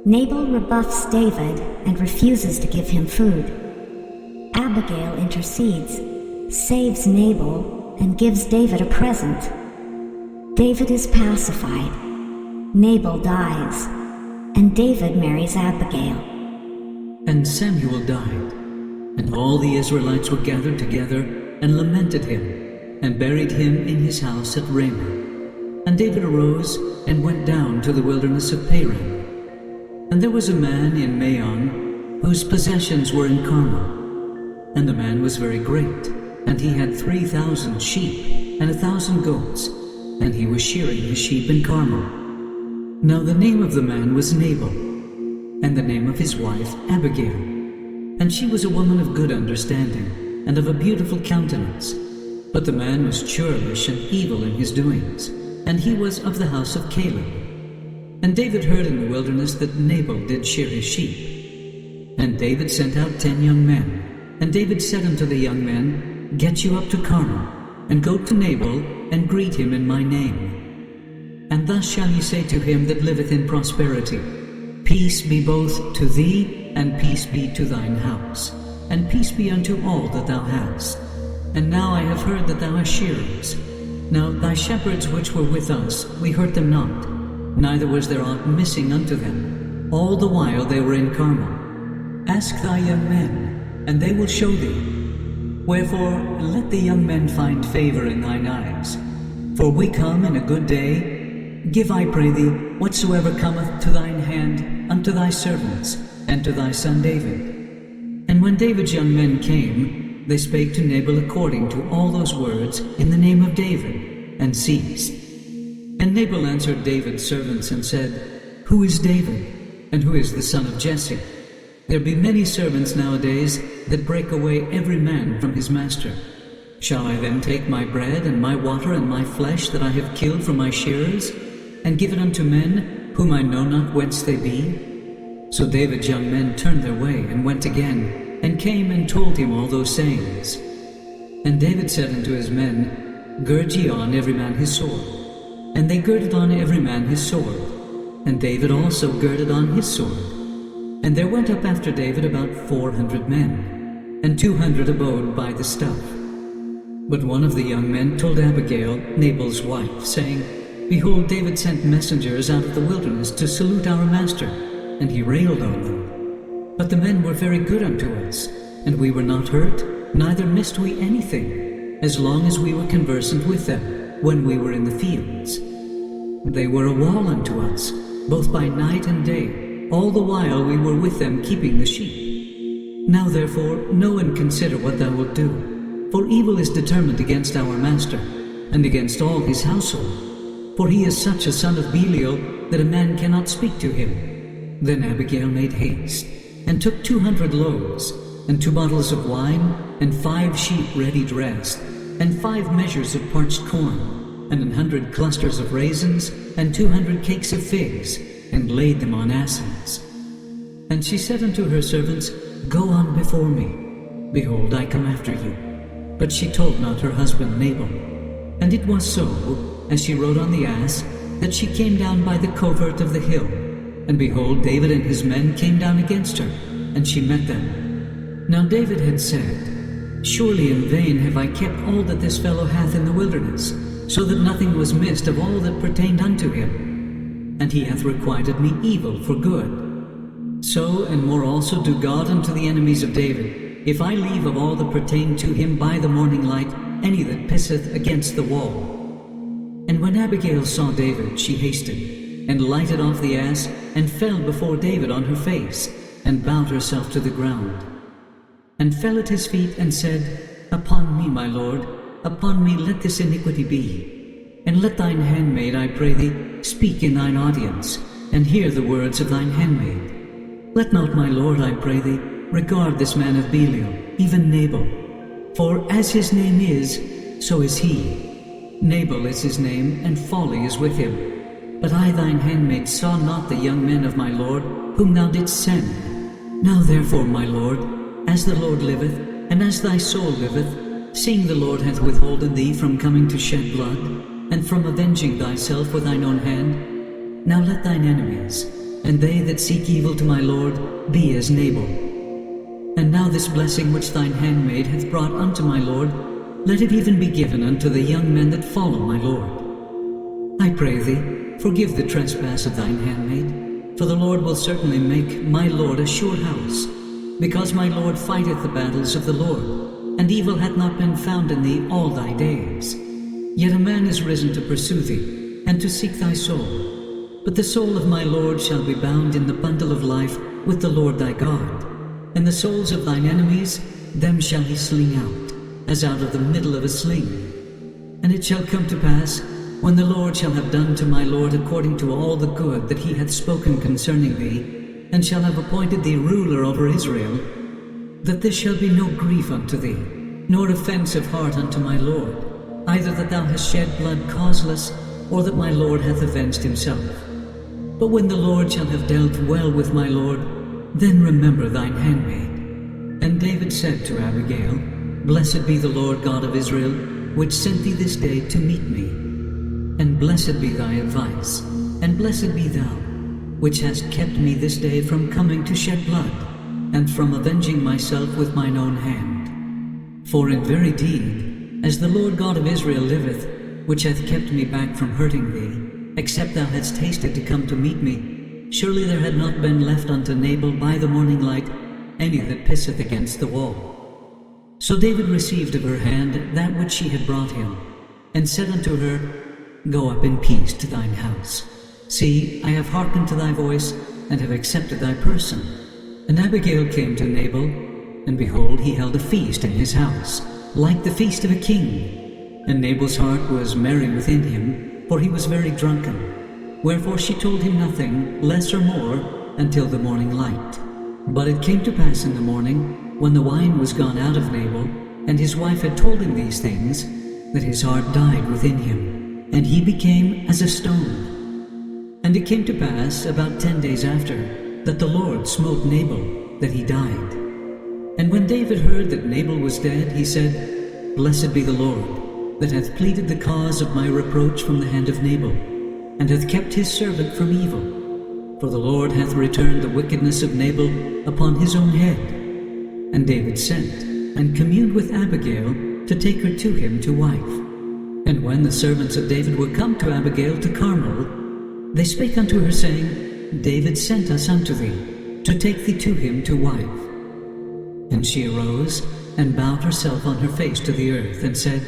Nabal rebuffs David and refuses to give him food. Abigail intercedes, saves Nabal, and gives David a present. David is pacified. Nabal dies, and David marries Abigail. And Samuel died, and all the Israelites were gathered together and lamented him, and buried him in his house at Ramah. And David arose and went down to the wilderness of Paran. And there was a man in Maon, whose possessions were in Carmel. And the man was very great, and he had 3,000 sheep and 1,000 goats, and he was shearing his sheep in Carmel. Now the name of the man was Nabal, and the name of his wife Abigail. And she was a woman of good understanding, and of a beautiful countenance. But the man was churlish and evil in his doings, and he was of the house of Caleb. And David heard in the wilderness that Nabal did shear his sheep. And David sent out 10 young men. And David said unto the young men, Get you up to Carmel, and go to Nabal, and greet him in my name. And thus shall ye say to him that liveth in prosperity, Peace be both to thee, and peace be to thine house, and peace be unto all that thou hast. And now I have heard that thou hast shearers. Now thy shepherds which were with us, we hurt them not, neither was there aught missing unto them, all the while they were in Carmel. Ask thy young men, and they will show thee. Wherefore let the young men find favor in thine eyes. For we come in a good day. Give, I pray thee, whatsoever cometh to thine hand unto thy servants, and to thy son David. And when David's young men came, they spake to Nabal according to all those words in the name of David, and ceased. And Nabal answered David's servants and said, Who is David, and who is the son of Jesse? There be many servants nowadays that break away every man from his master. Shall I then take my bread and my water and my flesh that I have killed from my shearers, and give it unto men whom I know not whence they be? So David's young men turned their way and went again, and came and told him all those sayings. And David said unto his men, Gird ye on every man his sword. And they girded on every man his sword, and David also girded on his sword. And there went up after David about 400 men, and 200 abode by the stuff. But one of the young men told Abigail, Nabal's wife, saying, Behold, David sent messengers out of the wilderness to salute our master, and he railed on them. But the men were very good unto us, and we were not hurt, neither missed we anything. as long as we were conversant with them when we were in the fields. They were a wall unto us, both by night and day, all the while we were with them keeping the sheep. Now therefore know and consider what thou wilt do, for evil is determined against our master, and against all his household. For he is such a son of Belial, that a man cannot speak to him. Then Abigail made haste, and took 200 loaves, and 2 bottles of wine, and 5 sheep ready dressed, and 5 measures of parched corn, and 100 clusters of raisins, and 200 cakes of figs, and laid them on asses. And she said unto her servants, Go on before me. Behold, I come after you. But she told not her husband Nabal. And it was so, as she rode on the ass, that she came down by the covert of the hill. And behold, David and his men came down against her, and she met them. Now David had said, Surely in vain have I kept all that this fellow hath in the wilderness, so that nothing was missed of all that pertained unto him. And he hath requited me evil for good. So and more also do God unto the enemies of David, if I leave of all that pertain to him by the morning light any that pisseth against the wall. And when Abigail saw David, she hasted, and lighted off the ass, and fell before David on her face, and bowed herself to the ground, and fell at his feet, and said, Upon me, my lord, upon me let this iniquity be. And let thine handmaid, I pray thee, speak in thine audience, and hear the words of thine handmaid. Let not my lord, I pray thee, regard this man of Belial, even Nabal. For as his name is, so is he. Nabal is his name, and folly is with him. But I thine handmaid saw not the young men of my lord, whom thou didst send. Now therefore, my lord, as the Lord liveth, and as thy soul liveth, seeing the Lord hath withholden thee from coming to shed blood, and from avenging thyself with thine own hand, now let thine enemies, and they that seek evil to my lord, be as Nabal. And now this blessing which thine handmaid hath brought unto my lord, let it even be given unto the young men that follow my lord. I pray thee, forgive the trespass of thine handmaid, for the Lord will certainly make my lord a sure house, because my lord fighteth the battles of the Lord, and evil hath not been found in thee all thy days. Yet a man is risen to pursue thee, and to seek thy soul. But the soul of my lord shall be bound in the bundle of life with the Lord thy God, and the souls of thine enemies, them shall he sling out, as out of the middle of a sling. And it shall come to pass, when the Lord shall have done to my lord according to all the good that he hath spoken concerning thee, and shall have appointed thee ruler over Israel, that this shall be no grief unto thee, nor offense of heart unto my lord, either that thou hast shed blood causeless, or that my lord hath avenged himself. But when the Lord shall have dealt well with my lord, then remember thine handmaid. And David said to Abigail, Blessed be the Lord God of Israel, which sent thee this day to meet me. And blessed be thy advice, and blessed be thou, which hast kept me this day from coming to shed blood, and from avenging myself with mine own hand. For in very deed, as the Lord God of Israel liveth, which hath kept me back from hurting thee, except thou hadst hasted to come to meet me, surely there had not been left unto Nabal by the morning light any that pisseth against the wall. So David received of her hand that which she had brought him, and said unto her, Go up in peace to thine house. See, I have hearkened to thy voice, and have accepted thy person. And Abigail came to Nabal, and behold, he held a feast in his house, like the feast of a king. And Nabal's heart was merry within him, for he was very drunken. Wherefore she told him nothing, less or more, until the morning light. But it came to pass in the morning, when the wine was gone out of Nabal, and his wife had told him these things, that his heart died within him, and he became as a stone. And it came to pass, about 10 days after, that the Lord smote Nabal, that he died. And when David heard that Nabal was dead, he said, Blessed be the Lord, that hath pleaded the cause of my reproach from the hand of Nabal, and hath kept his servant from evil. For the Lord hath returned the wickedness of Nabal upon his own head. And David sent, and communed with Abigail, to take her to him to wife. And when the servants of David were come to Abigail to Carmel, they spake unto her, saying, David sent us unto thee, to take thee to him to wife. And she arose, and bowed herself on her face to the earth, and said,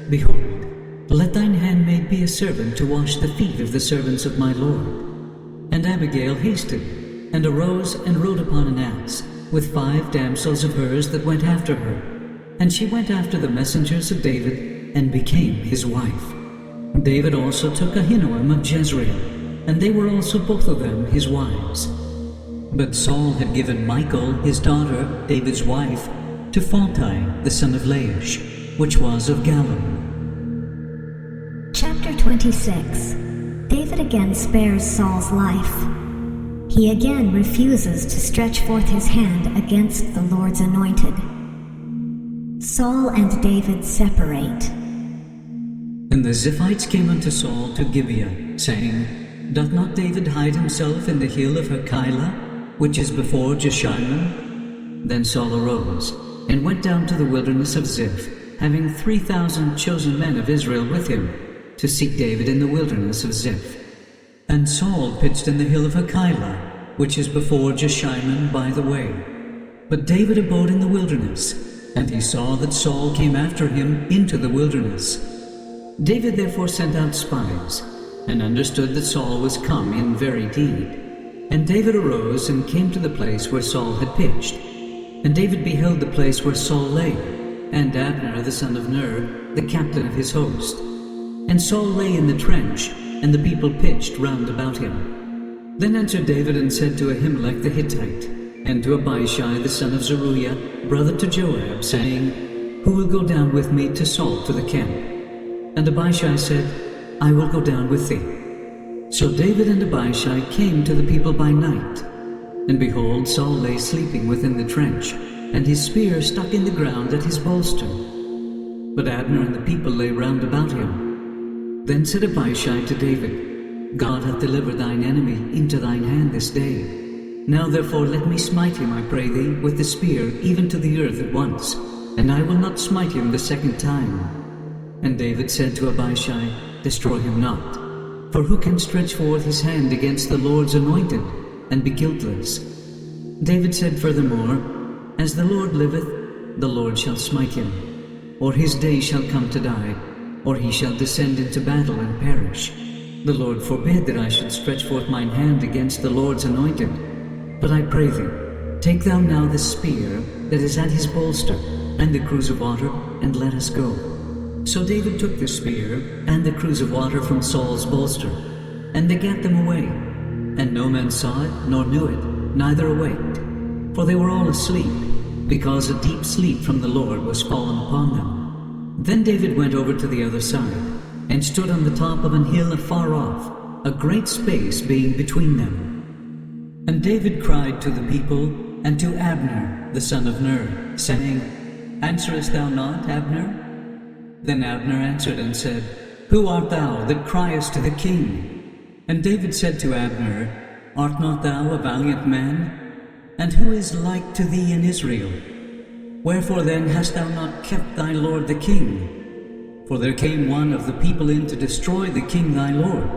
Behold, let thine handmaid be a servant to wash the feet of the servants of my lord. And Abigail hasted, and arose and rode upon an ass, with 5 damsels of hers that went after her. And she went after the messengers of David, and became his wife. David also took Ahinoam of Jezreel, and they were also both of them his wives. But Saul had given Michal, his daughter, David's wife, to Phalti, the son of Laish, which was of Gallim. Chapter 26. David again spares Saul's life. He again refuses to stretch forth his hand against the Lord's anointed. Saul and David separate. And the Ziphites came unto Saul to Gibeah, saying, Doth not David hide himself in the hill of Hachilah, which is before Jeshimon? Then Saul arose, and went down to the wilderness of Ziph, having 3,000 chosen men of Israel with him, to seek David in the wilderness of Ziph. And Saul pitched in the hill of Hachilah, which is before Jeshimon by the way. But David abode in the wilderness, and he saw that Saul came after him into the wilderness. David therefore sent out spies, and understood that Saul was come in very deed. And David arose and came to the place where Saul had pitched. And David beheld the place where Saul lay, and Abner the son of Ner, the captain of his host. And Saul lay in the trench, and the people pitched round about him. Then answered David and said to Ahimelech the Hittite, and to Abishai the son of Zeruiah, brother to Joab, saying, Who will go down with me to Saul to the camp? And Abishai said, I will go down with thee. So David and Abishai came to the people by night. And behold, Saul lay sleeping within the trench, and his spear stuck in the ground at his bolster. But Abner and the people lay round about him. Then said Abishai to David, God hath delivered thine enemy into thine hand this day. Now therefore let me smite him, I pray thee, with the spear, even to the earth at once, and I will not smite him the second time. And David said to Abishai, Destroy him not. For who can stretch forth his hand against the Lord's anointed, and be guiltless? David said furthermore, As the Lord liveth, the Lord shall smite him, or his day shall come to die, or he shall descend into battle and perish. The Lord forbid that I should stretch forth mine hand against the Lord's anointed. But I pray thee, take thou now the spear that is at his bolster, and the cruse of water, and let us go. So David took the spear and the cruse of water from Saul's bolster, and they gat them away. And no man saw it, nor knew it, neither awaked. For they were all asleep, because a deep sleep from the Lord was fallen upon them. Then David went over to the other side, and stood on the top of an hill afar off, a great space being between them. And David cried to the people, and to Abner, the son of Ner, saying, Answerest thou not, Abner? Then Abner answered and said, Who art thou that criest to the king? And David said to Abner, Art not thou a valiant man? And who is like to thee in Israel? Wherefore then hast thou not kept thy lord the king? For there came one of the people in to destroy the king thy lord.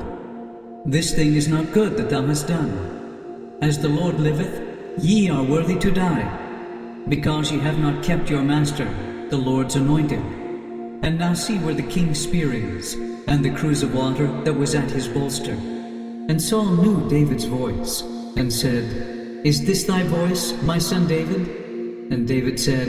This thing is not good that thou hast done. As the Lord liveth, ye are worthy to die, because ye have not kept your master, the Lord's anointed. And now see where the king's spear is, and the cruse of water that was at his bolster. And Saul knew David's voice, and said, Is this thy voice, my son David? And David said,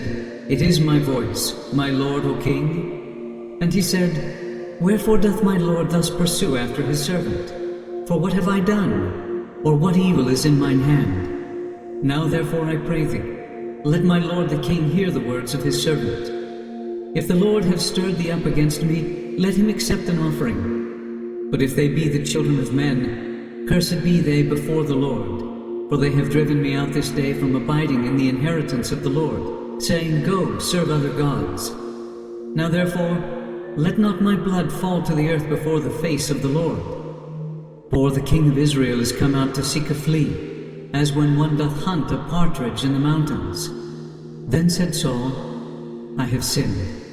It is my voice, my lord, O king. And he said, Wherefore doth my lord thus pursue after his servant? For what have I done? Or what evil is in mine hand? Now therefore I pray thee, let my lord the king hear the words of his servant. If the Lord have stirred thee up against me, let him accept an offering. But if they be the children of men, cursed be they before the Lord. For they have driven me out this day from abiding in the inheritance of the Lord, saying, Go, serve other gods. Now therefore, let not my blood fall to the earth before the face of the Lord. For the king of Israel is come out to seek a flea, as when one doth hunt a partridge in the mountains. Then said Saul, I have sinned.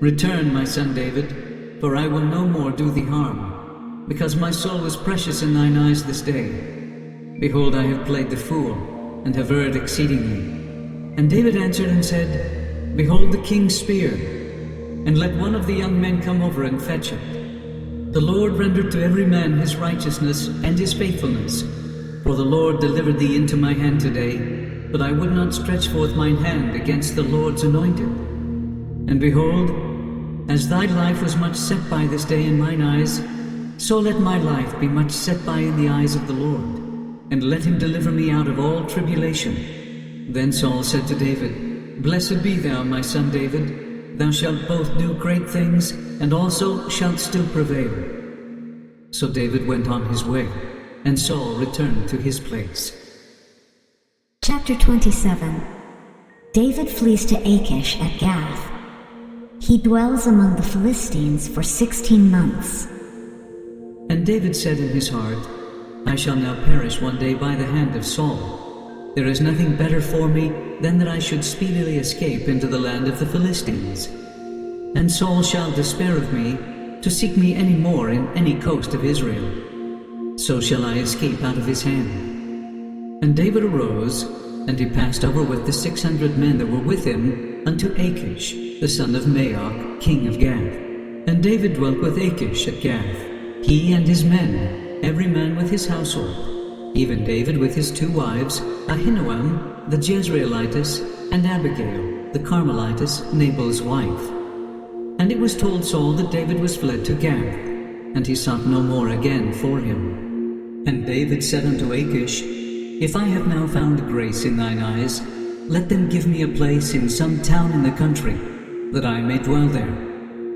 Return, my son David, for I will no more do thee harm, because my soul was precious in thine eyes this day. Behold, I have played the fool, and have erred exceedingly. And David answered and said, Behold the king's spear, and let one of the young men come over and fetch it. The Lord rendered to every man his righteousness and his faithfulness. For the Lord delivered thee into my hand today, but I would not stretch forth mine hand against the Lord's anointed. And behold, as thy life was much set by this day in mine eyes, so let my life be much set by in the eyes of the Lord, and let him deliver me out of all tribulation. Then Saul said to David, Blessed be thou, my son David. Thou shalt both do great things, and also shalt still prevail. So David went on his way, and Saul returned to his place. Chapter 27. David flees to Achish at Gath. He dwells among the Philistines for 16 months. And David said in his heart, I shall now perish one day by the hand of Saul. There is nothing better for me than that I should speedily escape into the land of the Philistines. And Saul shall despair of me, to seek me any more in any coast of Israel. So shall I escape out of his hand. And David arose, and he passed over with the 600 men that were with him unto Achish, the son of Maoch, king of Gath. And David dwelt with Achish at Gath, he and his men, every man with his household, even David with his 2 wives, Ahinoam the Jezreelitess, and Abigail the Carmelitess, Nabal's wife. And it was told Saul that David was fled to Gath, and he sought no more again for him. And David said unto Achish, If I have now found grace in thine eyes, let them give me a place in some town in the country, that I may dwell there.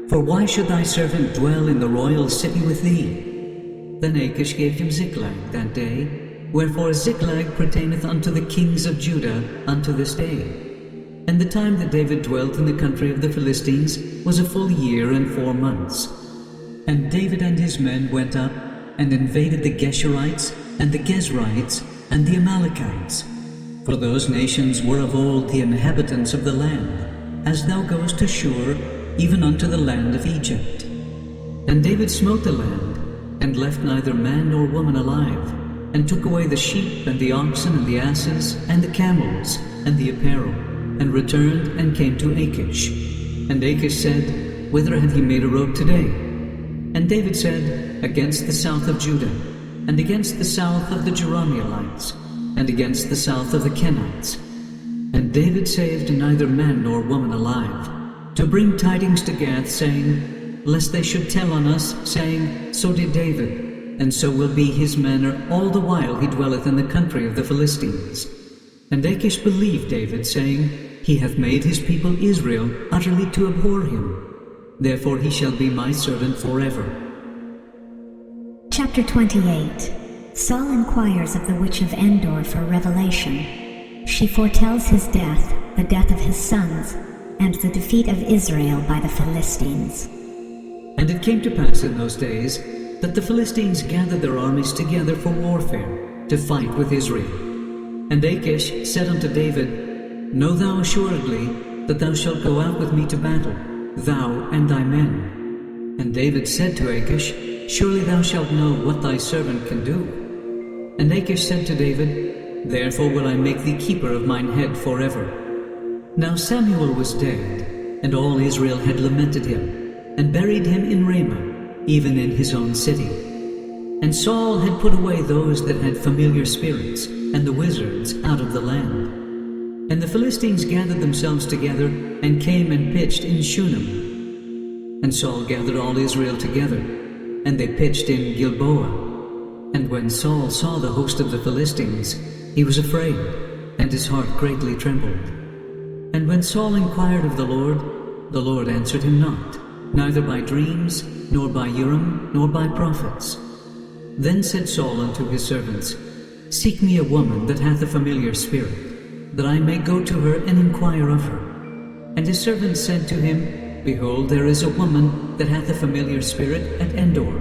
For why should thy servant dwell in the royal city with thee? Then Achish gave him Ziklag that day, wherefore Ziklag pertaineth unto the kings of Judah unto this day. And the time that David dwelt in the country of the Philistines was a full year and 4 months. And David and his men went up, and invaded the Geshurites, and the Gezrites, and the Amalekites. For those nations were of old the inhabitants of the land, as thou goest to Shur, even unto the land of Egypt. And David smote the land, and left neither man nor woman alive, and took away the sheep, and the oxen, and the asses, and the camels, and the apparel, and returned and came to Achish. And Achish said, Whither have ye made a road today? And David said, Against the south of Judah, and against the south of the Jerahmeelites, and against the south of the Kenites. And David saved neither man nor woman alive, to bring tidings to Gath, saying, Lest they should tell on us, saying, So did David, and so will be his manner all the while he dwelleth in the country of the Philistines. And Achish believed David, saying, He hath made his people Israel utterly to abhor him. Therefore he shall be my servant forever. Chapter 28. Saul inquires of the witch of Endor for revelation. She foretells his death, the death of his sons, and the defeat of Israel by the Philistines. And it came to pass in those days that the Philistines gathered their armies together for warfare, to fight with Israel. And Achish said unto David, Know thou assuredly that thou shalt go out with me to battle, thou and thy men. And David said to Achish, Surely thou shalt know what thy servant can do. And Achish said to David, Therefore will I make thee keeper of mine head forever. Now Samuel was dead, and all Israel had lamented him, and buried him in Ramah, even in his own city. And Saul had put away those that had familiar spirits, and the wizards out of the land. And the Philistines gathered themselves together, and came and pitched in Shunem. And Saul gathered all Israel together, and they pitched in Gilboa. And when Saul saw the host of the Philistines, he was afraid, and his heart greatly trembled. And when Saul inquired of the Lord answered him not, neither by dreams, nor by Urim, nor by prophets. Then said Saul unto his servants, Seek me a woman that hath a familiar spirit, that I may go to her and inquire of her. And his servants said to him, Behold, there is a woman that hath a familiar spirit at Endor.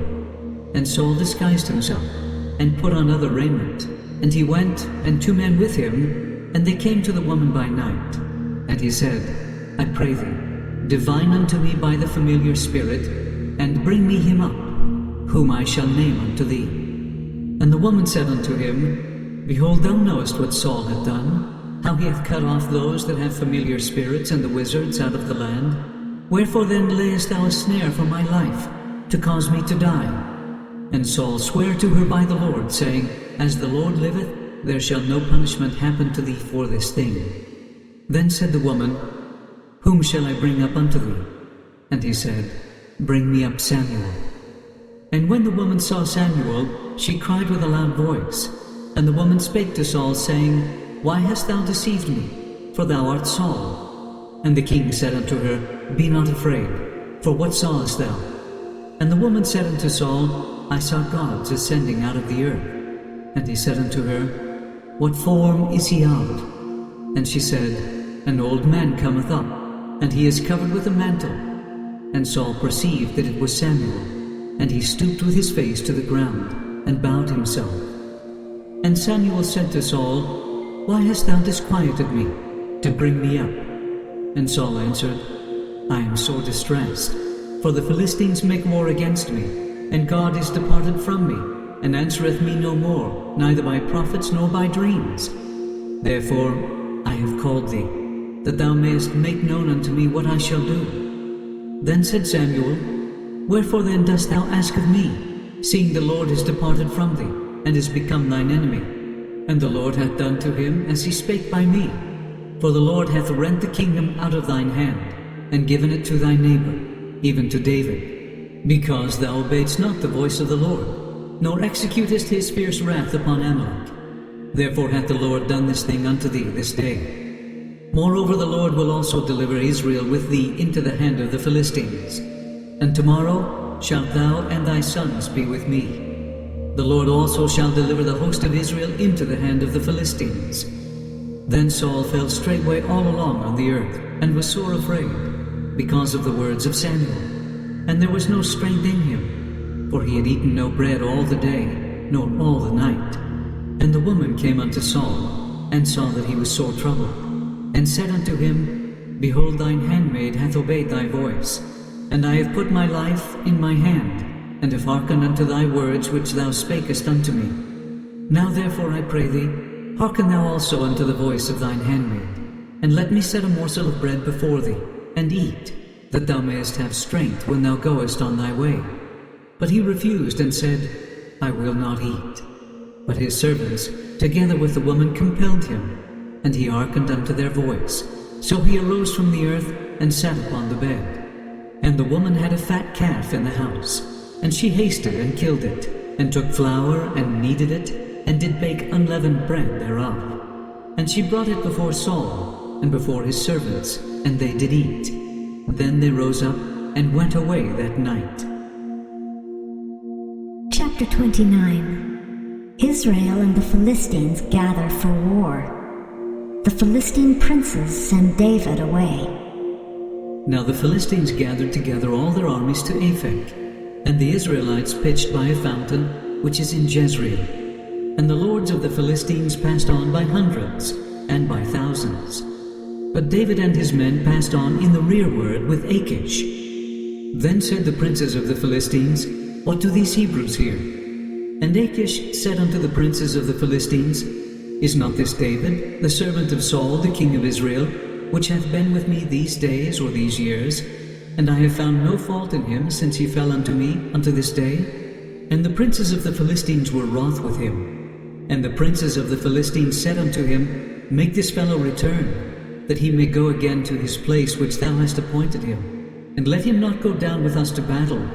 And Saul disguised himself, and put on other raiment. And he went, and 2 men with him, and they came to the woman by night. And he said, I pray thee, divine unto me by the familiar spirit, and bring me him up, whom I shall name unto thee. And the woman said unto him, Behold, thou knowest what Saul hath done, how he hath cut off those that have familiar spirits and the wizards out of the land? Wherefore then layest thou a snare for my life, to cause me to die? And Saul sware to her by the Lord, saying, As the Lord liveth, there shall no punishment happen to thee for this thing. Then said the woman, Whom shall I bring up unto thee? And he said, Bring me up Samuel. And when the woman saw Samuel, she cried with a loud voice. And the woman spake to Saul, saying, Why hast thou deceived me? For thou art Saul. And the king said unto her, Be not afraid, for what sawest thou? And the woman said unto Saul, I saw gods ascending out of the earth. And he said unto her, What form is he of? And she said, An old man cometh up, and he is covered with a mantle. And Saul perceived that it was Samuel, and he stooped with his face to the ground, and bowed himself. And Samuel said to Saul, Why hast thou disquieted me, to bring me up? And Saul answered, I am sore distressed, for the Philistines make war against me, and God is departed from me, and answereth me no more, neither by prophets nor by dreams. Therefore I have called thee, that thou mayest make known unto me what I shall do. Then said Samuel, Wherefore then dost thou ask of me, seeing the Lord is departed from thee, and is become thine enemy? And the Lord hath done to him as he spake by me. For the Lord hath rent the kingdom out of thine hand, and given it to thy neighbor, even to David, because thou obeyedst not the voice of the Lord, nor executest his fierce wrath upon Amalek. Therefore hath the Lord done this thing unto thee this day. Moreover, the Lord will also deliver Israel with thee into the hand of the Philistines. And tomorrow shalt thou and thy sons be with me. The Lord also shall deliver the host of Israel into the hand of the Philistines. Then Saul fell straightway all along on the earth, and was sore afraid, because of the words of Samuel. And there was no strength in him, for he had eaten no bread all the day, nor all the night. And the woman came unto Saul, and saw that he was sore troubled, and said unto him, Behold, thine handmaid hath obeyed thy voice, and I have put my life in my hand, and have hearkened unto thy words which thou spakest unto me. Now therefore I pray thee, hearken thou also unto the voice of thine handmaid, and let me set a morsel of bread before thee, and eat, that thou mayest have strength when thou goest on thy way. But he refused, and said, I will not eat. But his servants, together with the woman, compelled him, and he hearkened unto their voice. So he arose from the earth, and sat upon the bed. And the woman had a fat calf in the house, and she hasted and killed it, and took flour, and kneaded it, and did bake unleavened bread thereof. And she brought it before Saul, and before his servants, and they did eat. Then they rose up, and went away that night. Chapter 29. Israel and the Philistines gather for war. The Philistine princes send David away. Now the Philistines gathered together all their armies to Aphek, and the Israelites pitched by a fountain which is in Jezreel. And the lords of the Philistines passed on by hundreds and by thousands. But David and his men passed on in the rearward with Achish. Then said the princes of the Philistines, What do these Hebrews here? And Achish said unto the princes of the Philistines, Is not this David, the servant of Saul, the king of Israel, which hath been with me these days or these years? And I have found no fault in him since he fell unto me unto this day. And the princes of the Philistines were wroth with him. And the princes of the Philistines said unto him, Make this fellow return, that he may go again to his place which thou hast appointed him. And let him not go down with us to battle,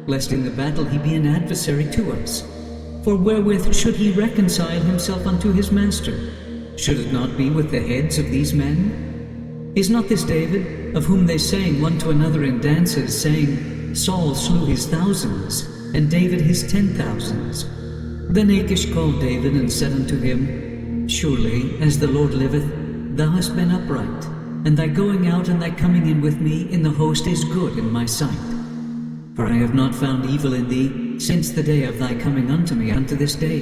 lest in the battle he be an adversary to us. For wherewith should he reconcile himself unto his master? Should it not be with the heads of these men? Is not this David, of whom they sang one to another in dances, saying, Saul slew his thousands, and David his 10,000s? Then Achish called David, and said unto him, Surely, as the Lord liveth, thou hast been upright, and thy going out and thy coming in with me in the host is good in my sight. For I have not found evil in thee since the day of thy coming unto me unto this day.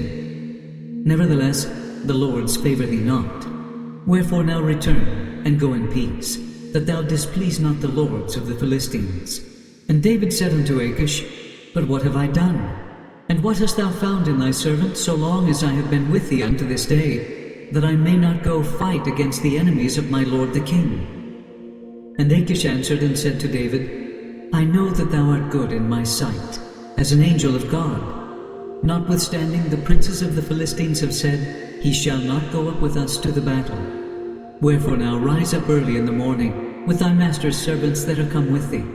Nevertheless, the Lord's favour thee not. Wherefore now return, and go in peace, that thou displease not the lords of the Philistines. And David said unto Achish, But what have I done? And what hast thou found in thy servant so long as I have been with thee unto this day? that I may not go fight against the enemies of my lord the king. And Achish answered and said to David, I know that thou art good in my sight, as an angel of God. Notwithstanding, the princes of the Philistines have said, He shall not go up with us to the battle. Wherefore now rise up early in the morning, with thy master's servants that are come with thee.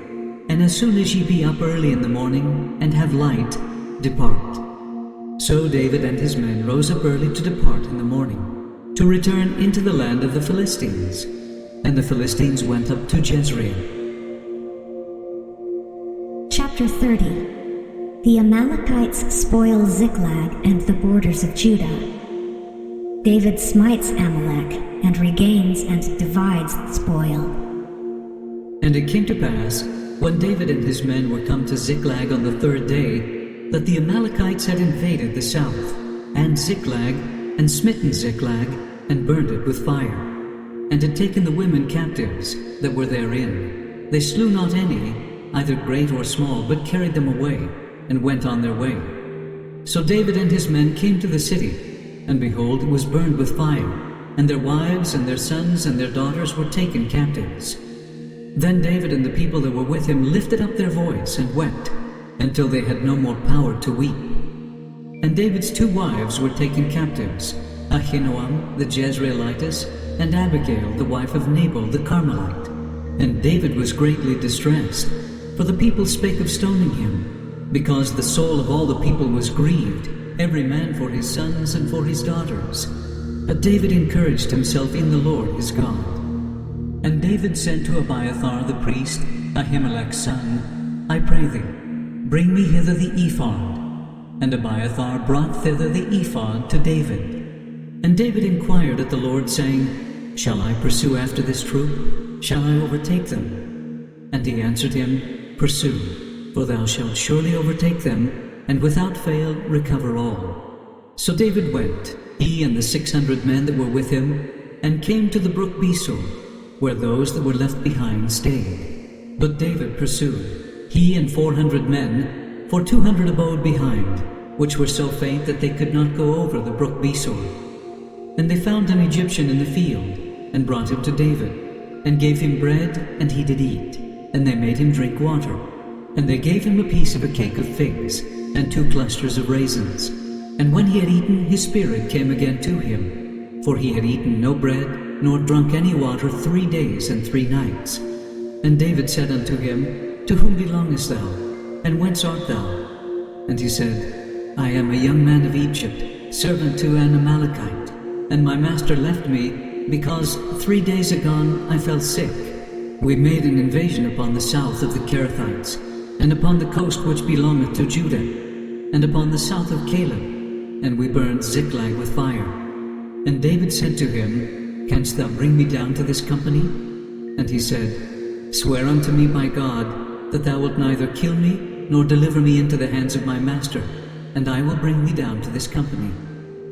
And as soon as ye be up early in the morning, and have light, depart. So David and his men rose up early to depart in the morning, to return into the land of the Philistines. And the Philistines went up to Jezreel. Chapter 30. The Amalekites spoil Ziklag and the borders of Judah. David smites Amalek and regains and divides the spoil. And it came to pass, when David and his men were come to Ziklag on the third day, that the Amalekites had invaded the south, and Ziklag, and smitten Ziklag, and burned it with fire, and had taken the women captives that were therein. They slew not any, either great or small, but carried them away, and went on their way. So David and his men came to the city, and behold, it was burned with fire, and their wives and their sons and their daughters were taken captives. Then David and the people that were with him lifted up their voice and wept, until they had no more power to weep. And David's 2 wives were taken captives, Ahinoam the Jezreelitess, and Abigail the wife of Nabal the Carmelite. And David was greatly distressed, for the people spake of stoning him, because the soul of all the people was grieved, every man for his sons and for his daughters. But David encouraged himself in the Lord his God. And David said to Abiathar the priest, Ahimelech's son, I pray thee, bring me hither the ephod. And Abiathar brought thither the ephod to David. And David inquired at the Lord, saying, Shall I pursue after this troop? Shall I overtake them? And he answered him, Pursue, for thou shalt surely overtake them, and without fail recover all. So David went, he and the 600 men that were with him, and came to the brook Besor, where those that were left behind stayed. But David pursued, he and 400 men, for 200 abode behind, which were so faint that they could not go over the brook Besor. And they found an Egyptian in the field, and brought him to David, and gave him bread, and he did eat, and they made him drink water. And they gave him a piece of a cake of figs, and 2 clusters of raisins. And when he had eaten, his spirit came again to him, for he had eaten no bread, nor drunk any water 3 days and 3 nights. And David said unto him, To whom belongest thou, and whence art thou? And he said, I am a young man of Egypt, servant to an Amalekite, and my master left me, because 3 days agone I fell sick. We made an invasion upon the south of the Kerethites, and upon the coast which belongeth to Judah, and upon the south of Caleb, and we burned Ziklag with fire. And David said to him, Canst thou bring me down to this company? And he said, Swear unto me by God, that thou wilt neither kill me, nor deliver me into the hands of my master, and I will bring thee down to this company.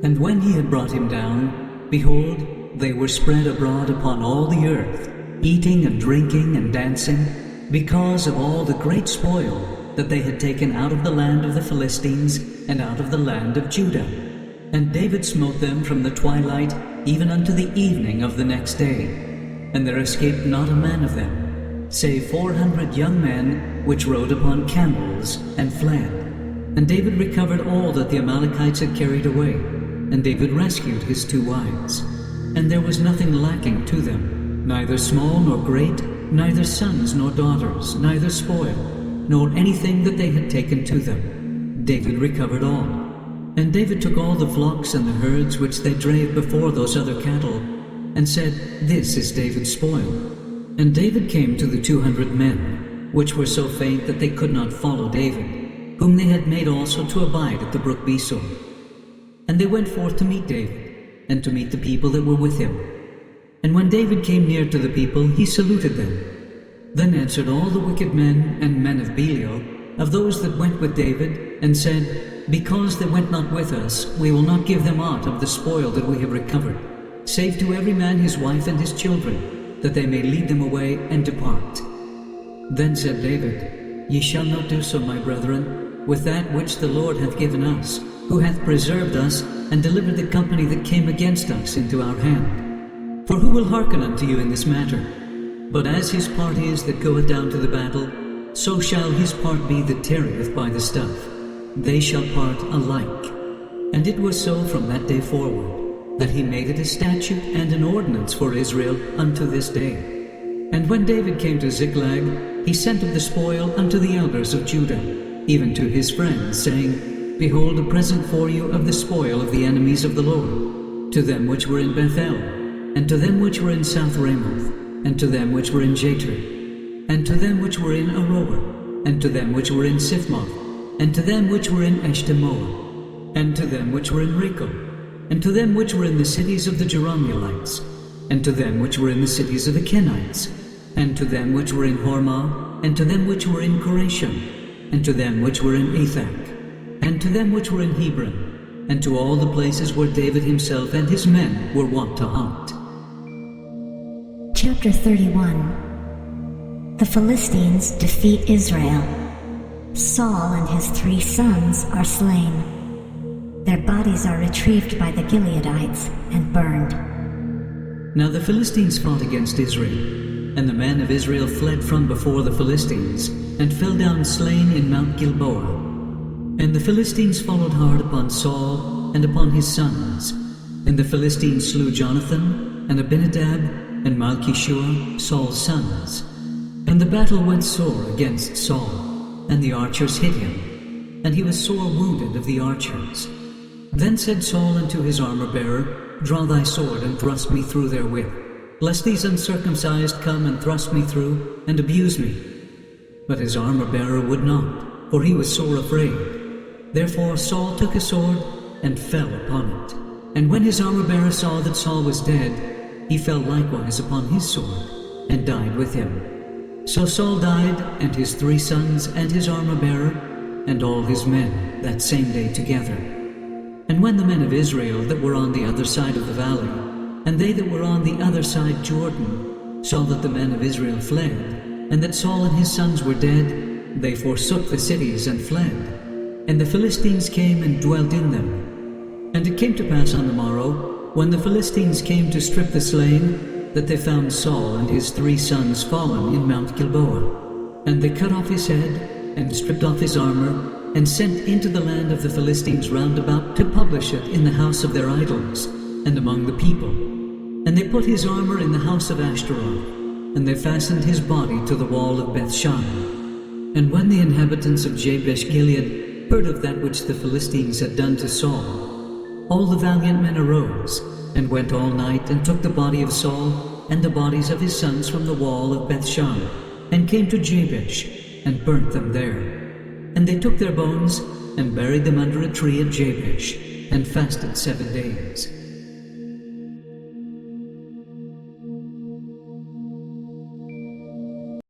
And when he had brought him down, behold, they were spread abroad upon all the earth, eating and drinking and dancing, because of all the great spoil that they had taken out of the land of the Philistines and out of the land of Judah. And David smote them from the twilight even unto the evening of the next day, and there escaped not a man of them, save 400 young men which rode upon camels and fled. And David recovered all that the Amalekites had carried away, and David rescued his 2 wives. And there was nothing lacking to them, neither small nor great, neither sons nor daughters, neither spoil, nor anything that they had taken to them. David recovered all. And David took all the flocks and the herds which they drave before those other cattle, and said, This is David's spoil. And David came to the 200 men, which were so faint that they could not follow David, whom they had made also to abide at the brook Besor. And they went forth to meet David, and to meet the people that were with him. And when David came near to the people, he saluted them. Then answered all the wicked men and men of Belial, of those that went with David, and said, Because they went not with us, we will not give them aught of the spoil that we have recovered, save to every man his wife and his children, that they may lead them away and depart. Then said David, Ye shall not do so, my brethren, with that which the Lord hath given us, who hath preserved us and deliver the company that came against us into our hand. For who will hearken unto you in this matter? But as his part is that goeth down to the battle, so shall his part be that tarrieth by the stuff. They shall part alike. And it was so from that day forward, that he made it a statute and an ordinance for Israel unto this day. And when David came to Ziklag, he sent of the spoil unto the elders of Judah, even to his friends, saying, Behold, a present for you of the spoil of the enemies of the Lord, to them which were in Bethel, and to them which were in South Ramoth, and to them which were in Jatir, and to them which were in Aroer, and to them which were in Siphmoth, and to them which were in Eshtemoa, and to them which were in Rekel, and to them which were in the cities of the Jerahmeelites, and to them which were in the cities of the Kenites, and to them which were in Hormah, and to them which were in Korashim, and to them which were in Ethak, and to them which were in Hebron, and to all the places where David himself and his men were wont to hunt. Chapter 31. The Philistines defeat Israel. Saul and his 3 sons are slain. Their bodies are retrieved by the Gileadites and burned. Now the Philistines fought against Israel, and the men of Israel fled from before the Philistines, and fell down slain in Mount Gilboa. And the Philistines followed hard upon Saul and upon his sons. And the Philistines slew Jonathan, and Abinadab, and Malchishua, Saul's sons. And the battle went sore against Saul, and the archers hit him, and he was sore wounded of the archers. Then said Saul unto his armor-bearer, Draw thy sword, and thrust me through therewith, lest these uncircumcised come and thrust me through, and abuse me. But his armor-bearer would not, for he was sore afraid. Therefore Saul took a sword, and fell upon it. And when his armor-bearer saw that Saul was dead, he fell likewise upon his sword, and died with him. So Saul died, and his 3 sons, and his armor-bearer, and all his men, that same day together. And when the men of Israel that were on the other side of the valley, and they that were on the other side Jordan, saw that the men of Israel fled, and that Saul and his sons were dead, they forsook the cities and fled. And the Philistines came and dwelt in them. And it came to pass on the morrow, when the Philistines came to strip the slain, that they found Saul and his 3 sons fallen in Mount Gilboa. And they cut off his head, and stripped off his armor, and sent into the land of the Philistines round about to publish it in the house of their idols, and among the people. And they put his armor in the house of Ashtaroth, and they fastened his body to the wall of Bethshan. And when the inhabitants of Jabesh Gilead heard of that which the Philistines had done to Saul, all the valiant men arose, and went all night, and took the body of Saul, and the bodies of his sons from the wall of Bethshan, and came to Jabesh, and burnt them there. And they took their bones, and buried them under a tree at Jabesh, and fasted 7 days.